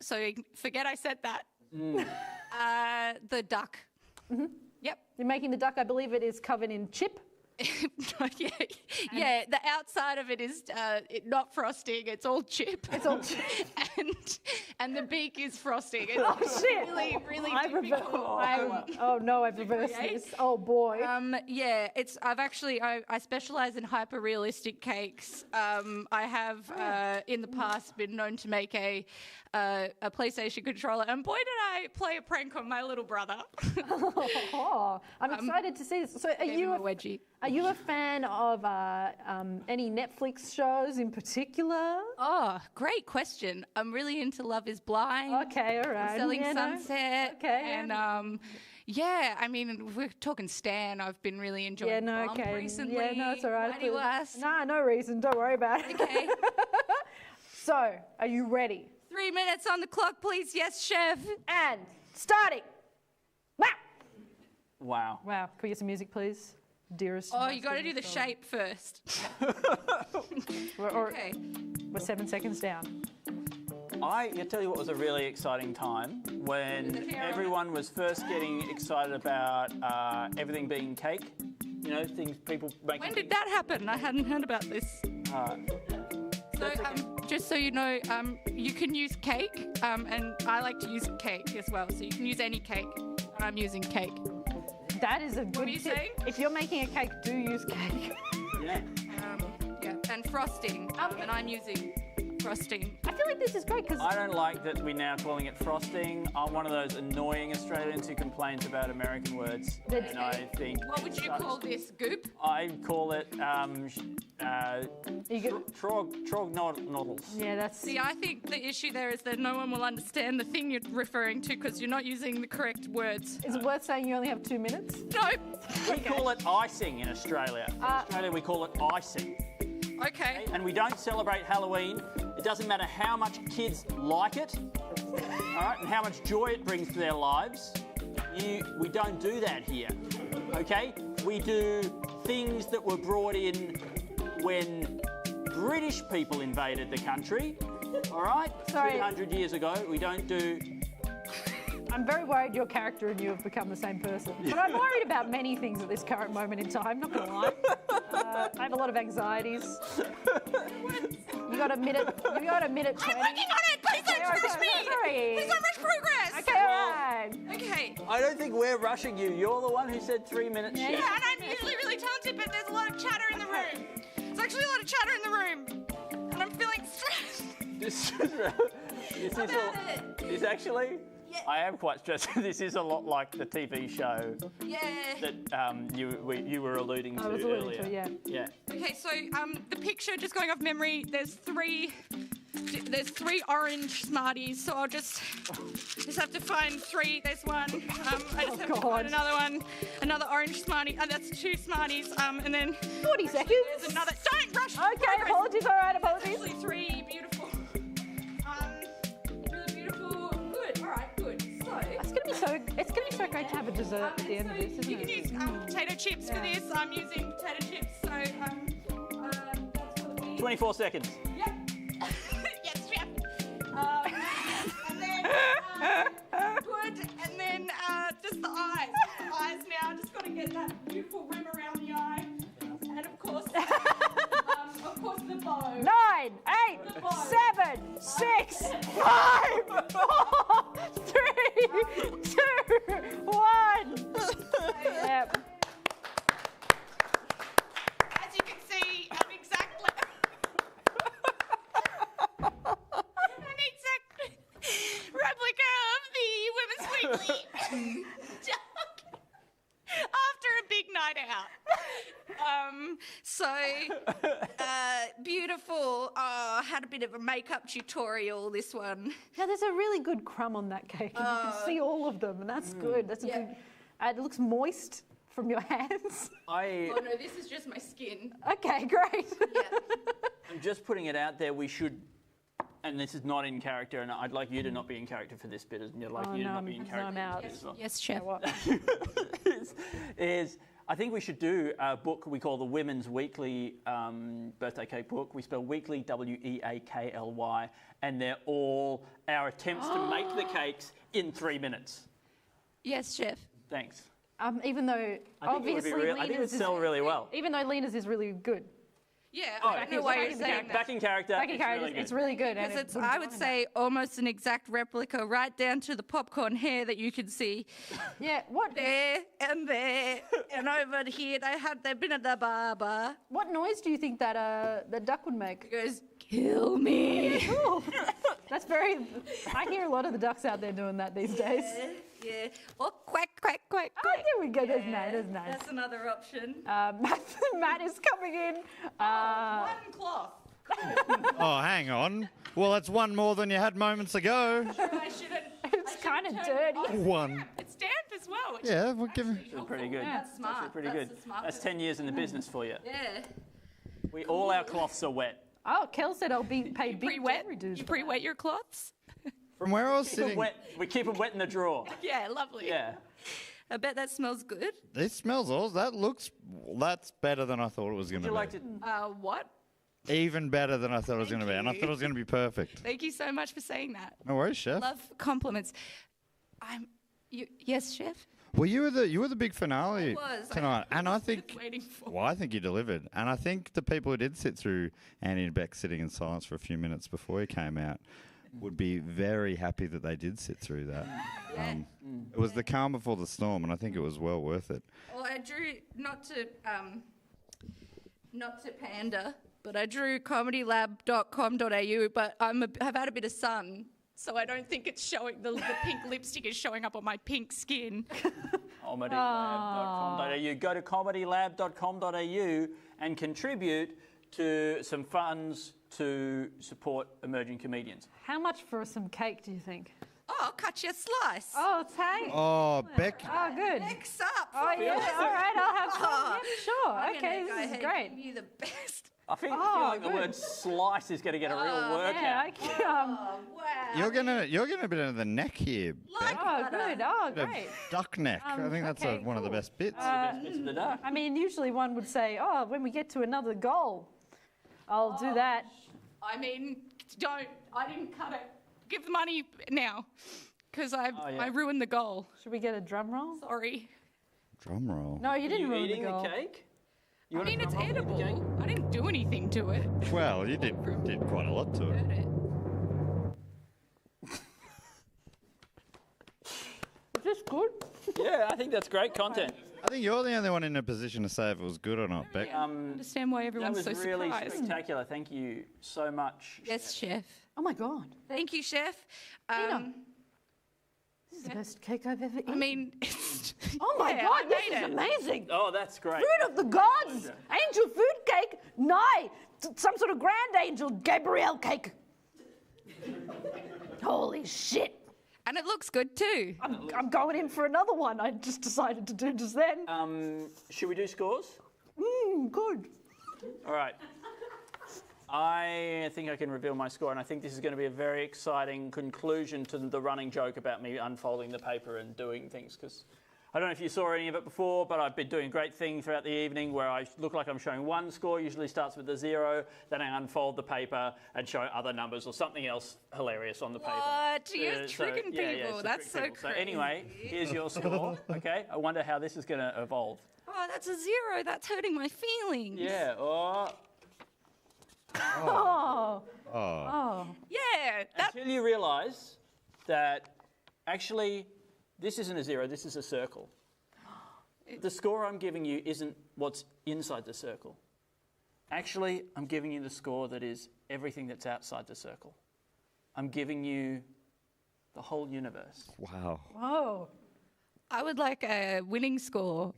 So forget I said that. The duck. Yep.
You're making the duck, I believe it is covered in chip.
Yeah, the outside of it is not frosting, it's all chip.
It's all chip.
and the beak is frosting. It's
shit.
really, really
I've
difficult.
oh no, I've reversed this. Oh boy.
Yeah, I specialize in hyper realistic cakes. I have in the past been known to make a PlayStation controller, and boy did I play a prank on my little brother.
I'm excited to see this. So are you a fan of any Netflix shows in particular?
Oh, great question. I'm really into Love is Blind.
Okay, all right.
Selling Sunset.
Okay.
And yeah, I mean, we're talking Stan. I've been really enjoying Bump recently.
Yeah, no, it's all right.
Why do you ask?
Nah, no reason. Don't worry about it.
Okay.
So, are you ready?
3 minutes on the clock, please. Yes, Chef.
And starting.
Wow.
Wow. Can we get some music, please? Dearest.
Oh, you got to do the shape first.
Okay. We're 7 seconds down.
I tell you what was a really exciting time when everyone was first getting excited about everything being cake. You know, things people making.
When did that happen? I hadn't heard about this. So, just so you know, you can use cake, and I like to use cake as well. So you can use any cake. I'm using cake.
That is a good
What were you
tip.
saying?
If you're making a cake, do use cake.
Yeah.
Yeah, and frosting. And I'm using frosting.
I feel like this is great because
I don't like that we're now calling it frosting. I'm one of those annoying Australians who complains about American words. And I think.
What would you call this? Goop?
I call it trog noddles.
Yeah, that's.
See, I think the issue there is that no one will understand the thing you're referring to because you're not using the correct words.
Is it worth saying you only have 2 minutes?
No.
We call it icing in Australia. In Australia, we call it icing.
Okay.
And we don't celebrate Halloween. It doesn't matter how much kids like it, all right, and how much joy it brings to their lives. We don't do that here, okay? We do things that were brought in when British people invaded the country, all right?
Sorry.
300 years ago. We don't do...
I'm very worried your character and you have become the same person. But I'm worried about many things at this current moment in time, not gonna lie. I have a lot of anxieties. You got a minute 20.
I'm working on it! Please don't rush me!
Sorry.
Please don't rush progress!
Okay, all right.
Okay.
I don't think we're rushing you. You're the one who said 3 minutes.
Yeah, and I'm usually really talented, but there's a lot of chatter in the room. There's actually a lot of chatter in the room. And I'm feeling stressed.
This actually... Yeah. I am quite stressed. This is a lot like the TV show that you were alluding to earlier. Yeah.
Okay, so the picture, just going off memory, there's three orange Smarties, so I'll just have to find three. There's one. I just have to find another one, another orange Smartie. That's 2 Smarties. And then
40 seconds.
There's another. Don't rush.
Okay,
progress.
apologies. All right, apologies.
There's actually 3 beautiful. Really beautiful. Good. All right. Good. So
It's gonna be so great to have a dessert at the end of this, isn't
you
it?
can use potato chips for this. I'm using potato chips. So that's what we.
24 seconds.
Yep. Yes, Chef. And then good. And then just the eyes. The eyes now. Just got to get that beautiful rim around the eye. And of course the bow.
9, 8, 7, 6, 5, 4, 3, 2, 1. Yep.
As you can see, I'm exactly an exact replica of the Women's Weekly after a big night out. Beautiful beautiful. Oh, I had a bit of a makeup tutorial, this one.
Yeah, there's a really good crumb on that cake. And you can see all of them, and that's good. That's a good. It looks moist from your hands.
Oh, no, this is just my skin.
Okay, great.
I'm just putting it out there. We should, and this is not in character, and I'd like you to not be in character for this bit, and I'd like you to not be in character.
I'm out.
for this as well.
Yes, chef.
is I think we should do a book we call the Women's Weekly Birthday Cake Book. We spell weekly Weakly, and they're all our attempts to make the cakes in 3 minutes.
Yes, chef.
Thanks.
Even though obviously
I think it would sell really well.
Even though Lena's is really good.
Yeah, I don't know why you're saying that.
Back in character.
It's really good.
Because it's, I would say, almost an exact replica, right down to the popcorn hair that you can see.
Yeah, what?
There and over here they've been at the barber.
What noise do you think that duck would make?
It goes, kill me.
Cool. That's very. I hear a lot of the ducks out there doing that these days.
Yeah. Or quack, quack, quack,
Oh,
quack.
there we go. That's nice. That's nice.
That's another option.
Matt is coming in.
One cloth.
Oh, hang on. Well, that's one more than you had moments ago.
I shouldn't.
It's kind of dirty.
One.
It's damp as well.
Yeah, we'll give it.
That's pretty good.
Yeah, that's smart.
That's pretty good. That's 10 years in the business for you.
Yeah.
All our cloths are wet.
Oh, Kel said I'll be paid big
Pre-wet.
reduce.
You pre-wet your cloths?
From where I was
Keep 'em
sitting,
wet. We keep them wet in the drawer.
Yeah, lovely.
Yeah.
I bet that smells good.
this smells awesome. That's better than I thought it was going
Would
to
you
be.
like to?
What?
Even better than I thought it was going to be. And I
you.
thought it was going to be perfect.
Thank you so much for saying that.
No worries, chef.
Love compliments. Yes, chef.
Well, you were the big finale
was.
tonight, and I think
Waiting for.
well, I think you delivered, and I think the people who did sit through Andy and Beck sitting in silence for a few minutes before you came out would be very happy that they did sit through that. It was the calm before the storm, and I think it was well worth it.
Well, I drew not to pander, but I drew comedylab.com.au. But I've had a bit of sun, so I don't think it's showing. The pink lipstick is showing up on my pink skin.
Comedylab.com.au. Go to comedylab.com.au and contribute to some funds to support emerging comedians.
How much for some cake do you think?
Oh, I'll cut you a slice.
Oh, thanks.
Oh, Beck.
Oh, good.
Next up.
Oh, yeah. All right, I'll have some.
Oh,
Yeah, sure.
I'm
Okay,
gonna go
this is
ahead
great.
and give you the best.
I feel like the word slice is going to get a real workout.
Yeah, okay.
Wow.
You're gonna be under the neck here, Beck.
Oh, good. Oh,
Bit of
great.
duck neck. I think that's
okay,
one of the
cool.
best bits.
Best bits of the duck.
I mean, usually one would say, oh, when we get to another goal, I'll do that.
I mean, I didn't cut it. Give the money now, because I ruined the goal.
Should we get a drum roll?
Sorry.
Drum roll.
No, you didn't
Are you
ruin
eating
the goal.
the cake?
I mean, it's edible. I didn't do anything to it.
Well, you did quite a lot to it.
Heard it.
Is this good?
Yeah, I think that's great content.
I think you're the only one in a position to say if it was good or not, Beck.
I understand why
That
everyone's
was
so
really
surprised.
spectacular. Thank you so much.
Yes, chef.
Oh, my God.
Thank you, chef.
This is the best cake I've ever eaten.
I mean, it's
oh, my
yeah,
God,
I
this
made
is
it.
amazing.
Oh, that's great.
Food of the gods. Angel food cake. Nigh. Some sort of grand angel Gabrielle cake. Holy shit.
And it looks good too.
I'm going in for another one. I just decided to do just then.
Should we do scores?
Good.
All right. I think I can reveal my score, and I think this is going to be a very exciting conclusion to the running joke about me unfolding the paper and doing things, because I don't know if you saw any of it before, but I've been doing a great thing throughout the evening where I look like I'm showing one score, usually starts with a 0, then I unfold the paper and show other numbers or something else hilarious on the paper.
What? You're tricking people.
to
That's
trick
so
people.
crazy.
So anyway, here's your score, okay? I wonder how this is going to evolve.
Oh, that's a 0. That's hurting my feelings.
Yeah,
Oh.
Yeah.
Until you realise that actually this isn't a 0, this is a circle. The score I'm giving you isn't what's inside the circle. Actually, I'm giving you the score that is everything that's outside the circle. I'm giving you the whole universe.
Wow.
Whoa.
I would like a winning score.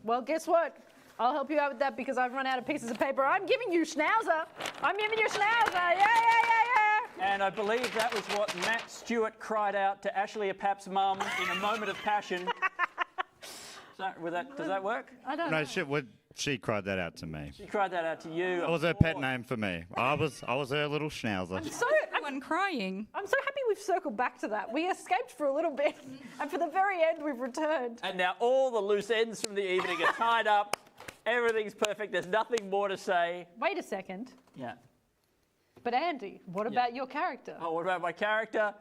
Well, guess what? I'll help you out with that because I've run out of pieces of paper. I'm giving you schnauzer. I'm giving you schnauzer. Yeah.
And I believe that was what Matt Stewart cried out to Ashley Apap's mum in a moment of passion. Does that work?
I don't
No,
know.
she cried that out to me.
She cried that out to you.
It was her pet name for me. I was her little schnauzer.
Everyone crying.
I'm so happy we've circled back to that. We escaped for a little bit, and for the very end, we've returned.
And now all the loose ends from the evening are tied up. Everything's perfect. There's nothing more to say.
Wait a second.
Yeah.
But Andy, what about your character?
Oh, what about my character?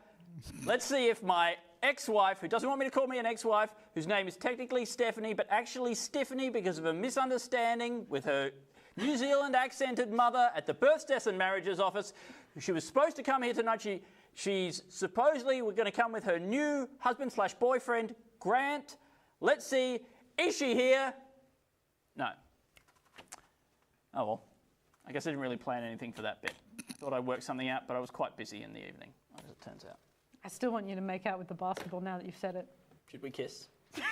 Let's see if my ex-wife, who doesn't want me to call me an ex-wife, whose name is technically Stephanie, but actually Stephanie because of a misunderstanding with her New Zealand accented mother at the Births, Deaths and Marriages office. She was supposed to come here tonight. She's supposedly going to come with her new husband/boyfriend, Grant. Let's see, is she here? No. Oh well, I guess I didn't really plan anything for that bit. I thought I'd work something out, but I was quite busy in the evening, as it turns out.
I still want you to make out with the basketball now that you've said it.
Should we kiss?
Do you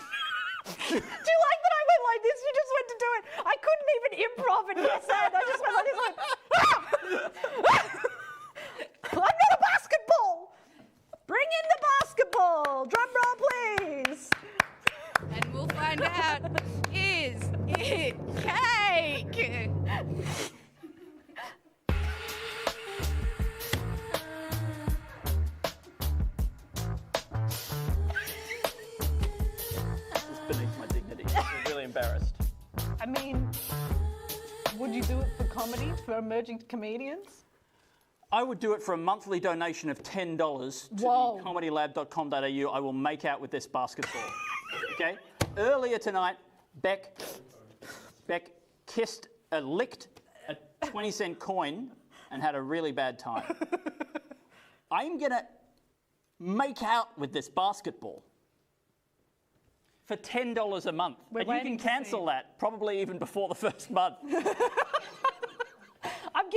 like that I went like this? You just went to do it. I couldn't even improv and yes and. I just went like this. I'm not a basketball. Bring in the basketball. Drum roll, please.
And we'll find out, is it cake?
Beneath my dignity. I'm really embarrassed.
I mean, would you do it for comedy, for emerging comedians?
I would do it for a monthly donation of $10 to
Whoa.
comedylab.com.au. I will make out with this basketball. Okay? Earlier tonight, Beck licked a 20-cent coin and had a really bad time. I'm going to make out with this baskbasketball for $10 a month. And you can cancel that probably even before the first month.
I'm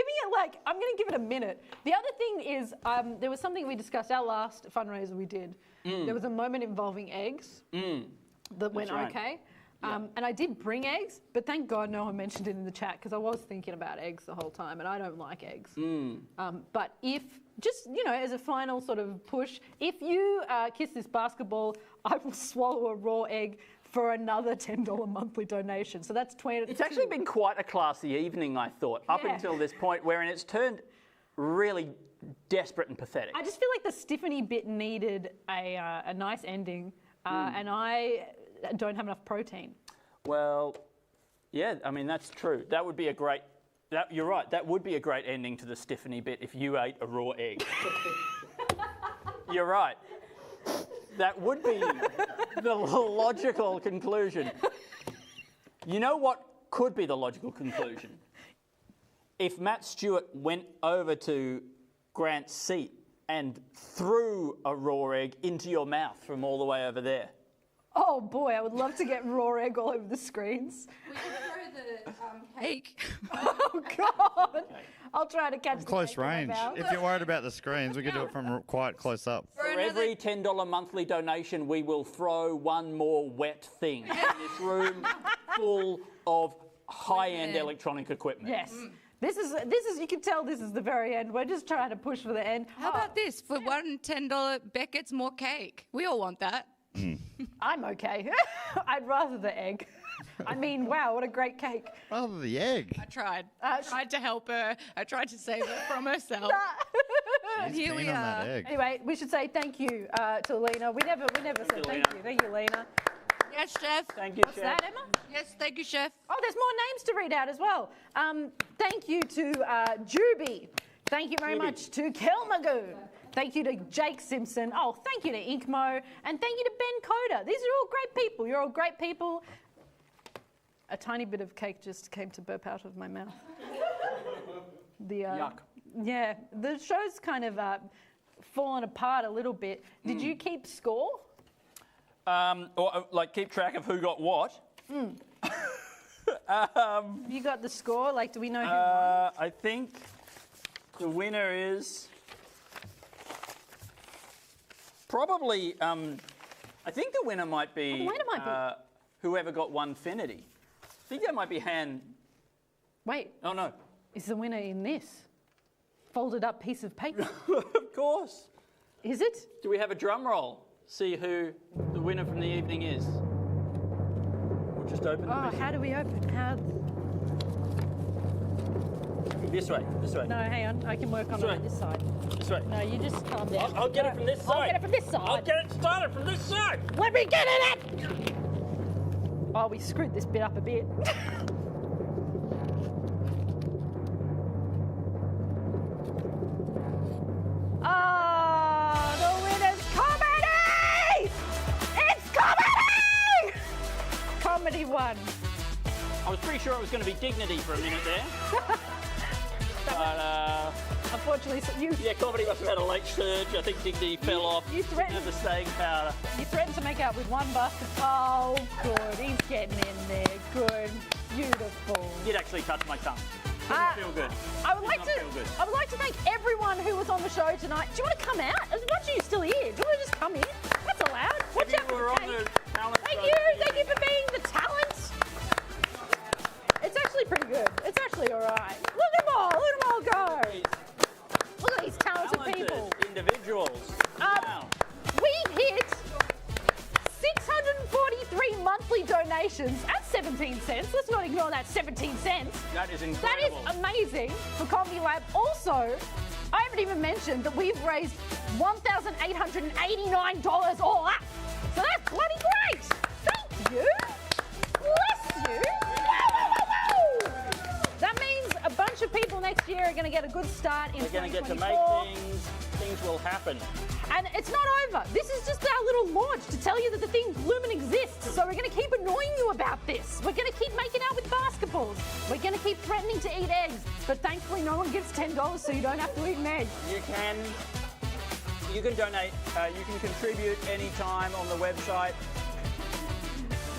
going to give it a minute. The other thing is, there was something we discussed, our last fundraiser we did. There was a moment involving eggs that went okay. And I did bring eggs, but thank God no one mentioned it in the chat because I was thinking about eggs the whole time and I don't like eggs. But if, just, as a final sort of push, if you kiss this basketball, I will swallow a raw egg for another $10 monthly donation. So that's 20.
It's actually been quite a classy evening, I thought, up until this point, wherein it's turned really desperate and pathetic.
I just feel like the Stephanie bit needed a nice ending, and I don't have enough protein.
Well, yeah, I mean, that's true. That would be a great... you're right, that would be a great ending to the Stephanie bit if you ate a raw egg. You're right. That would be the logical conclusion. You know what could be the logical conclusion? If Matt Stewart went over to Grant's seat and threw a raw egg into your mouth from all the way over there.
Oh boy, I would love to get raw egg all over the screens.
We can throw the cake.
Oh God! Okay. I'll try to catch
close range. If you're worried about the screens, we could do it from quite close up.
For every $10 monthly donation, we will throw one more wet thing in this room full of high-end electronic equipment.
Yes. This is. You can tell this is the very end. We're just trying to push for the end.
How about this? For one $10, Beck gets more cake. We all want that.
I'm okay. I'd rather the egg. I mean, wow, what a great cake.
Rather the egg.
I tried. I tried to help her. I tried to save her from herself. And here we are.
Anyway, we should say thank you to Lena. We never said thank you. Thank you, Lena.
Yes, Chef.
Thank you,
What's
Chef.
that, Emma?
Yes, thank you, Chef.
Oh, there's more names to read out as well. Thank you to Juby. Thank you very much to Kelmagoon. Thank you to Jake Simpson. Oh, thank you to Inkmo. And thank you to Ben Coda. These are all great people. You're all great people. A tiny bit of cake just came to burp out of my mouth.
Yuck.
Yeah, the show's kind of fallen apart a little bit. Did you keep score?
Or keep track of who got what.
You got the score? Do we know who won?
I think the winner is probably. I think the winner might be.
The winner might be
whoever got Onefinity. I think that might be hand.
Wait,
Oh no.
is the winner in this? Folded up piece of paper.
Of course.
Is it?
Do we have a drum roll? See who the winner from the evening is. We'll just open
Oh,
the
how do we open? How?
This way.
No, hang on. I can work on it on this side.
This way.
No, you just calm down.
I'll get it from this side.
I'll get it from this side.
I'll get it started from this side.
Let me get it! Oh, we screwed this bit up a bit. Oh, the winner's comedy! It's comedy! Comedy won.
I was pretty sure it was going to be dignity for a minute there. But,
unfortunately, you...
Yeah, comedy must have had a late surge. I think dignity fell off.
You threatened...
Didn't have the staying power.
You threatened to make out with one basket. Oh, good. He's getting in there. Good. Beautiful.
Did actually touch my tongue. Didn't feel good.
I would like to thank everyone who was on the show tonight. Do you want to come out? There's a bunch of you still here. Do you want to just come in? That's allowed. Watch out for the cake. Thank you for being the talent. It's actually pretty good. It's actually all right. Look at them all. Look at them all go. Look at these talented people.
Individuals.
Wow. We've hit 643 monthly donations at 17 cents. Let's not ignore that 17 cents.
That is incredible.
That is amazing for Comedy Lab. Also, I haven't even mentioned that we've raised $1,889 all up. So that's bloody great. Thank you. Bless you. That means a bunch of people next year are going to get a good start in 2024.
They're going to get to make things. Things will happen.
And it's not over. This is just our little launch to tell you that the thing blooming exists. So we're going to keep annoying you about this. We're going to keep making out with basketballs. We're going to keep threatening to eat eggs. But thankfully no one gives $10 so you don't have to eat an egg.
You can donate. You can contribute anytime on the website.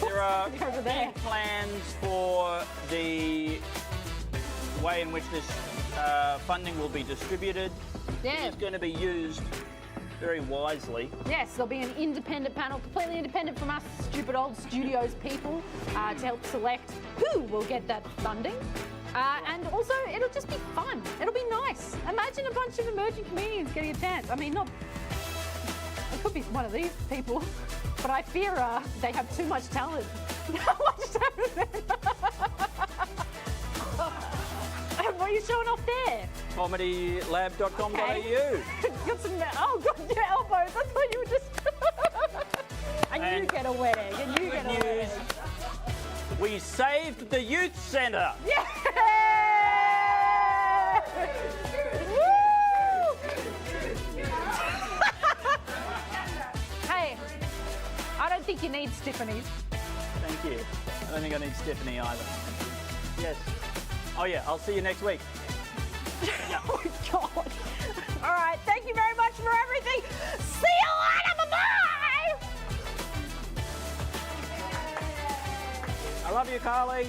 There are big plans for the way in which this funding will be distributed.
Yeah.
It's going to be used very wisely.
Yes, there'll be an independent panel, completely independent from us stupid old studios people, to help select who will get that funding. And also, it'll just be fun. It'll be nice. Imagine a bunch of emerging comedians getting a chance. I mean, not... It could be one of these people, but I fear they have too much talent. What just happened then? What are you showing off there?
ComedyLab.com.au.
Got some... Oh, God, your elbows. I thought you were just... and you get a wet egg. And you get a wet egg.
We saved the youth centre.
Yeah! Hey, I don't think you need Tiffany.
Thank you. I don't think I need Stephanie either. Yes. Oh yeah, I'll see you next week.
Oh God. All right, thank you very much for everything. See you later, bye-bye.
I love you, Carly.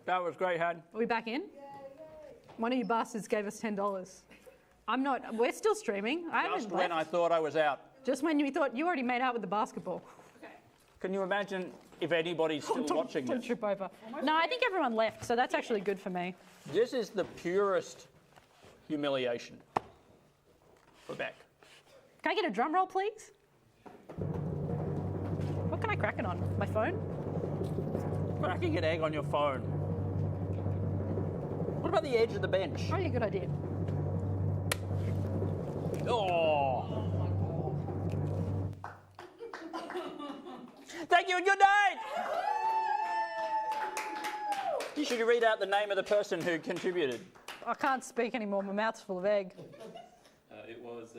That was great, Had.
Are we back in? One of you bastards gave us $10. I'm not. We're still streaming. I haven't
Just when
left.
I thought I was out.
Just when you thought you already made out with the basketball.
Can you imagine if anybody's still watching
Don't
this?
trip over. No, I think everyone left, so that's actually good for me.
This is the purest humiliation. We're back.
Can I get a drum roll, please? What can I crack it on? My phone?
Cracking an egg on your phone. What about the edge of the bench?
Probably a good idea.
Oh. Thank you and good night. You should read out the name of the person who contributed.
I can't speak anymore. My mouth's full of egg.
It was